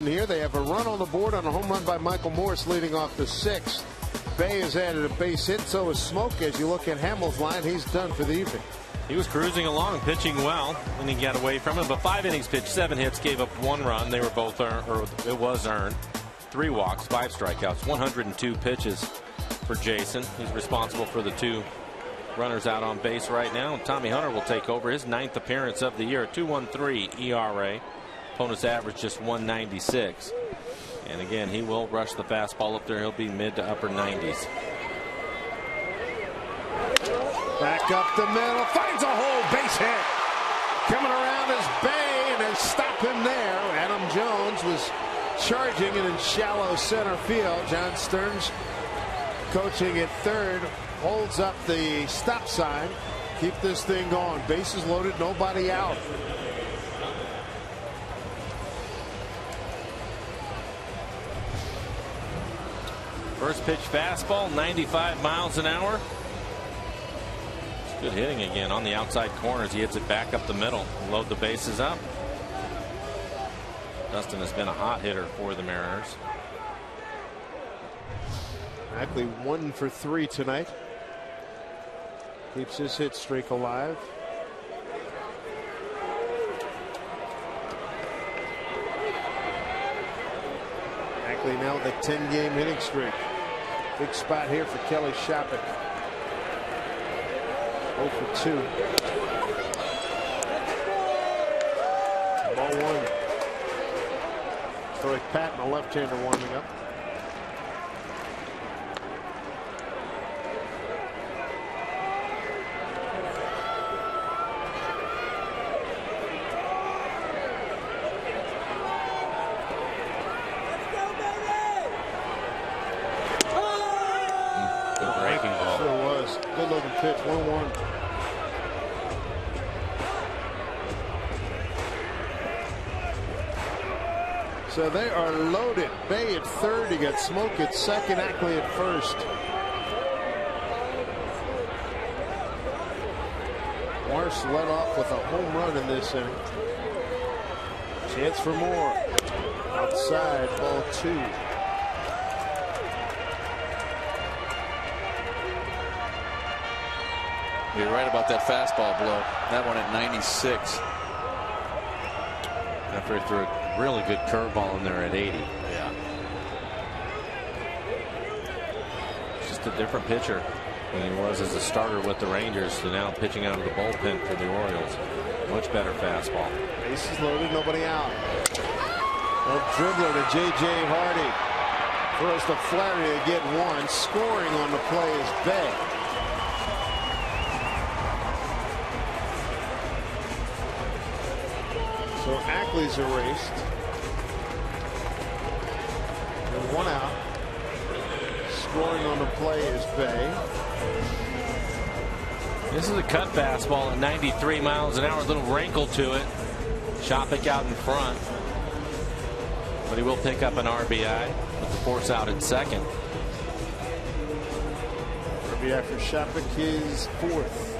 Here they have a run on the board on a home run by Michael Morse leading off the 6th. Bay has added a base hit, so is Smoke. As you look at Hamill's line, he's done for the evening. He was cruising along, pitching well, and he got away from it. But 5 innings pitched, 7 hits, gave up 1 run. They were both earned, or it was earned. 3 walks, 5 strikeouts, 102 pitches for Jason. He's responsible for the 2 runners out on base right now. And Tommy Hunter will take over his 9th appearance of the year. 2.13 ERA. Opponent's average just 196. And again, he will rush the fastball up there. He'll be mid to upper 90s. Back up the middle, finds a hole, base hit. Coming around is Bay, and they stop him there. Adam Jones was charging it in shallow center field. John Stearns, coaching at third, holds up the stop sign. Keep this thing going. Bases loaded, nobody out. First pitch fastball, 95 miles an hour. It's good hitting again on the outside corners. He hits it back up the middle. Load the bases up. Dustin has been a hot hitter for the Mariners. Ackley 1 for 3 tonight. Keeps his hit streak alive. Ackley now with a 10-game hitting streak. Big spot here for Kelly Shopik. 0 for 2. Ball 1. Troy Patton, a left-hander, warming up. Good-looking pitch, 1-1. So they are loaded. Bay at third. You got Smoke at second. Ackley at first. Morse led off with a home run in this inning. Chance for more. Outside, ball 2. You're right about that fastball blow. That one at 96. After he threw a really good curveball in there at 80. Yeah. Just a different pitcher than he was as a starter with the Rangers to now pitching out of the bullpen for the Orioles. Much better fastball. Bases loaded, nobody out. A dribbler to J.J. Hardy. Throws to Flaherty to get 1. Scoring on the play is Bay. So Ackley's erased. And 1 out. Scoring on the play is Bay. This is a cut fastball at 93 miles an hour. A little wrinkle to it. Shopik out in front. But he will pick up an RBI with the force out at second. RBI for Shopik, his 4th.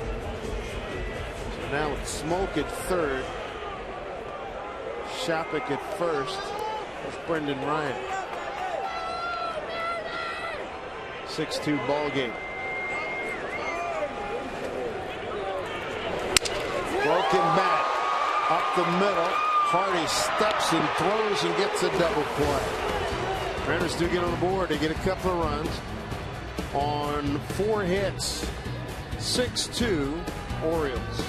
So now it's Smoke at third. Shopik at first. That's Brendan Ryan. 6-2 ball game. Broken bat up the middle. Hardy steps and throws and gets a double play. Mariners do get on the board. They get a couple of runs on 4 hits. 6-2 Orioles.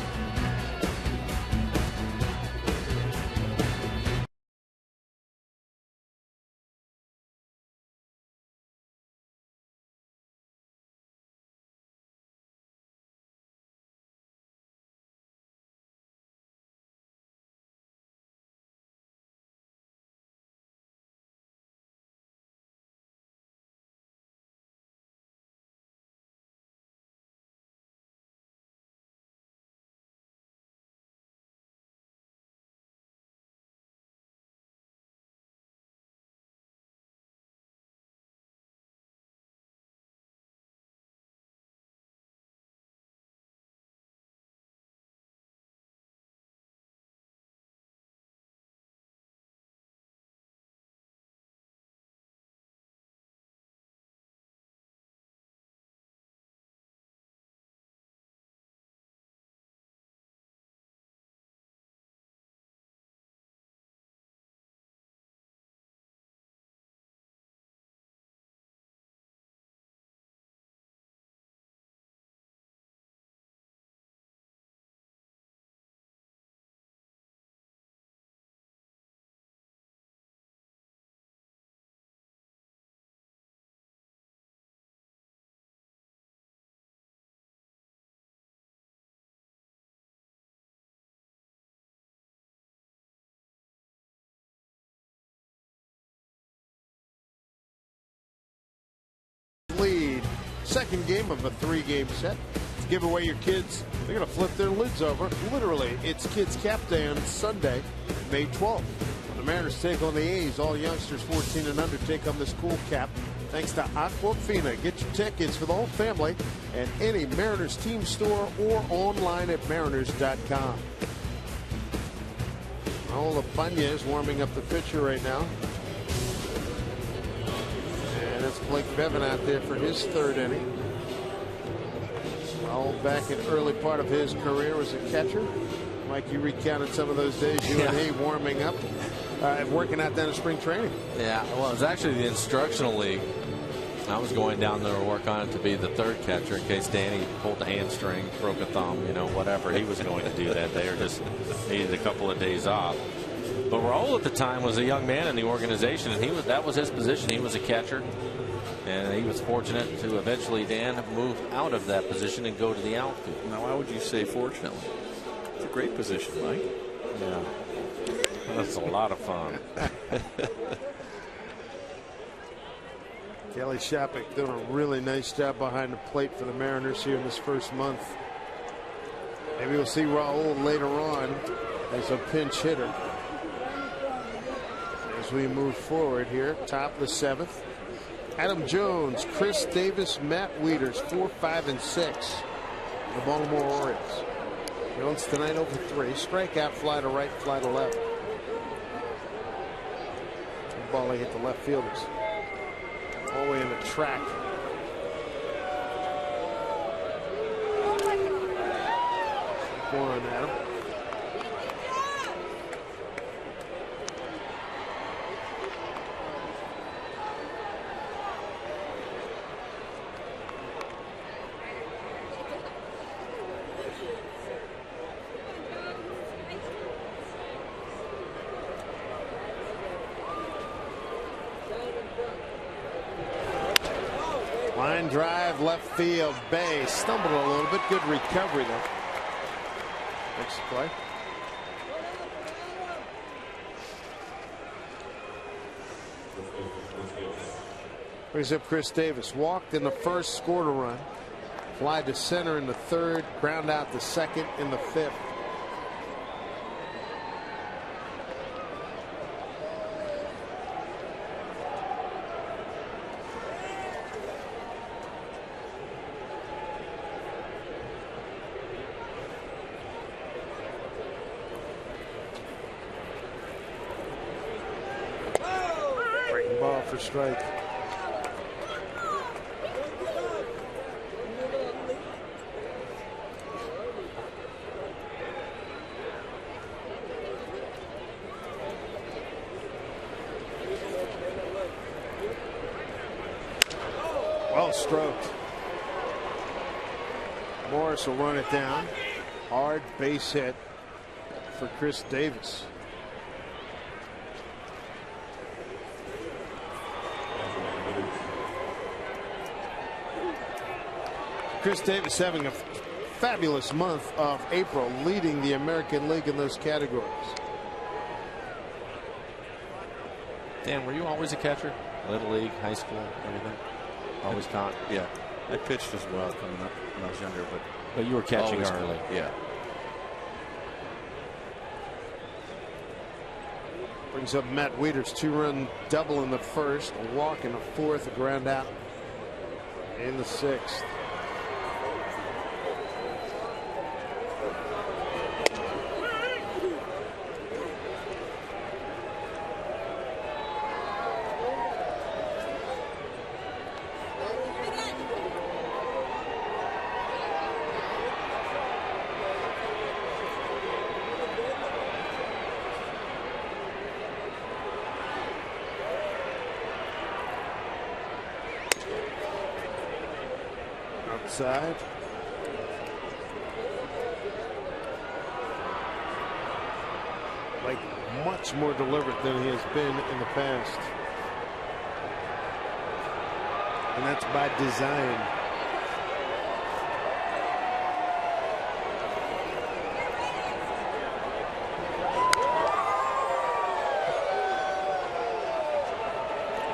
Second game of a 3-game set. To give away your kids, they're going to flip their lids over. Literally, it's Kids Cap Day on Sunday, May 12th. When the Mariners take on the A's, all youngsters 14 and under take on this cool cap. Thanks to Aquafina. Get your tickets for the whole family at any Mariners team store or online at mariners.com. Raul Apaña is warming up the pitcher right now. And it's Blake Bevan out there for his 3rd inning. Raul back in early part of his career as a catcher. Mike, you recounted some of those days you and he warming up, working out down in spring training. Yeah, well, it was actually the instructional league. I was going down there to work on it to be the 3rd catcher in case Danny pulled a hamstring, broke a thumb, you know, whatever he was going to do that day, or just needed a couple of days off. But Raul at the time was a young man in the organization, and that was his position. He was a catcher, and he was fortunate to eventually, Dan, move out of that position and go to the outfield. Now, why would you say fortunately? It's a great position, Mike. Yeah, that's a lot of fun. Kelly Shopik doing a really nice job behind the plate for the Mariners here in this first month. Maybe we'll see Raul later on as a pinch hitter. As we move forward here, top of the 7th. Adam Jones, Chris Davis, Matt Wieters, 4, 5, and 6. The Baltimore Orioles. Jones tonight over 3. Strikeout, fly to right, fly to left. The ball hit the left fielders. All the way in the track. One on Adam. Line drive, left field, Bay stumbled a little bit. Good recovery though. Next play. Brings up Chris Davis. Walked in the 1st, scored a run. Fly to center in the 3rd, ground out the 2nd in the 5th. Ball for strike. Well stroked. Morris will run it down. Hard base hit for Chris Davis. Chris Davis having a fabulous month of April, leading the American League in those categories. Dan, were you always a catcher? Little league, high school, everything? Always caught? Yeah. I pitched as well coming up when I was younger, but you were catching always early. Yeah. Brings up Matt Wieters, 2-run double in the 1st, a walk in the 4th, a ground out in the 6th. Outside. Like much more deliberate than he has been in the past. And that's by design.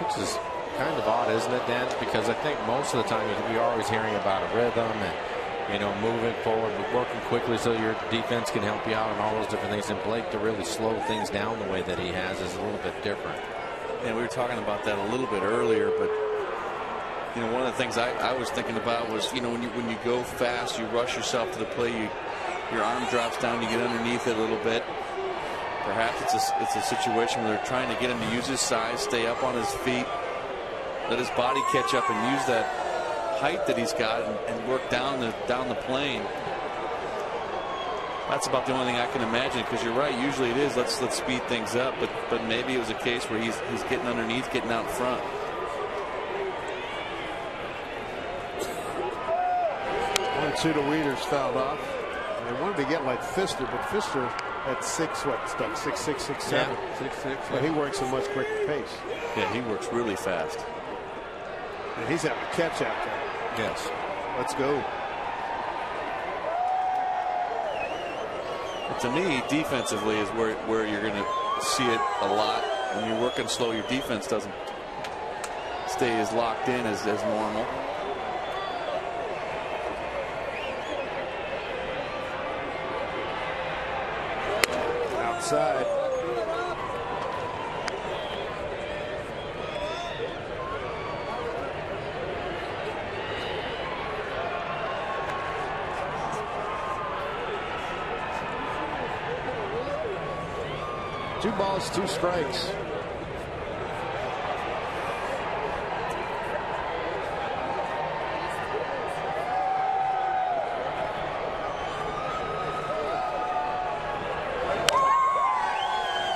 Which is kind of odd lot, isn't it, Dan? Because I think most of the time you're always hearing about a rhythm and, you know, moving forward, but working quickly so your defense can help you out and all those different things. And Blake, to really slow things down the way that he has is a little bit different. And we were talking about that a little bit earlier, but you know, one of the things I was thinking about was, you know, when you go fast, you rush yourself to the play, your arm drops down, you get underneath it a little bit. Perhaps it's a situation where they're trying to get him to use his size, stay up on his feet, let his body catch up, and use that height that he's got and work down the plane. That's about the only thing I can imagine, because you're right. Usually it is let's speed things up, but maybe it was a case where he's getting underneath, getting out front. 1-2 to Wieters, fouled off. They wanted to get like Pfister, but Pfister at 6'6", 6'7". Yeah, 6'6". But he works a much quicker pace. Yeah, he works really fast. And he's having a catch out there. Yes. Let's go. But to me, defensively is where you're going to see it a lot. When you're working slow, your defense doesn't stay as locked in as normal. Outside. Two balls, two strikes.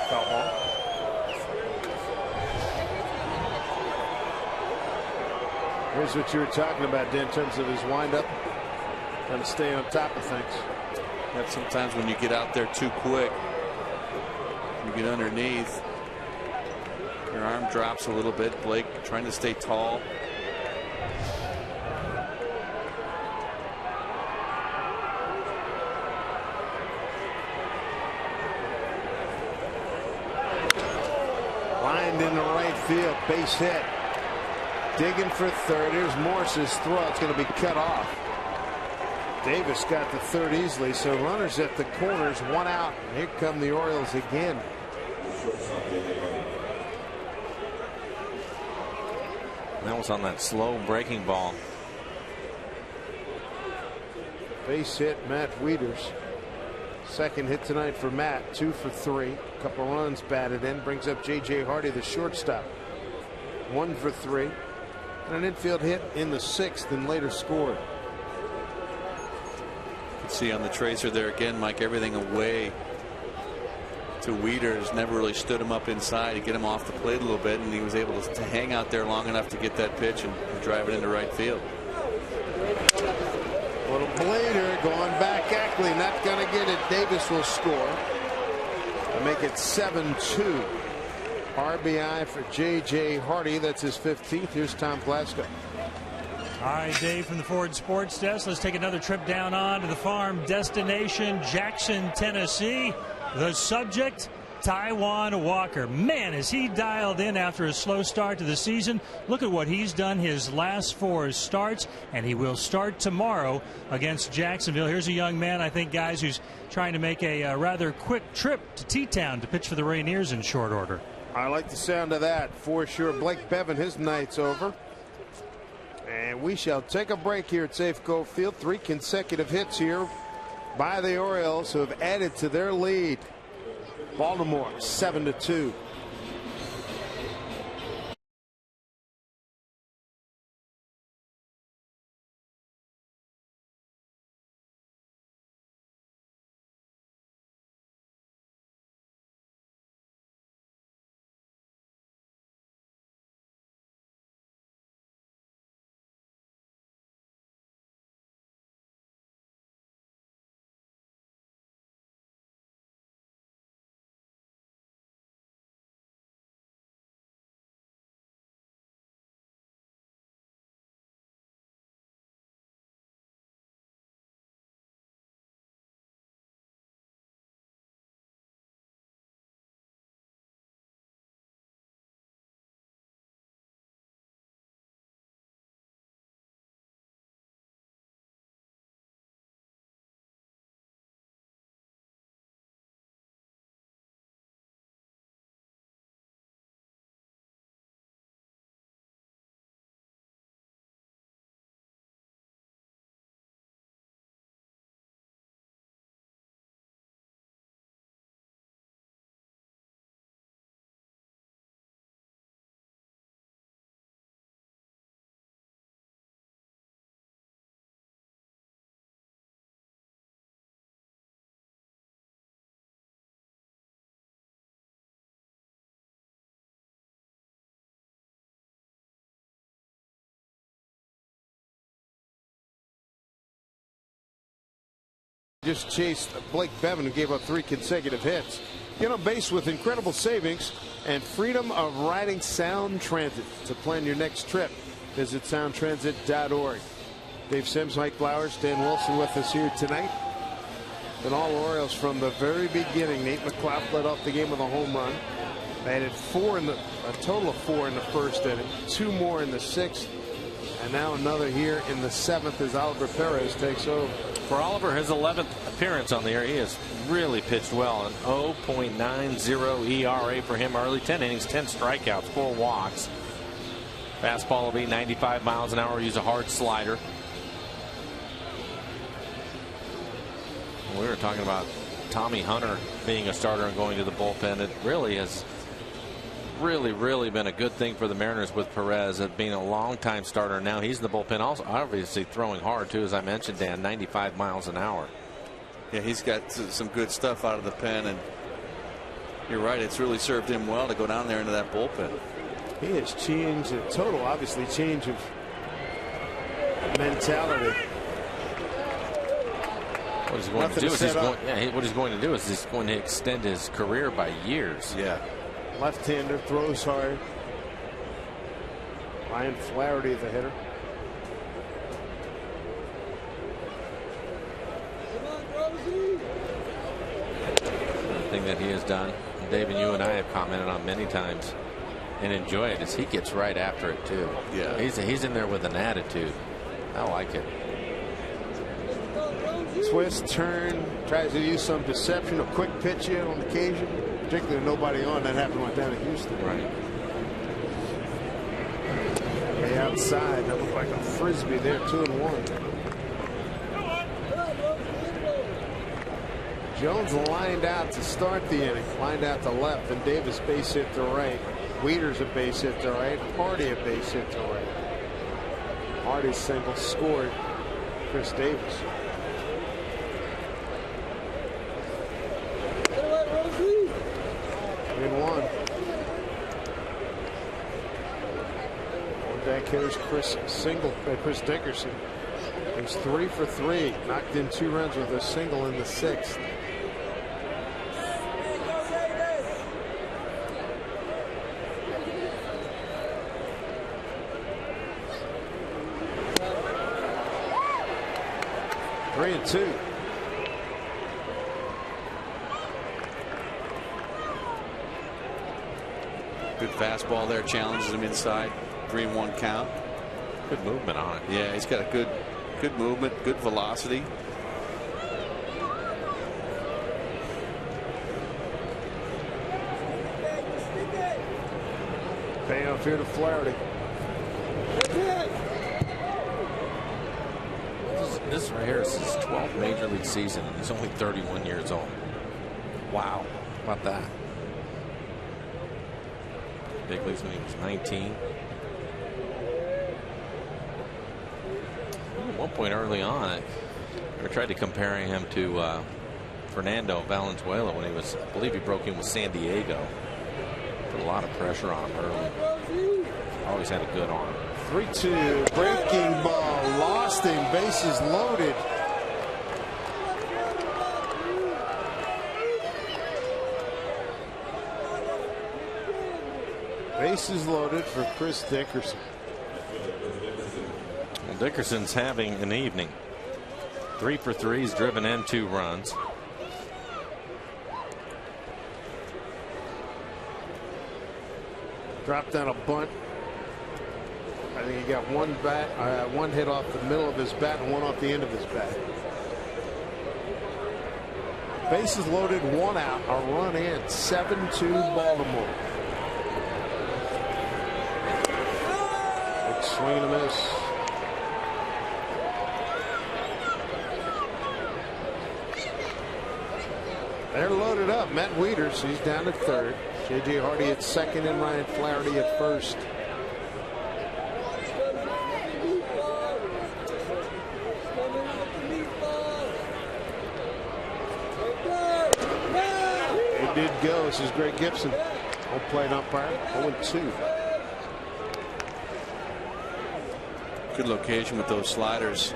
Foul ball. Here's what you were talking about, Dan, in terms of his windup. Trying to stay on top of things. That sometimes when you get out there too quick, you get underneath, your arm drops a little bit. Blake trying to stay tall. Lined into right field, base hit. Digging for third. Here's Morse's throw. It's going to be cut off. Davis got to third easily, so runners at the corners, one out. Here come the Orioles again. That was on that slow breaking ball. Base hit, Matt Wieters. Second hit tonight for Matt, 2 for 3. A couple runs batted in, brings up J.J. Hardy, the shortstop. 1 for 3. And an infield hit in the 6th and later scored. See on the tracer there again, Mike, everything away to Wieters. Never really stood him up inside to get him off the plate a little bit, and he was able to hang out there long enough to get that pitch and drive it into right field. Little blader going back. Ackley not going to get it. Davis will score to make it 7-2. RBI for J.J. Hardy. That's his 15th. Here's Tom Glasgow. All right, Dave from the Ford Sports Desk. Let's take another trip down on to the farm destination, Jackson, Tennessee. The subject, Taijuan Walker. Man, is he dialed in after a slow start to the season. Look at what he's done his last 4 starts, and he will start tomorrow against Jacksonville. Here's a young man, I think, guys, who's trying to make a rather quick trip to T-Town to pitch for the Rainiers in short order. I like the sound of that for sure. Blake Bevan, his night's over. And we shall take a break here at Safeco Field. 3 consecutive hits here by the Orioles, who have added to their lead. Baltimore 7-2. just chased Blake Bevan, who gave up 3 consecutive hits. Get on base with incredible savings and freedom of riding Sound Transit. To plan your next trip, visit soundtransit.org. Dave Sims, Mike Flowers, Dan Wilson with us here tonight. And all Orioles from the very beginning. Nate McLeod led off the game with a home run. They added a total of 4 in the first inning, 2 more in the 6th, and now another here in the 7th as Oliver Perez takes over. For Oliver, his 11th appearance on the air, he has really pitched well. An 0.90 ERA for him early. 10 innings, 10 strikeouts, 4 walks. Fastball will be 95 miles an hour. Use a hard slider. We were talking about Tommy Hunter being a starter and going to the bullpen. It really has really been a good thing for the Mariners with Perez being a long-time starter. Now he's in the bullpen, also obviously throwing hard too, as I mentioned, Dan, 95 miles an hour. Yeah, he's got some good stuff out of the pen, and you're right, it's really served him well to go down there into that bullpen. He has changed a total, obviously, change of mentality. What he's going to do is what he's going to do is he's going to extend his career by years. Yeah. Left-hander, throws hard. Ryan Flaherty, the hitter. The thing that he has done, and Dave and you and I have commented on many times and enjoy it, is he gets right after it too. Yeah. He's in there with an attitude. I like it. Twist, turn, tries to use some deception, a quick pitch in on occasion, particularly nobody on. That happened right down in Houston. Right. Way outside, that looked like a frisbee there, 2-1. Jones lined out to start the inning, lined out to left, and Davis base hit to right. Wieters a base hit to right, Hardy a base hit to right. Hardy's single scored Chris Davis. One. On deck here's Chris Dickerson. He's 3 for 3. Knocked in 2 runs with a single in the 6th. Three and 2. Good fastball there, challenges him inside. 3-1 count. Good movement on it. Yeah, he's got a good movement, good velocity. Payoff here to Flaherty. This right here is his 12th major league season, and he's only 31 years old. Wow. How about that? Big leagues when he was 19. At one point early on, I tried to compare him to Fernando Valenzuela when he was, I believe he broke in with San Diego. Put a lot of pressure on him early. Always had a good arm. 3-2, breaking ball, lost him, bases loaded. Bases loaded for Chris Dickerson. Well, Dickerson's having an evening. 3 for 3. He's driven in 2 runs. Dropped down a bunt. I think he got one hit off the middle of his bat and one off the end of his bat. Bases loaded, 1 out, a run in, 7-2 Baltimore. Big swing and a miss. They're loaded up. Matt Wieters, he's down at third. J.J. Hardy at second and Ryan Flaherty at first. It did go. This is Greg Gibson. Home plate umpire. 0-2. Good location with those sliders.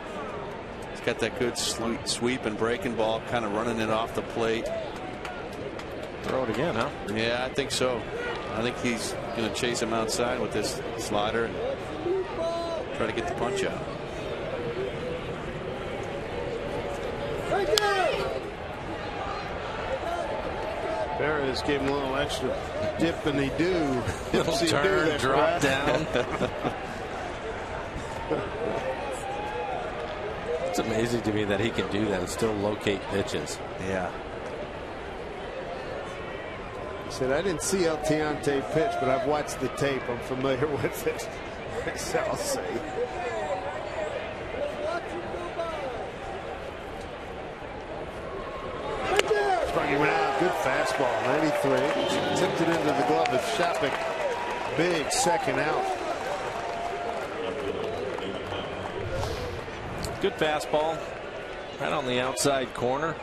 got that good sweep and breaking ball, kind of running it off the plate. Throw it again, huh? Yeah, I think so. I think he's going to chase him outside with this slider and try to get the punch out. Perez gave him a little extra dip and he do. Little turn, drop down. It's amazing to me that he can do that and still locate pitches. Yeah. He said, I didn't see Alteante pitch, but I've watched the tape. I'm familiar with it. So I'll say. Struck him out. Good fastball. 93. Tipped it into the glove of Shapik. Big second out. Good fastball. Right on the outside corner.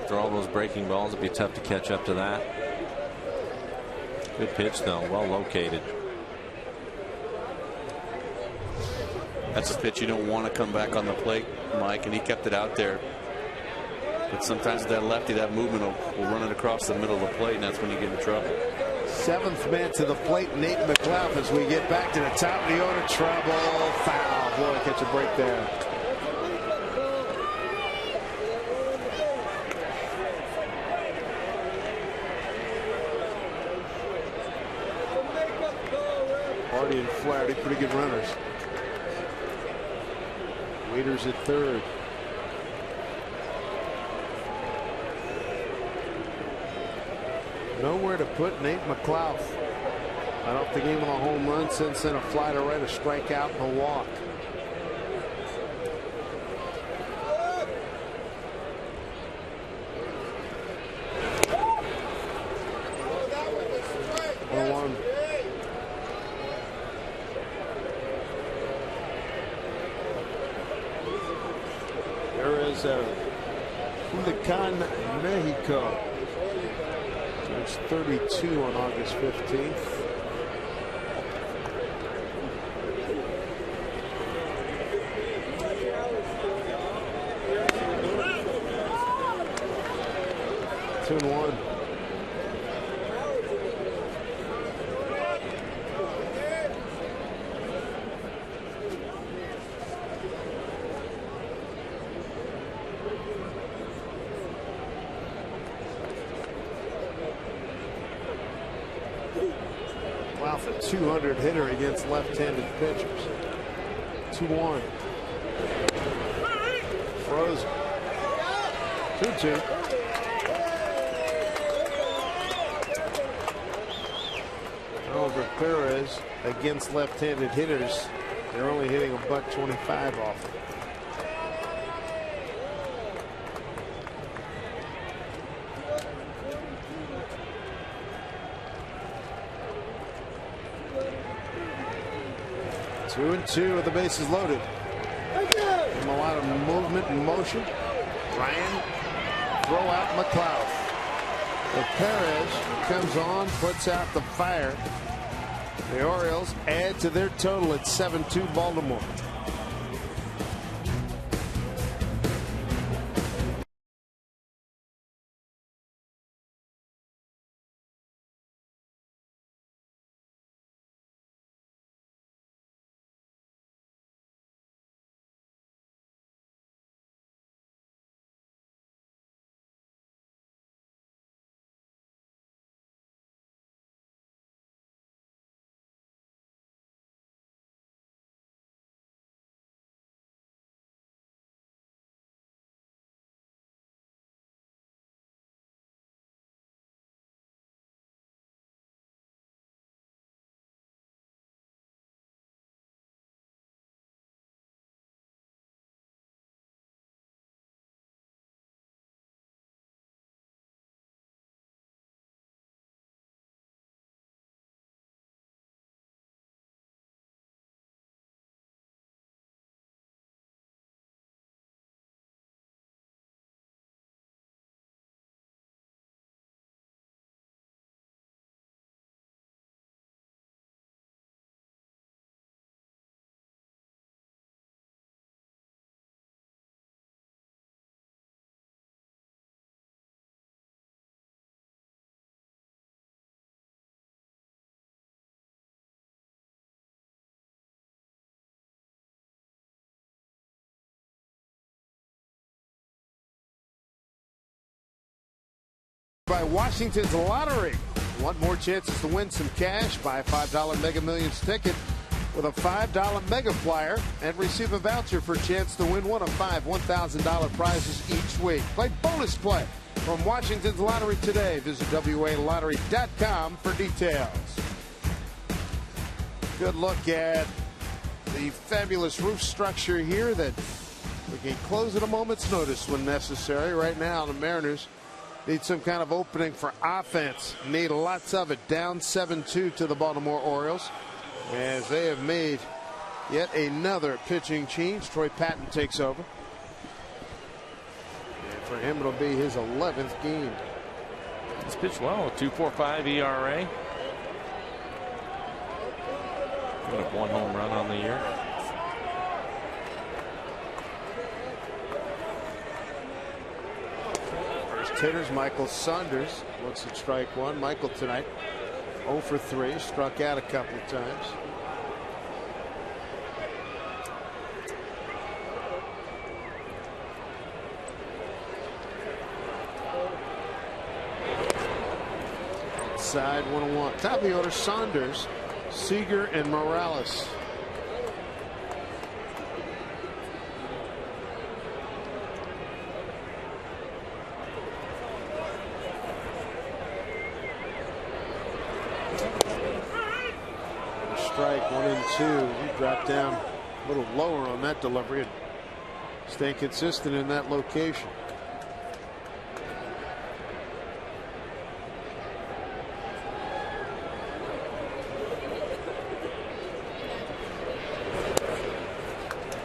For all those breaking balls, it'd be tough to catch up to that. Good pitch, though. Well located. That's a pitch you don't want to come back on the plate, Mike, and he kept it out there. But sometimes with that lefty, that movement will run it across the middle of the plate, and that's when you get in trouble. Seventh man to the plate, Nate McLeod, as we get back to the top of the order. Trouble, foul. Boy, catch a break there. Hardy and Flaherty, pretty good runners. Waiters at third. Nowhere to put Nate McLeod. I don't think even a home run since then, a fly to right, a strikeout, and a walk. One. There is Culiacan, Mexico. It's 32 on August 15th. Two and one. Wow, for 200 hitter against left-handed pitchers. 2-1. Frozen. 2-2. Over Perez against left-handed hitters. They're only hitting $125 off it. Two and two with the bases loaded. And a lot of movement and motion. Ryan, throw out McLeod. But Perez comes on, puts out the fire. The Orioles add to their total at 7-2 Baltimore. By Washington's Lottery. Want more chances to win some cash? Buy a $5 Mega Millions ticket with a $5 Mega Flyer and receive a voucher for a chance to win one of 5 $1,000 prizes each week. Play bonus play from Washington's Lottery today. Visit WALottery.com for details. Good look at the fabulous roof structure here that we can close at a moment's notice when necessary. Right now, the Mariners need some kind of opening for offense. Need lots of it. Down 7-2 to the Baltimore Orioles as they have made yet another pitching change. Troy Patton takes over. And for him, it'll be his 11th game. He's pitched well. 2.45 ERA. Put up 1 home run on the year. Hitters, Michael Saunders looks at strike one. Michael tonight 0 for 3, struck out a couple of times. Outside 1-1. Top of the order, Saunders, Seager, and Morales. Strike 1-2. He dropped down a little lower on that delivery and staying consistent in that location.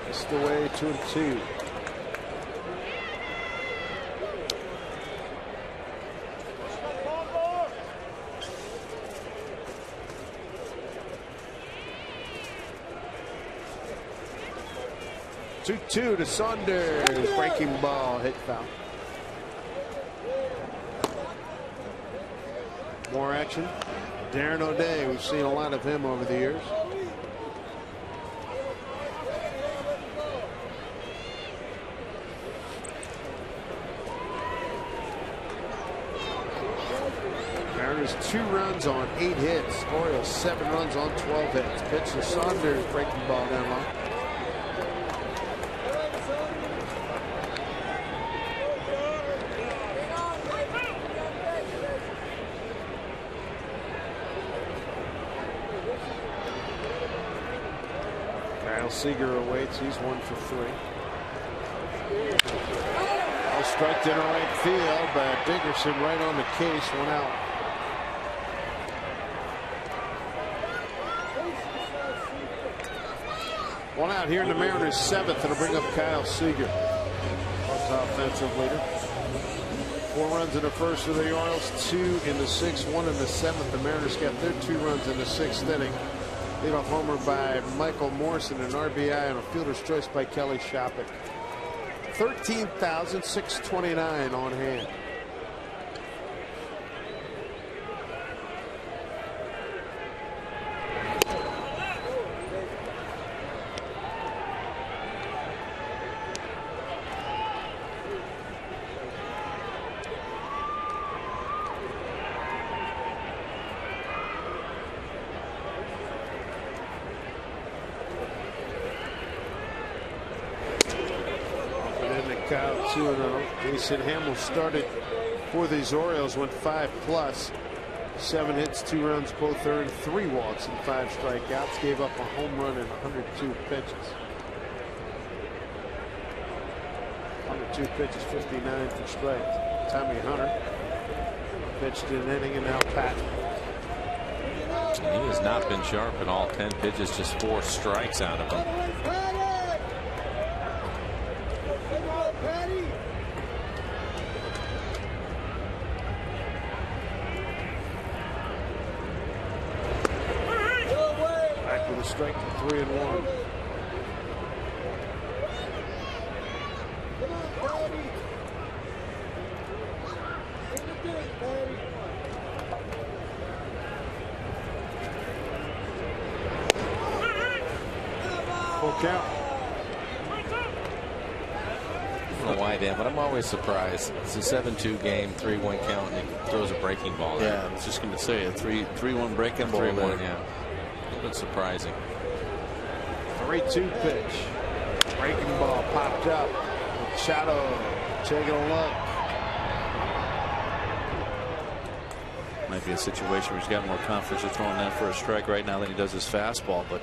Missed away 2-2. Two to Saunders. Breaking ball, hit foul. More action. Darren O'Day. We've seen a lot of him over the years. Mariners 2 runs on 8 hits. Orioles 7 runs on 12 hits. Pitch to Saunders. Breaking ball down low. Seager awaits. He's 1 for 3. Well, struck to right field, but Dickerson right on the case. 1 out. One out here in the Mariners' 7th. It'll bring up Kyle Seager, Cubs offensive leader. 4 runs in the first for the Orioles, 2 in the 6th, 1 in the 7th. The Mariners got their 2 runs in the 6th inning. Leadoff homer by Michael Morrison, an RBI and a fielder's choice by Kelly Shoppick. 13,629 on hand. Out 2-0. Jason Hamill started for these Orioles, went 5+, 7 hits, 2 runs, both earned, 3 walks and 5 strikeouts. Gave up a home run in 102 pitches. 102 pitches, 59 for strikes. Tommy Hunter pitched an inning, and now Patton. He has not been sharp in all 10 pitches, just 4 strikes out of him. Strike to 3-1. Full count. know why, Dan, but I'm always surprised. It's a 7-2 game, 3-1 count, and he throws a breaking ball. Yeah, I was just going to say a 3-1 breaking ball. 3-1, yeah. A little bit surprising. 3-2 pitch. Breaking ball popped up. Machado taking a look. Might be a situation where he's got more confidence of throwing that for a strike right now than he does his fastball, but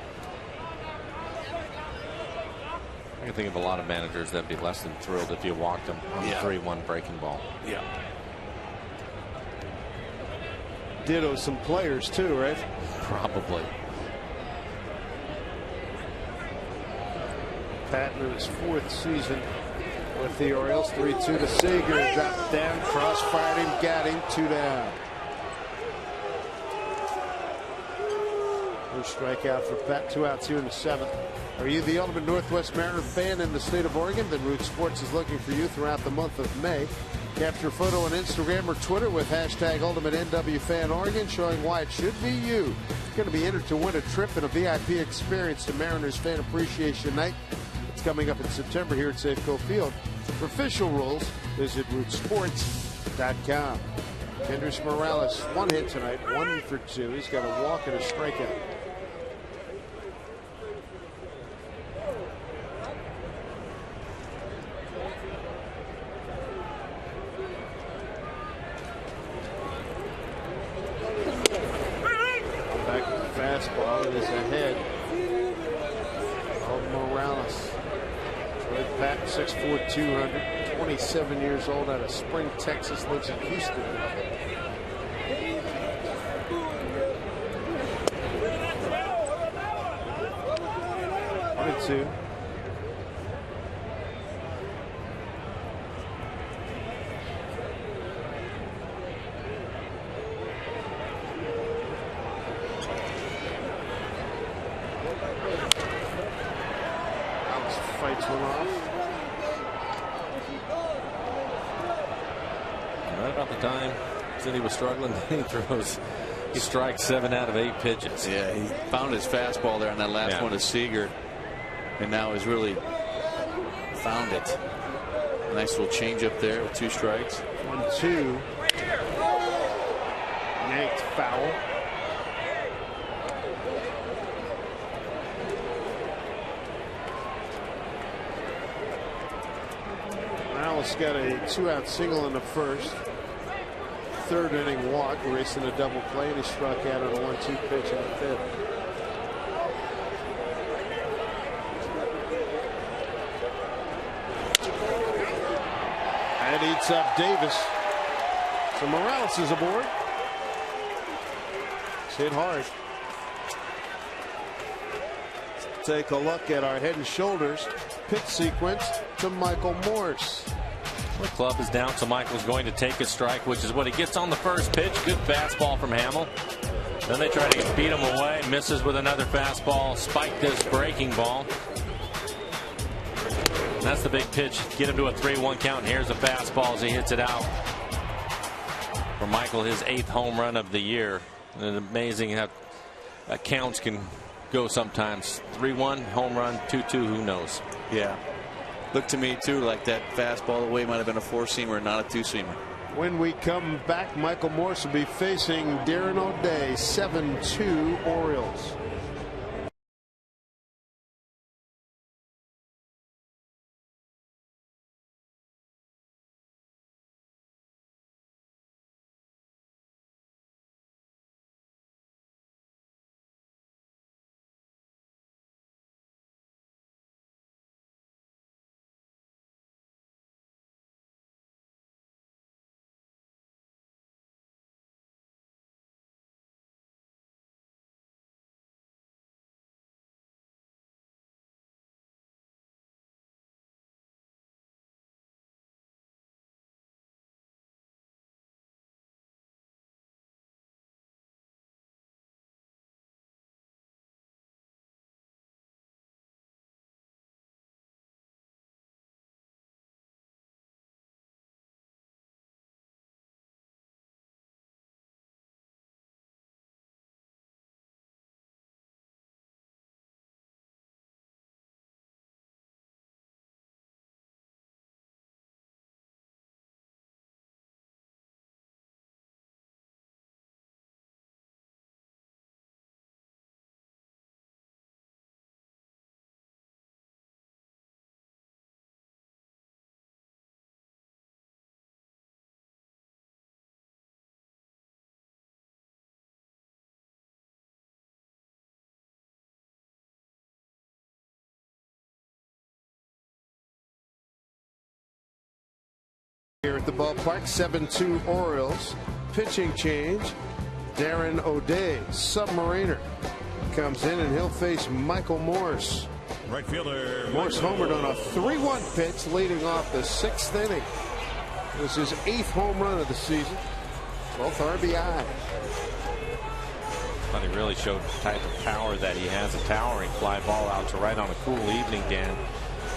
I can think of a lot of managers that'd be less than thrilled if you walked them on the 3-1 breaking ball. yeah. Ditto some players too, right? Probably. Patton in his 4th season with the Orioles. 3-2 to Seager. Dropped down, crossfired him, got him, 2 down. First strikeout for Pat. 2 outs here in the 7th. Are you the ultimate Northwest Mariner fan in the state of Oregon? Then Root Sports is looking for you throughout the month of May. Capture a photo on Instagram or Twitter with hashtag UltimateNWFanOregon showing why it should be you. You're going to be entered to win a trip and a VIP experience to Mariners Fan Appreciation Night. It's coming up in September here at Safeco Field. For official rules, visit rootsports.com. Kendrys Morales, 1 hit tonight, 1 for 2. He's got a walk and a strikeout. Back to the fastball. It is ahead of Morales. Red Patton, 6'4", 200, 27 years old, out of Spring, Texas, lives in Houston. Two. Fights one off. Right about the time City was struggling, he strikes 7 out of 8 pitches. Yeah, he found his fastball there on that last one to Seager, and now he's really found it. Nice little change up there with 2 strikes. 1-2. Yanked foul. Morales got a 2-out single in the 1st. 3rd inning walk, racing a double play, and he struck out on a 1-2 pitch in the 5th. That eats up Davis. So Morales is aboard. It's hit hard. Take a look at our Head and Shoulders pitch sequence to Michael Morse. The club is down, so Michael's going to take a strike, which is what he gets on the first pitch. Good fastball from Hamill. Then they try to beat him away. Misses with another fastball. Spike this breaking ball. And that's the big pitch. Get him to a 3-1 count. And here's a fastball as he hits it out. For Michael, his 8th home run of the year. And it's amazing how counts can go sometimes. 3-1 home run, 2-2, who knows? Yeah. Looked to me too like that fastball away might have been a 4-seamer, not a 2-seamer. When we come back, Michael Morse will be facing Darren O'Day. 7-2 Orioles. Here at the ballpark, 7-2 Orioles. Pitching change. Darren O'Day, Submariner, comes in and he'll face Michael Morse. Right fielder. Morse homered on a 3-1 pitch leading off the 6th inning. It was his 8th home run of the season. Both RBI. But he really showed the type of power that he has. A towering fly ball out to right on a cool evening, Dan.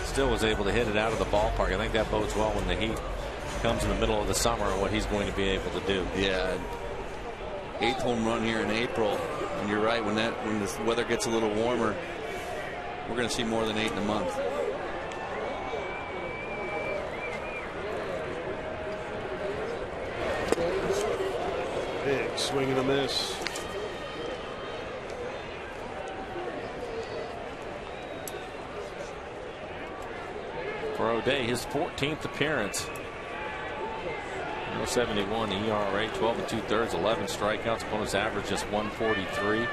Still was able to hit it out of the ballpark. I think that bodes well when the heat comes in the middle of the summer and what he's going to be able to do. Yeah. 8th home run here in April. And you're right, when the weather gets a little warmer, we're going to see more than 8 in a month. Big swing and a miss. For O'Day, his 14th appearance. 71 ERA, 12 2/3, 11 strikeouts. Opponent's average just 143.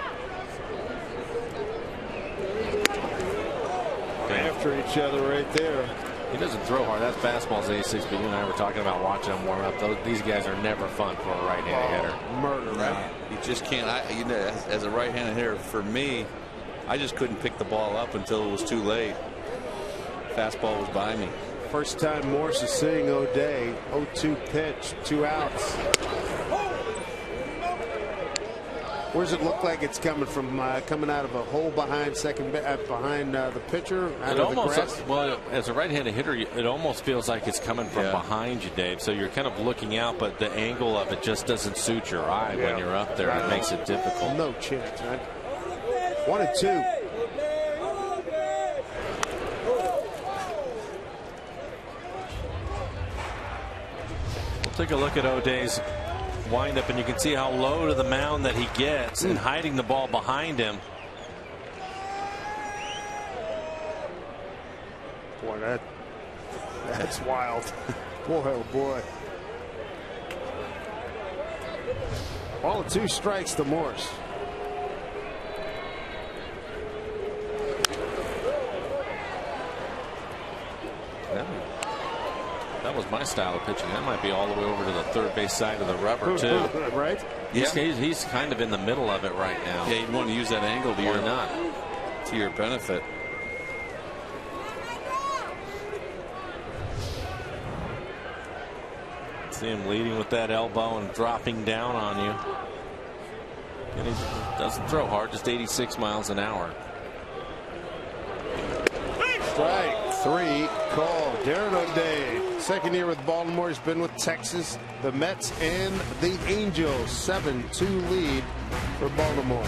After each other right there. He doesn't throw hard. That's fastball's A6, but you and I were talking about watching him warm up. These guys are never fun for a right-handed hitter. Murder, right? You just can't. As a right-handed hitter, for me, I just couldn't pick the ball up until it was too late. Fastball was by me. First time Morse is seeing O'Day. 0-2 pitch, 2 outs. Where does it look like it's coming from? Coming out of a hole behind behind the pitcher, out of the grass? Well, as a right-handed hitter, it almost feels like it's coming from behind you, Dave. So you're kind of looking out, but the angle of it just doesn't suit your eye when you're up there. It makes it difficult. No chance, right? 1-2. Take a look at O'Day's windup, and you can see how low to the mound that he gets and hiding the ball behind him. Boy, that's wild. Boy, oh boy. Ball at 2 strikes to Morse. That was my style of pitching. That might be all the way over to the third base side of the rubber, too. Right? He's kind of in the middle of it right now. Yeah, you'd want to use that angle to your benefit. See him leading with that elbow and dropping down on you. And he doesn't throw hard, just 86 miles an hour. Strike 3 call. Darren O'Day, second year with Baltimore. He's been with Texas, the Mets, and the Angels. 7-2 lead for Baltimore.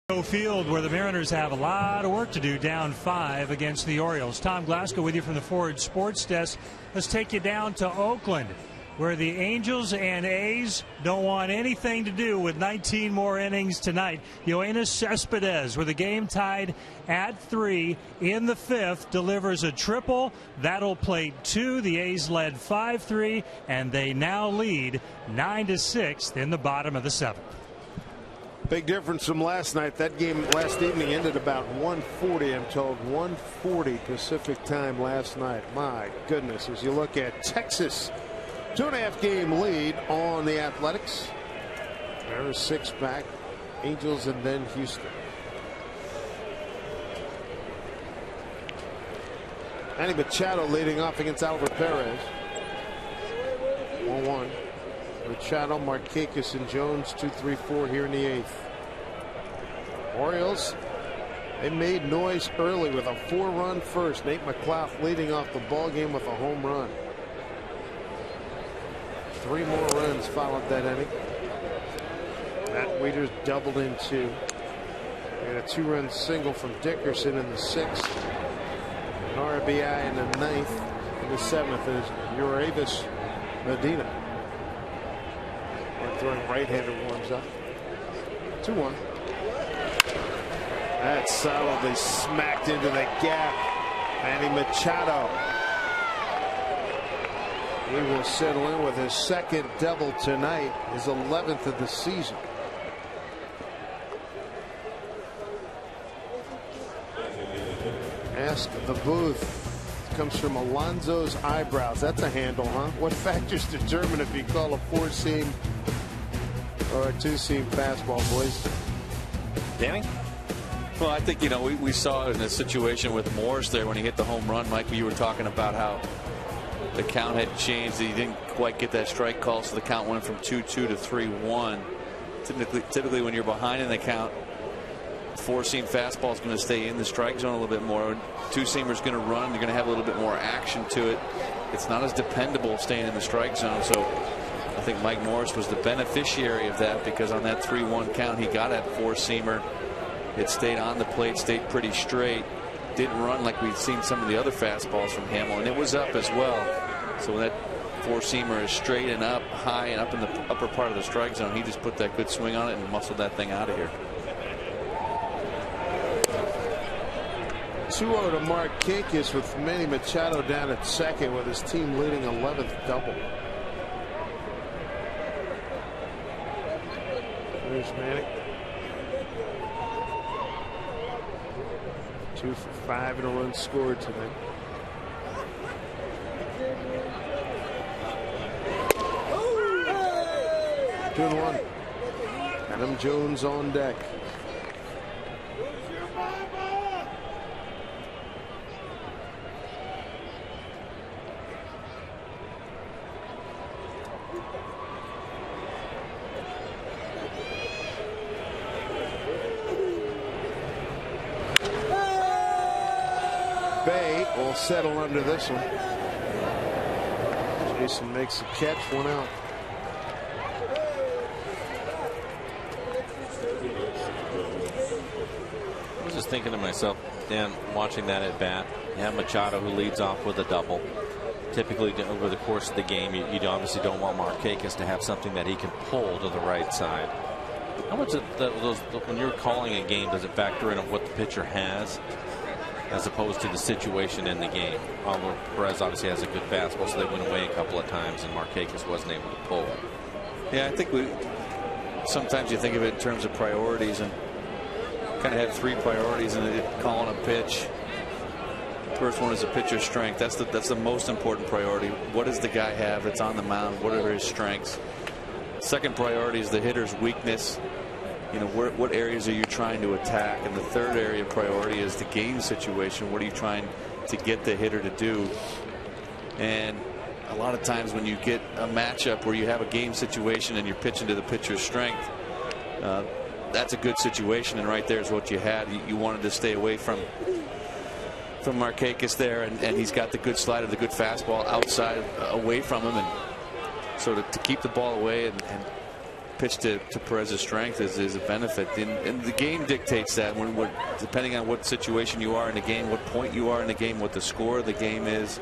Field, where the Mariners have a lot of work to do, down 5 against the Orioles. Tom Glasgow with you from the Ford Sports Desk. Let's take you down to Oakland, where the Angels and A's don't want anything to do with 19 more innings tonight. Yoenis Cespedes, with the game tied at 3 in the 5th, delivers a triple. That'll plate 2. The A's led 5-3, and they now lead 9-6 in the bottom of the 7th. Big difference from last night. That game last evening ended about 1:40, I'm told. 1:40 Pacific time last night. My goodness, as you look at Texas, 2.5 game lead on the Athletics. There's 6 back. Angels and then Houston. Manny Machado leading off against Albert Perez. 1-1. Machado, Markakis, and Jones 2-3-4 here in the 8th. Orioles, they made noise early with a 4-run first. Nate McLoughlin leading off the ball game with a home run. 3 more runs followed that inning. Matt Wieters doubled in 2. And a 2-run single from Dickerson in the 6th. An RBI in the 9th. In the 7th is Uravis Medina. Throwing right-hander warms up. 2-1. That's solidly smacked into the gap. Manny Machado. He will settle in with his 2nd double tonight, his 11th of the season. Ask the Booth. Comes from Alonzo's Eyebrows. That's a handle, huh? What factors determine if you call a 4-seam or a 2-seam fastball, boys? Danny? Well, I think, we saw it in a situation with Morris there when he hit the home run. Mike, you were talking about how the count had changed. He didn't quite get that strike call, so the count went from 2-2 to 3-1. Typically when you're behind in the count, 4-seam fastball is going to stay in the strike zone a little bit more. 2-seamer is going to run. You're going to have a little bit more action to it. It's not as dependable staying in the strike zone. So I think Mike Morris was the beneficiary of that, because on that 3-1 count, he got that 4-seamer. It stayed on the plate, stayed pretty straight. Didn't run like we've seen some of the other fastballs from Hamill, and it was up as well. So when that 4-seamer is straight and up, high and up in the upper part of the strike zone, he just put that good swing on it and muscled that thing out of here. 2-0 to Markakis, with Manny Machado down at 2nd with his team leading 11th double. There's Manny. 2 for 5 and a run scored tonight. Two and 1. Adam Jones on deck. Bay will settle under this one. Jason makes a catch, 1 out. I was just thinking to myself, Dan, watching that at bat, you have Machado who leads off with a double. Typically over the course of the game, you obviously don't want Markakis to have something that he can pull to the right side. How much of when you're calling a game, does it factor in on what the pitcher has, as opposed to the situation in the game? Perez obviously has a good fastball, so they went away a couple of times, and Markakis wasn't able to pull. Yeah, I think sometimes you think of it in terms of priorities, and kind of had 3 priorities in calling a pitch. First one is the pitcher's strength. That's the most important priority. What does the guy have that's on the mound? What are his strengths? Second priority is the hitter's weakness. What areas are you trying to attack? And the third area of priority is the game situation. What are you trying to get the hitter to do? And a lot of times when you get a matchup where you have a game situation and you're pitching to the pitcher's strength, that's a good situation, and right there is what you had. You wanted to stay away from Markakis there, and he's got the good slider, the good fastball outside, away from him, and so to keep the ball away and pitch to Perez's strength is a benefit. And the game dictates that. Depending on what situation you are in the game, what point you are in the game, what the score of the game is,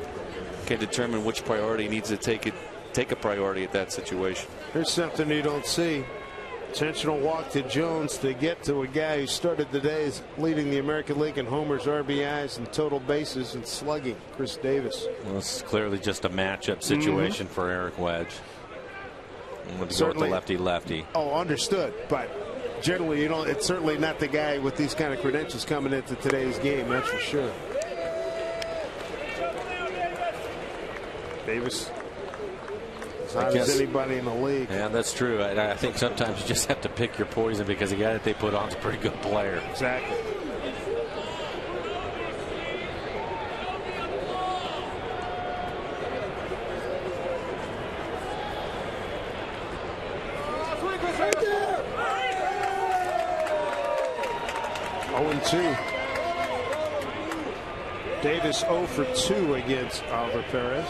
can determine which priority needs to take a priority at that situation. Here's something you don't see. Intentional walk to Jones to get to a guy who started the day leading the American League in homers, RBIs, and total bases and slugging, Chris Davis. Well, this is clearly just a matchup situation for Eric Wedge. I'm going to go with the lefty-lefty. Oh, understood. But generally, it's certainly not the guy with these kind of credentials coming into today's game, that's for sure. Davis. As hot as anybody in the league. Yeah, that's true. I think sometimes you just have to pick your poison because the guy that they put on is a pretty good player. Exactly. Davis 0 for 2 against Oliver Perez.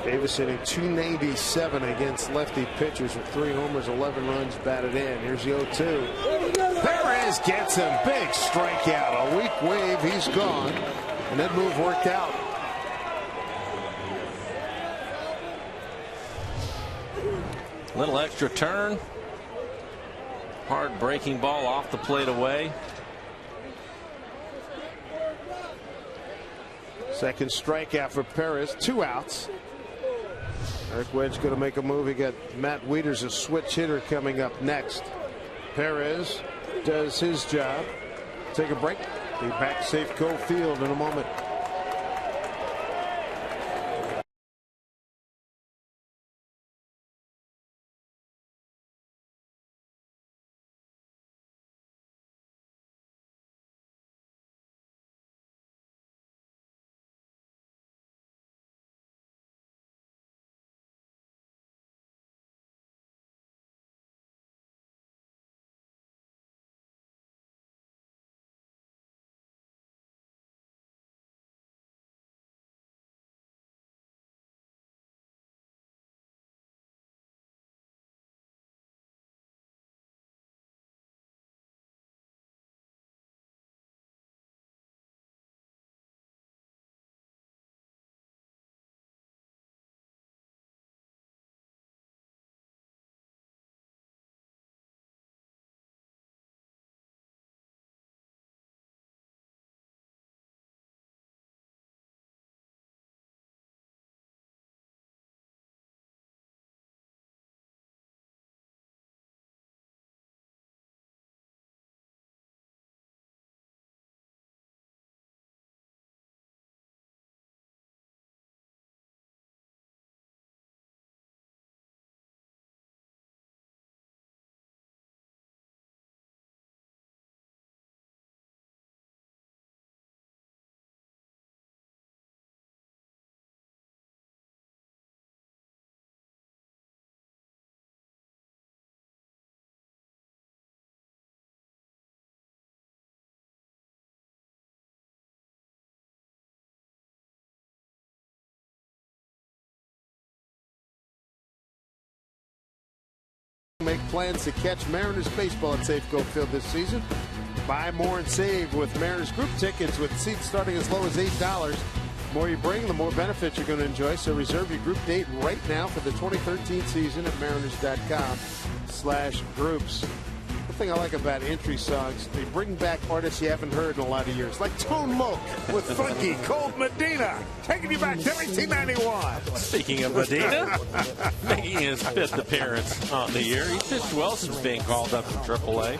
Davis hitting .297 against lefty pitchers with 3 homers, 11 runs batted in. Here's the 0-2. Perez gets him. Big strikeout. A weak wave. He's gone. And that move worked out. Little extra turn. Hard breaking ball off the plate away. Second strikeout for Perez. 2 outs. Eric Wedge going to make a move. He got Matt Wieters, a switch hitter, coming up next. Perez does his job. Take a break. Be back Safeco Field in a moment. Make plans to catch Mariners baseball at Safeco Field this season. Buy more and save with Mariners group tickets with seats starting as low as $8. The more you bring, the more benefits you're going to enjoy. So reserve your group date right now for the 2013 season at mariners.com/groups. The thing I like about entry songs, they bring back artists you haven't heard in a lot of years, like Tone Loc with Funky Cold Medina, taking you back to 1991. Speaking of Medina, making his 5th appearance on the year. He pitched well since being called up from AAA.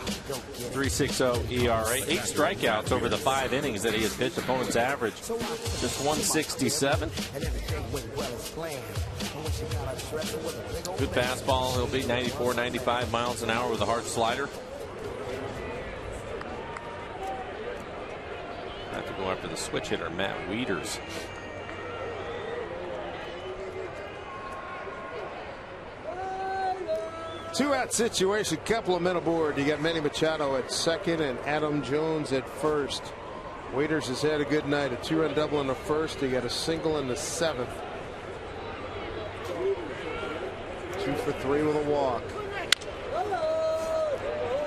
3.60 ERA, 8 strikeouts over the 5 innings that he has pitched. Opponent's average just 167. Good fastball. He'll be 94, 95 miles an hour with a hard slider. Have to go after the switch hitter, Matt Wieters. Two-out situation, couple of men aboard. You got Manny Machado at second and Adam Jones at first. Waiters has had a good night. A 2-run double in the first. He got a single in the 7th. 2 for 3 with a walk.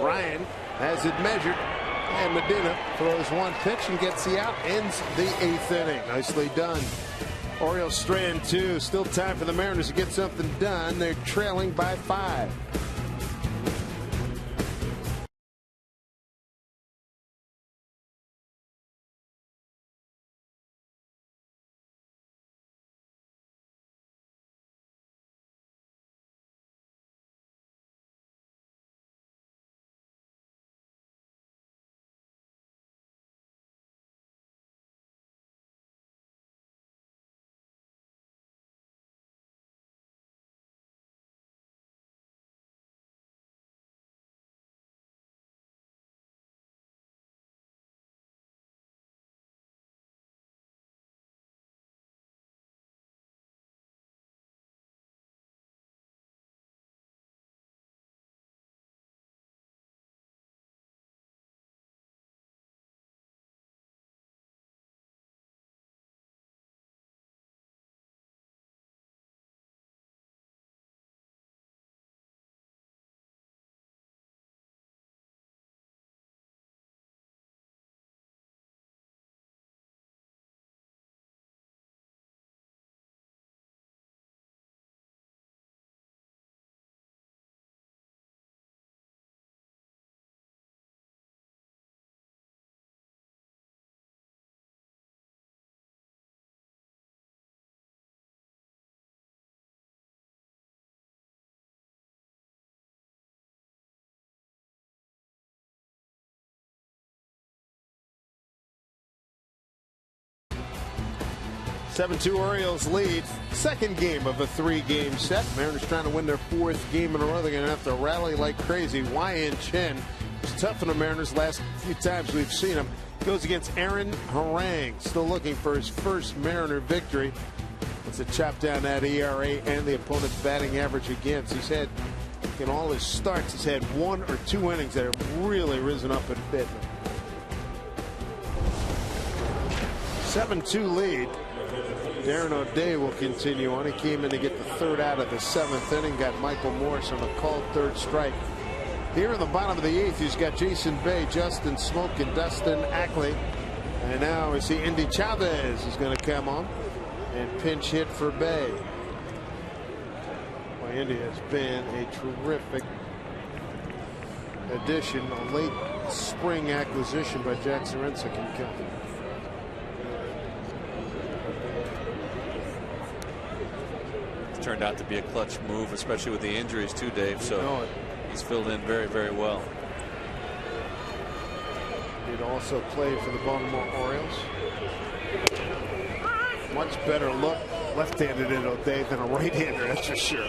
Ryan has it measured, and Medina throws one pitch and gets the out. Ends the 8th inning. Nicely done. Orioles strand 2. Still time for the Mariners to get something done. They're trailing by 5. (7-2) Orioles lead. Second game of a 3-game set. Mariners trying to win their 4th game in a row. They're going to have to rally like crazy. Wyan Chen was tough on the Mariners last few times we've seen him. Goes against Aaron Harang. Still looking for his first Mariner victory. It's a chop down that ERA and the opponent's batting average against. He's had, in all his starts, he's had 1 or 2 innings that have really risen up and bit. 7-2 lead. Darren O'Day will continue on. He came in to get the 3rd out of the 7th inning. Got Michael Morris on a called 3rd strike. Here in the bottom of the 8th, he's got Jason Bay, Justin Smoke, and Dustin Ackley. And now we see Indy Chavez is going to come on and pinch hit for Bay. Well, Indy has been a terrific addition, a late spring acquisition by Jack Zaremczyk and company. Turned out to be a clutch move, especially with the injuries too, Dave. So he's filled in very, very well. He'd also play for the Baltimore Orioles. Much better look left-handed in O'Day than a right-hander, that's for sure.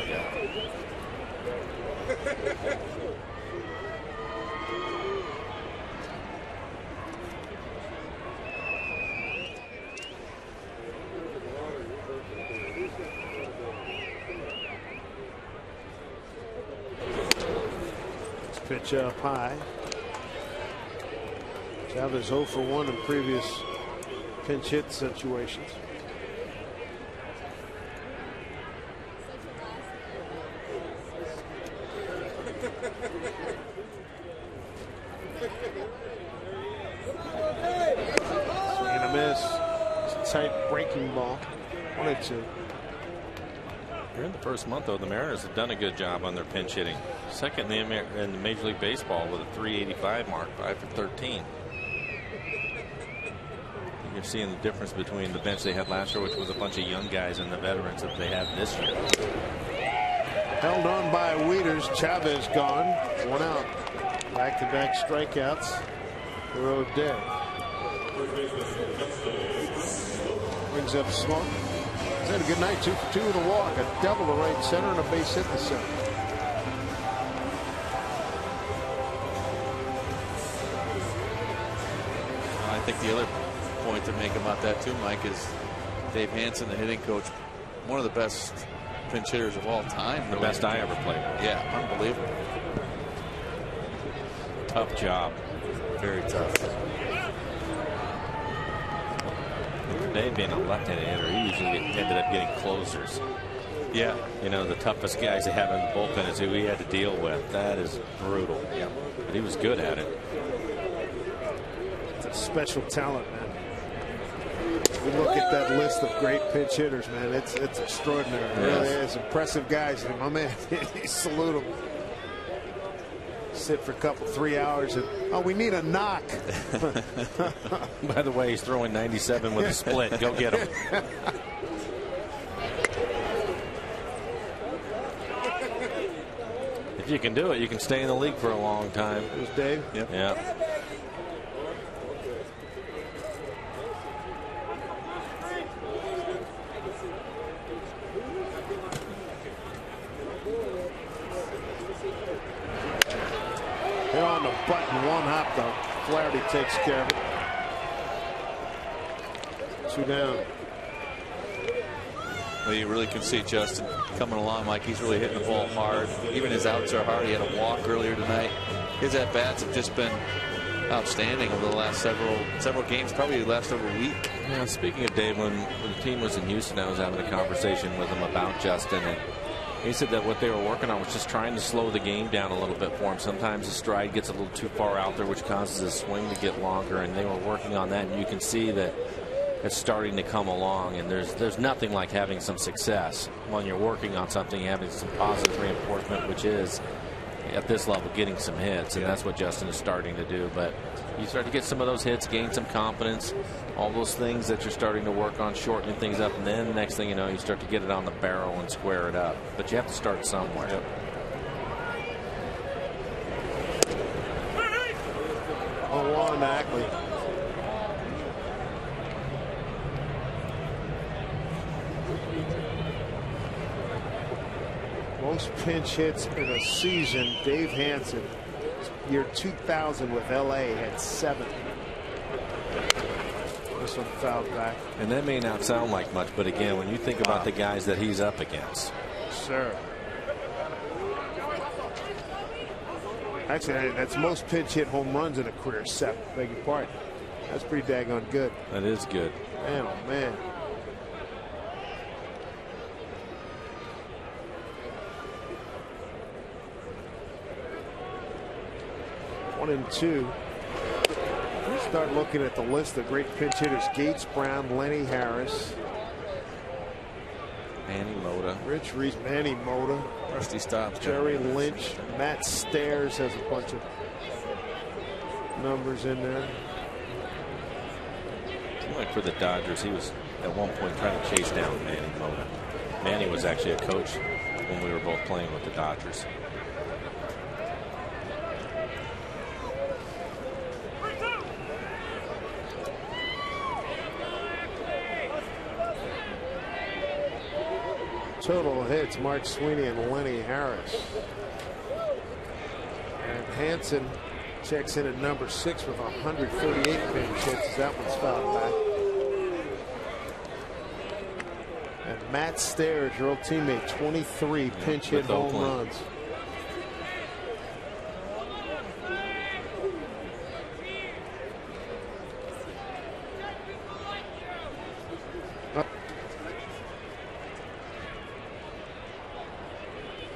Pitch up high. Chavez 0 for 1 in previous pinch hit situations. Swing and a miss. It's a tight breaking ball. 1-2. Here in the first month, though, the Mariners have done a good job on their pinch hitting. Second in the Major League Baseball with a 385 mark, 5 for 13. You're seeing the difference between the bench they had last year, which was a bunch of young guys, and the veterans that they have this year. Held on by Wieters. Chavez gone. 1 out. Back-to-back strikeouts for O'Day. Brings up Smoke. He's had a good night. 2 for 2 with a walk, a double to right center, and a base hit to center. I think the other point to make about that too, Mike, is Dave Hansen, the hitting coach, one of the best pinch hitters of all time. The best I ever played. Yeah, unbelievable. Tough job. Very tough. Dave being a left-handed hitter, he usually ended up getting closers. Yeah. You know, the toughest guys they have in the bullpen is who he had to deal with. That is brutal. Yeah. But he was good at it. It's a special talent, man. We look at that list of great pinch hitters, man. It's extraordinary. It really is. Impressive guys. And my man, he salute them. Sit for a couple, 3 hours, and we need a knock. By the way, he's throwing 97 with a split. Go get him. If you can do it, you can stay in the league for a long time. It was Dave. Yep. Yeah. They're on the button, one hop though. Flaherty takes care of it. 2 down. Well, you really can see Justin coming along, Mike. He's really hitting the ball hard. Even his outs are hard. He had a walk earlier tonight. His at-bats have just been outstanding over the last several games, probably the last over a week. Yeah, speaking of Dave, when the team was in Houston, I was having a conversation with him about Justin, and he said that what they were working on was just trying to slow the game down a little bit for him. Sometimes his stride gets a little too far out there, which causes his swing to get longer, and they were working on that, and you can see that it's starting to come along, and there's nothing like having some success when you're working on something, having some positive reinforcement, which is at this level getting some hits, and that's what Justin is starting to do. But you start to get some of those hits, gain some confidence, all those things that you're starting to work on, shortening things up, and then next thing you know, you start to get it on the barrel and square it up. But you have to start somewhere. Yep. 0-1 Ackley. Most pinch hits in a season, Dave Hansen, year 2000 with LA, had 7. This one fouled back. And that may not sound like much, but again, when you think about the guys that he's up against. Sir. Actually, that's most pinch hit home runs in a career, 7. Beg your pardon. That's pretty daggone good. That is good. Man, oh man. One and 2. We start looking at the list of great pinch hitters: Gates, Brown, Lenny Harris, Manny Mota, Rich Reese, Manny Mota, Rusty Stops, Jerry Lynch, Matt Stairs has a bunch of numbers in there. Like for the Dodgers, he was at one point trying to chase down Manny Mota. Manny was actually a coach when we were both playing with the Dodgers. Total hits: Mark Sweeney and Lenny Harris. And Hansen checks in at number 6 with 138 pinch hits. That one's fouled back. And Matt Stairs, your old teammate, 23 pinch hit home runs.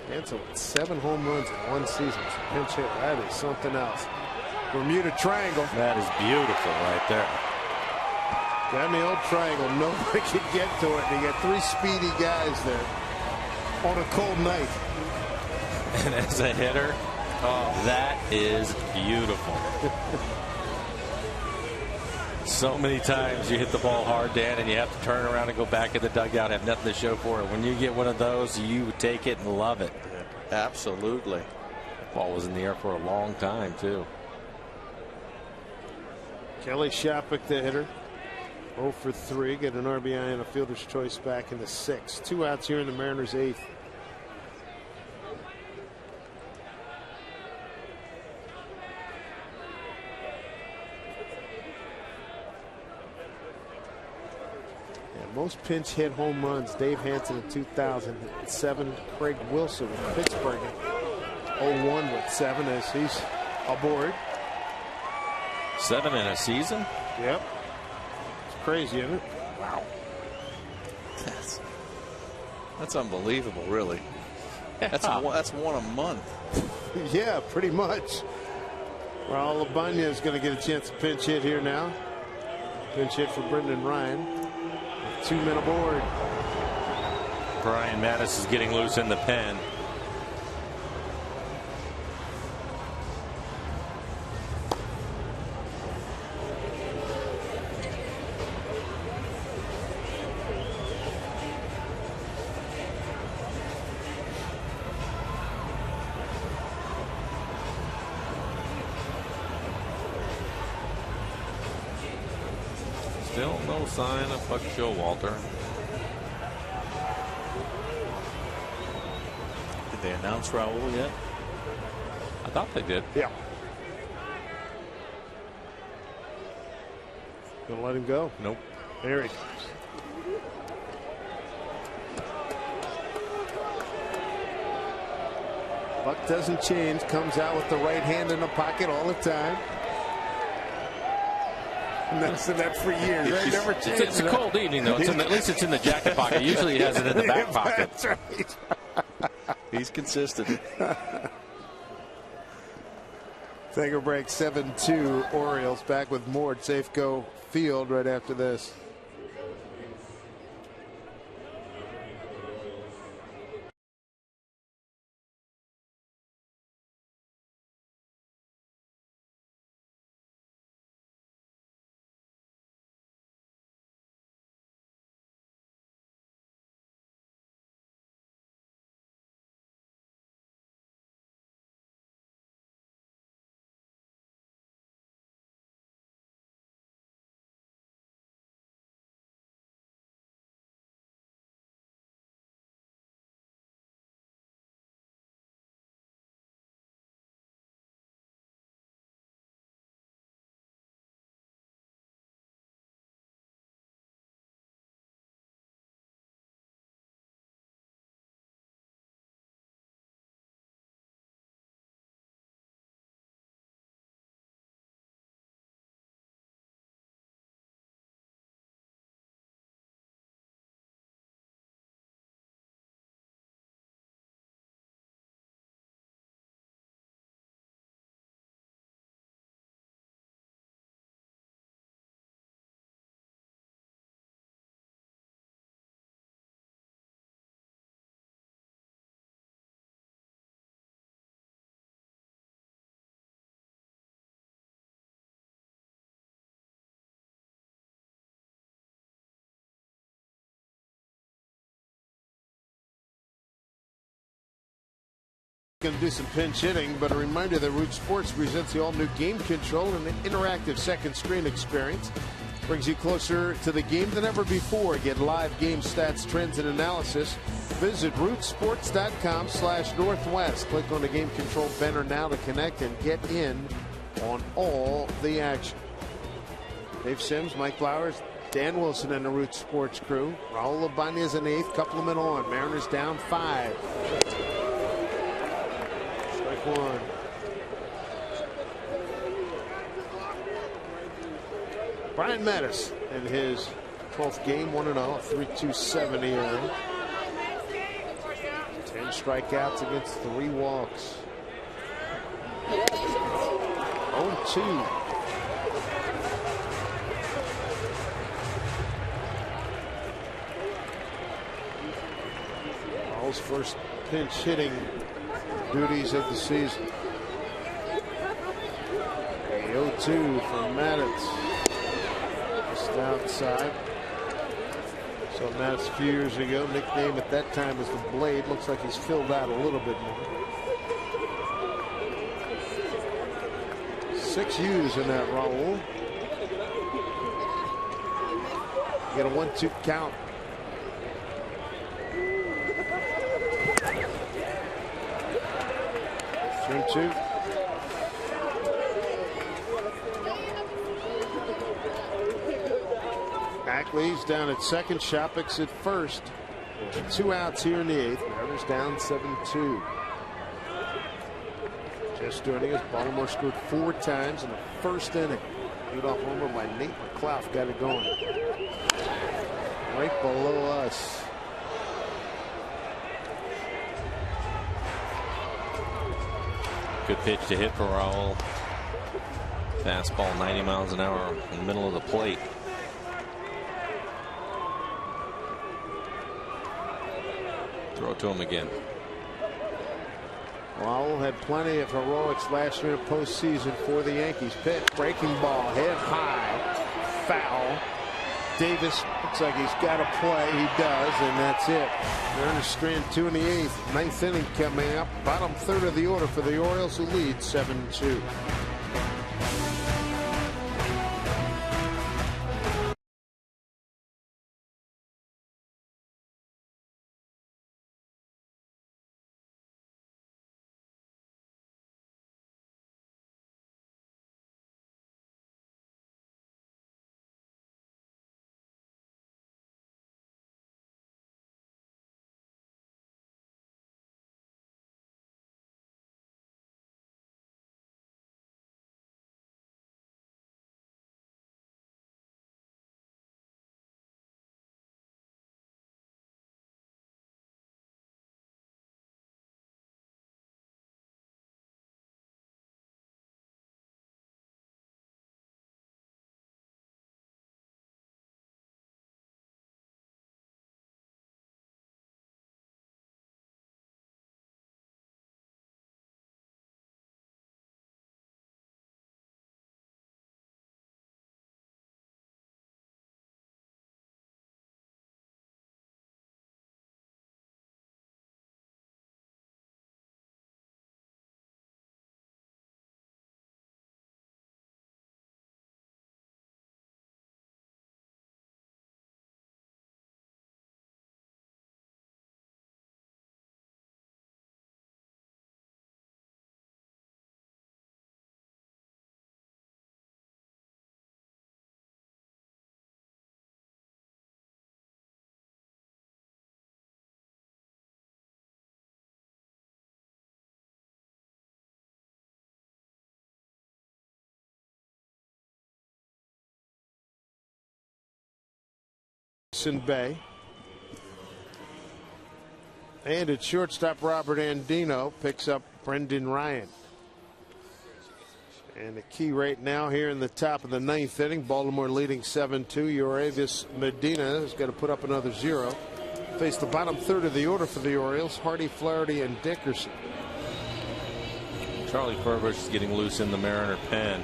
Hansen with 7 home runs in one season. Pinch hit, that is something else. Bermuda Triangle. That is beautiful right there. Got in the old triangle. Nobody could get to it. And you got 3 speedy guys there on a cold night. And as a hitter, that is beautiful. So many times you hit the ball hard, Dan, and you have to turn around and go back in the dugout, have nothing to show for it. When you get one of those, you would take it and love it. Absolutely. The ball was in the air for a long time, too. Kelly Shopik, the hitter. 0 for 3. Get an RBI and a fielder's choice back in the 6th. 2 outs here in the Mariners' 8th. Most pinch hit home runs: Dave Hansen in 2007, Craig Wilson with Pittsburgh in 01 with 7 as he's aboard. 7 in a season? Yep. It's crazy, isn't it? Wow. That's unbelievable, really. That's one a month. Yeah, pretty much. Raul Abana is going to get a chance to pinch hit here now. Pinch hit for Brendan Ryan. 2 men aboard. Brian Mattis is getting loose in the pen. Still no sign of Buck Showalter. Did they announce Raul yet? I thought they did. Yeah. Gonna let him go? Nope. There he comes. Buck doesn't change. Comes out with the right hand in the pocket all the time. And that's for years. Right? Never changes. It's a cold evening, though. At least it's in the jacket pocket. Usually he has it in the back pocket. That's right. He's consistent. Take a break. 7-2 Orioles. Back with more at Safeco Field right after this. Going to do some pinch hitting, but a reminder that Root Sports presents the all-new Game Control and an interactive second screen experience. Brings you closer to the game than ever before. Get live game stats, trends, and analysis. Visit rootsports.com/Northwest. Click on the Game Control banner now to connect and get in on all the action. Dave Sims, Mike Flowers, Dan Wilson, and the Root Sports crew. Raul Abana is in the 8th, couple of men on. Mariners down 5. One. Brian Mattis in his 12th game, 1-0, 3.27 ERA. 10 strikeouts against 3 walks. 0-2. Raul's first pinch hitting duties of the season. A 0-2 from Mattis. Just outside. So Mattis a few years ago, nickname at that time was the Blade. Looks like he's filled out a little bit more. 6 U's in that Raul. Get a 1-2 count. 3-2. Ackley's down at second. Shopik's at first. 2 outs here in the 8th. Mariners down 7-2. Just joining us, Baltimore scored 4 times in the first inning. Leadoff homer by Nate McClough got it going. Right below us. Good pitch to hit for Raul. Fastball 90 miles an hour in the middle of the plate. Throw it to him again. Raul had plenty of heroics last year in the postseason for the Yankees. Pitch, breaking ball, head high, foul. Davis looks like he's got to play. He does, and that's it. Turner Strand 2 in the 8th. Ninth inning coming up. Bottom third of the order for the Orioles, who lead 7-2. Bay. And at shortstop, Robert Andino picks up Brendan Ryan. And the key right now here in the top of the 9th inning, Baltimore leading 7-2. Uravis Medina has got to put up another 0. Face the bottom third of the order for the Orioles, Hardy, Flaherty, and Dickerson. Charlie Furbush is getting loose in the Mariner pen,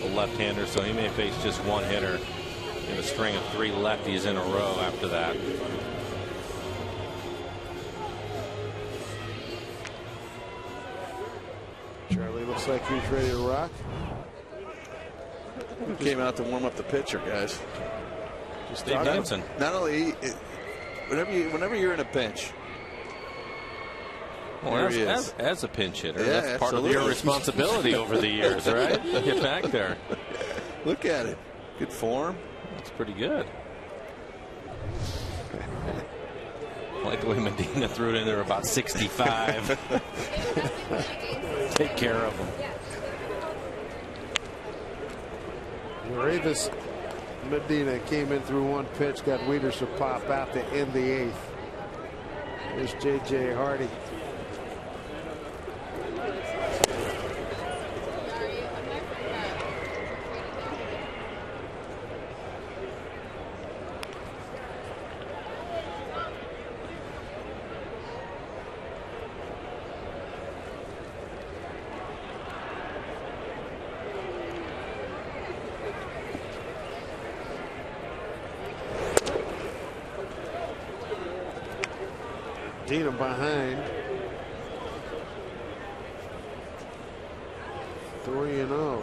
a left-hander, so he may face just one hitter in a string of 3 lefties in a row after that. Charlie looks like he's ready to rock. He came out to warm up the pitcher, guys. Just Dave Benson. Not only whenever you're in a pinch. Well, as a pinch hitter, yeah, that's part of your responsibility over the years, right? Get back there. Look at it. Good form. That's pretty good. I like the way Medina threw it in there about 65. Take care of him. Uravis Medina came in through one pitch, got Wieters to pop out to end the 8th. There's J.J. Hardy. Medina behind. 3-0.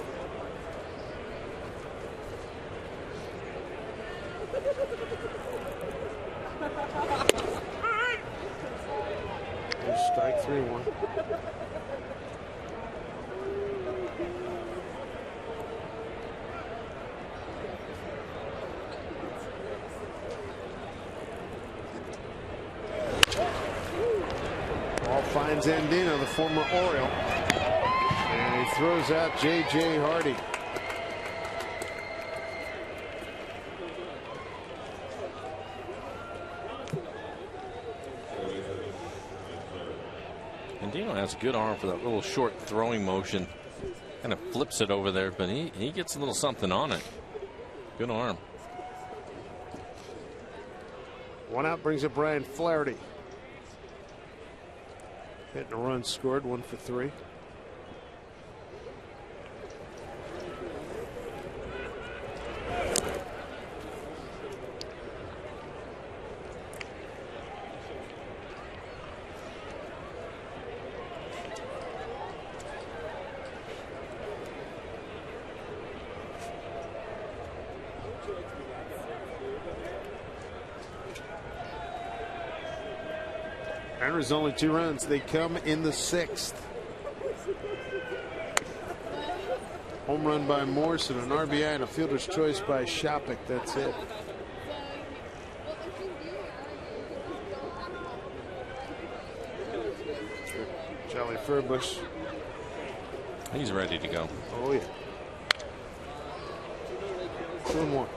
Strike 3-1. Ball finds Andino, the former Oriole. And he throws out J.J. Hardy. Andino has a good arm for that little short throwing motion. Kind of flips it over there, but he gets a little something on it. Good arm. One out brings up Brian Flaherty. Hitting a run scored, 1 for 3. There's only 2 runs. They come in the 6th. Home run by Morrison, an RBI, and a fielder's choice by Shopik. That's it. Charlie Furbush. He's ready to go. Oh, yeah. 2-1.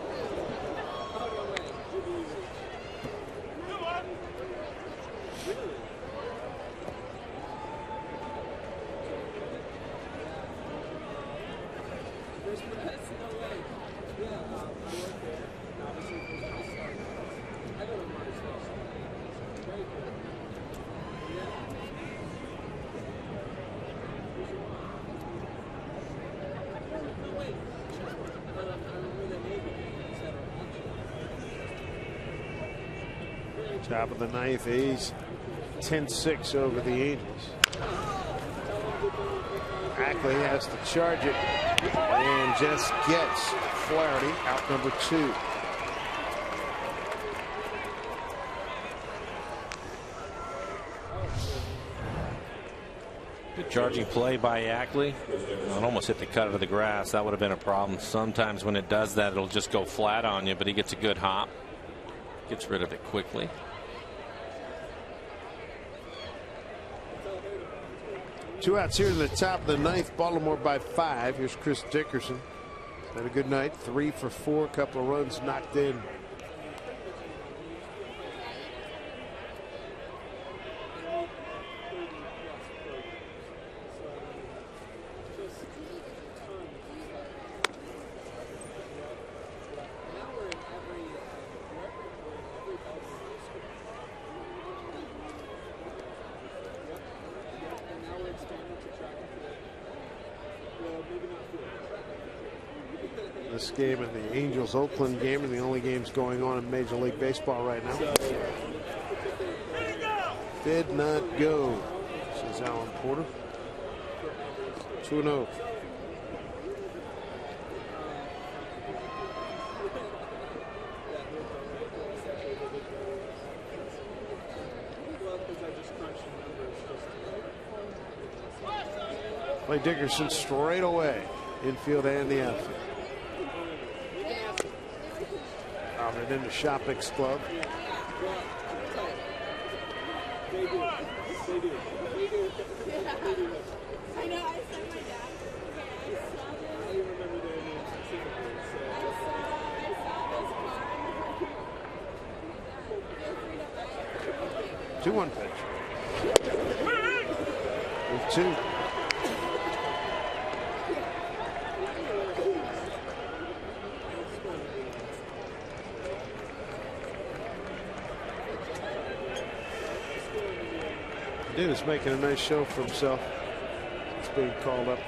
Top of the 9th, A's 10-6 over the Angels. Ackley has to charge it and just gets Flaherty out number 2. Good charging play by Ackley. It almost hit the cut of the grass. That would have been a problem. Sometimes when it does that, it'll just go flat on you, but he gets a good hop. Gets rid of it quickly. Two outs here in the top of the 9th. Baltimore by 5. Here's Chris Dickerson. Had a good night. 3 for 4. Couple of runs knocked in. This game and the Angels-Oakland game are the only games going on in Major League Baseball right now. Did not go, says Alan Porter. 2-0. Play Dickerson straight away, infield and the outfield. It into Shopik's glove. I know, I sent my dad. I 2-1 pitch. With 2. Dennis making a nice show for himself. It's being called up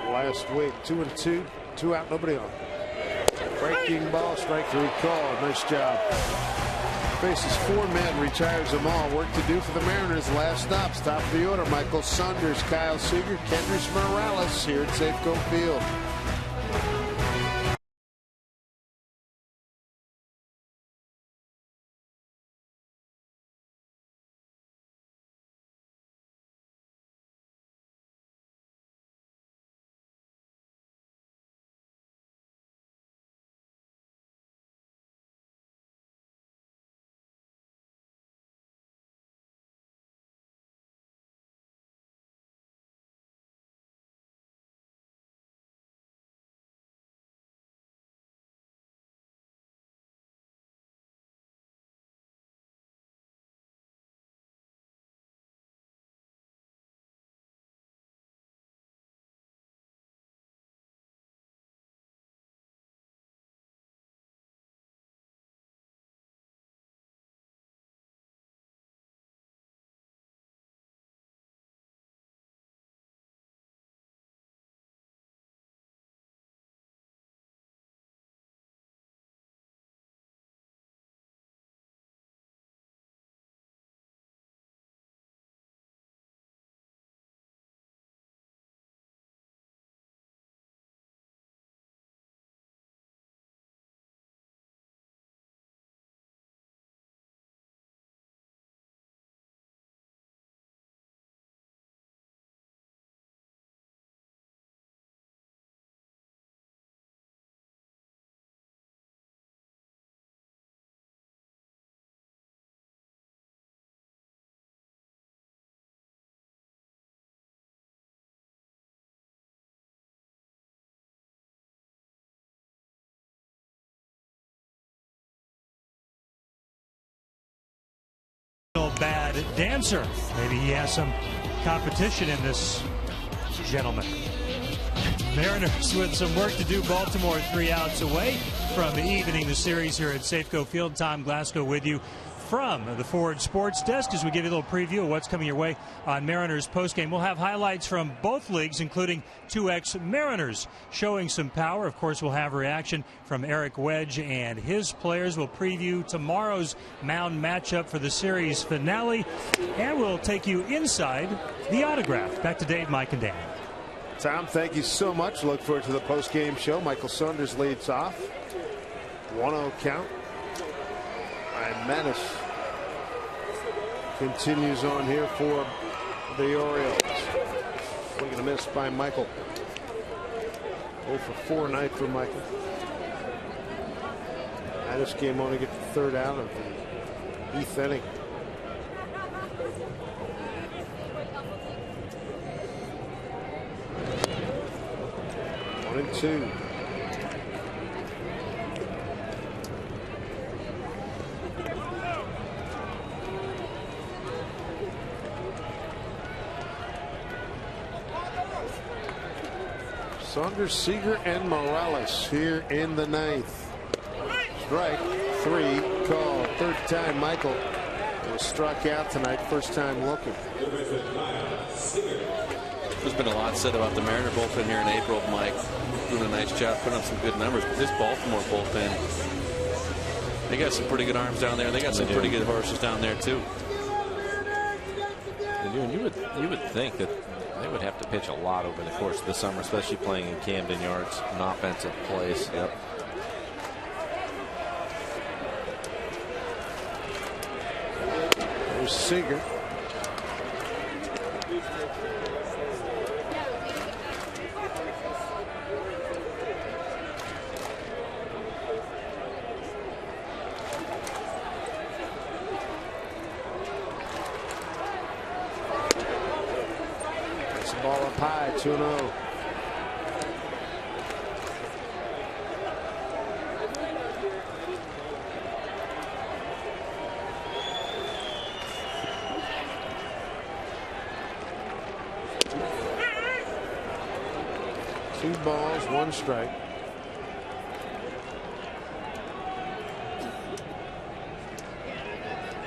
last week. 2-2, 2 out, nobody on. Breaking ball, strike 3 call. Nice job. Faces 4 men, retires them all. Work to do for the Mariners. Last stops, top of the order. Michael Saunders, Kyle Seager, Kendrys Morales here at Safeco Field. dancer. Maybe he has some competition in this gentleman. Mariners with some work to do. Baltimore 3 outs away from evening the series here at Safeco Field. Tom Glasgow with you from the Ford Sports Desk as we give you a little preview of what's coming your way on Mariners postgame. We'll have highlights from both leagues, including 2X Mariners showing some power. Of course, we'll have reaction from Eric Wedge and his players. We'll preview tomorrow's mound matchup for the series finale, and we'll take you inside the autograph. Back to Dave, Mike, and Dan. Tom, thank you so much. Look forward to the post-game show. Michael Saunders leads off. 1-0 count. And Menace continues on here for the Orioles. Swing and a miss by Michael. 0 for 4 night for Michael. Menace came on to get the third out of the 8th inning. One and two. Saunders, Seager, and Morales here in the 9th. Strike 3 called. Third time Michael was struck out tonight. First time looking. There's been a lot said about the Mariner bullpen here in April. Mike doing a nice job putting up some good numbers. But this Baltimore bullpen, they got some pretty good arms down there. They got some pretty good horses down there too. And you would think that they would have to pitch a lot over the course of the summer, especially playing in Camden Yards, an offensive place. Yep. There's Seager. Ball up high, 2-0. Two balls, 1 strike.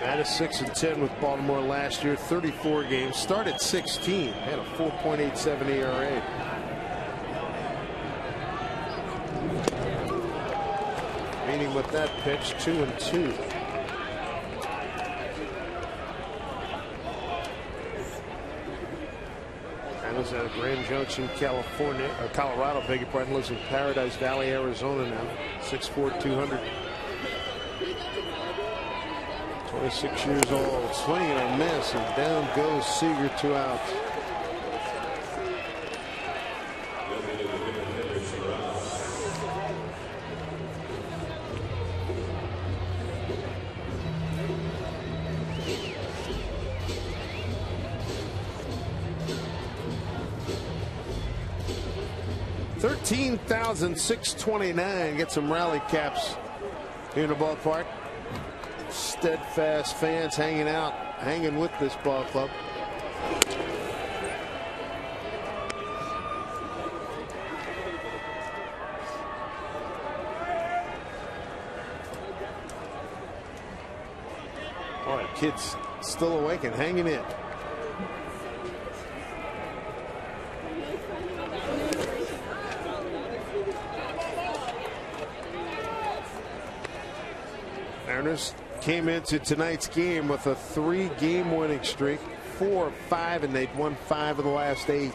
That is 6-10 with Baltimore last year. 34 games. Started 16. Had a 4.87 ERA. Meaning with that pitch, 2-2. And was at Grand Junction, California, Colorado, beg your pardon. Lives in Paradise Valley, Arizona now. 6'4", 200. 26 years old. Swinging and a miss, and down goes Seager, 2 outs. $13,629. Get some rally caps here in the ballpark. Steadfast fans hanging out, hanging with this ball club. Boy, kids still awake and hanging in. Mariners came into tonight's game with a 3-game winning streak, 4 of 5, and they'd won 5 of the last 8.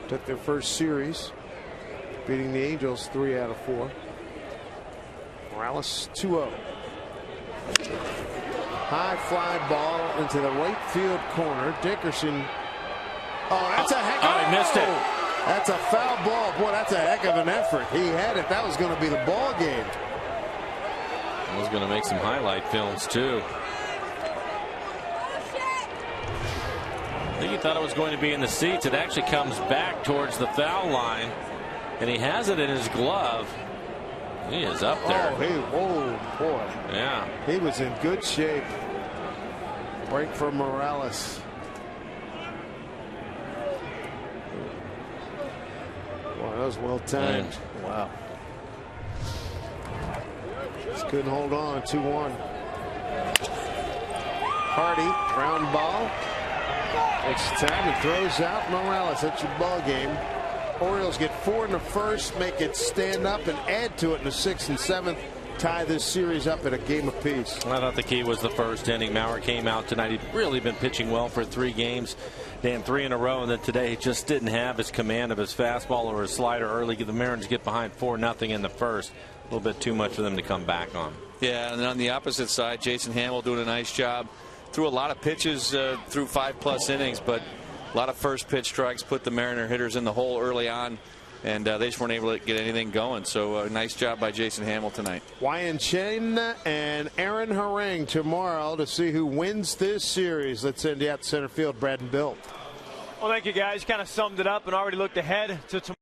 Took their first series, beating the Angels 3 out of 4. Morales 2-0. High fly ball into the right field corner. Dickerson. Oh, that's a heck of he missed it. That's a foul ball. Boy, that's a heck of an effort. He had it. That was going to be the ball game. I was going to make some highlight films too. I think he thought it was going to be in the seats. It actually comes back towards the foul line, and he has it in his glove. He is up there. Oh, boy. Yeah. He was in good shape. Break for Morales. Wow, that was well timed. Wow. Just couldn't hold on. 2-1. Hardy, ground ball. Takes the time and throws out Morales. That's your ball game. Orioles get 4 in the first, make it stand up and add to it in the 6th and 7th. Tie this series up at a game apiece. I thought the key was the first inning. Maurer came out tonight. He'd really been pitching well for 3 games, then 3 in a row, and then today he just didn't have his command of his fastball or his slider early. The Mariners get behind 4-0 in the first. A little bit too much for them to come back on. Yeah, and then on the opposite side, Jason Hamill doing a nice job. Threw a lot of pitches through 5+ innings, but a lot of first pitch strikes put the Mariner hitters in the hole early on. And they just weren't able to get anything going. So nice job by Jason Hamill tonight. Wyan Chen and Aaron Harang tomorrow to see who wins this series. Let's send you out to center field, Brad and Bill. Well, thank you, guys. Kind of summed it up and already looked ahead to tomorrow.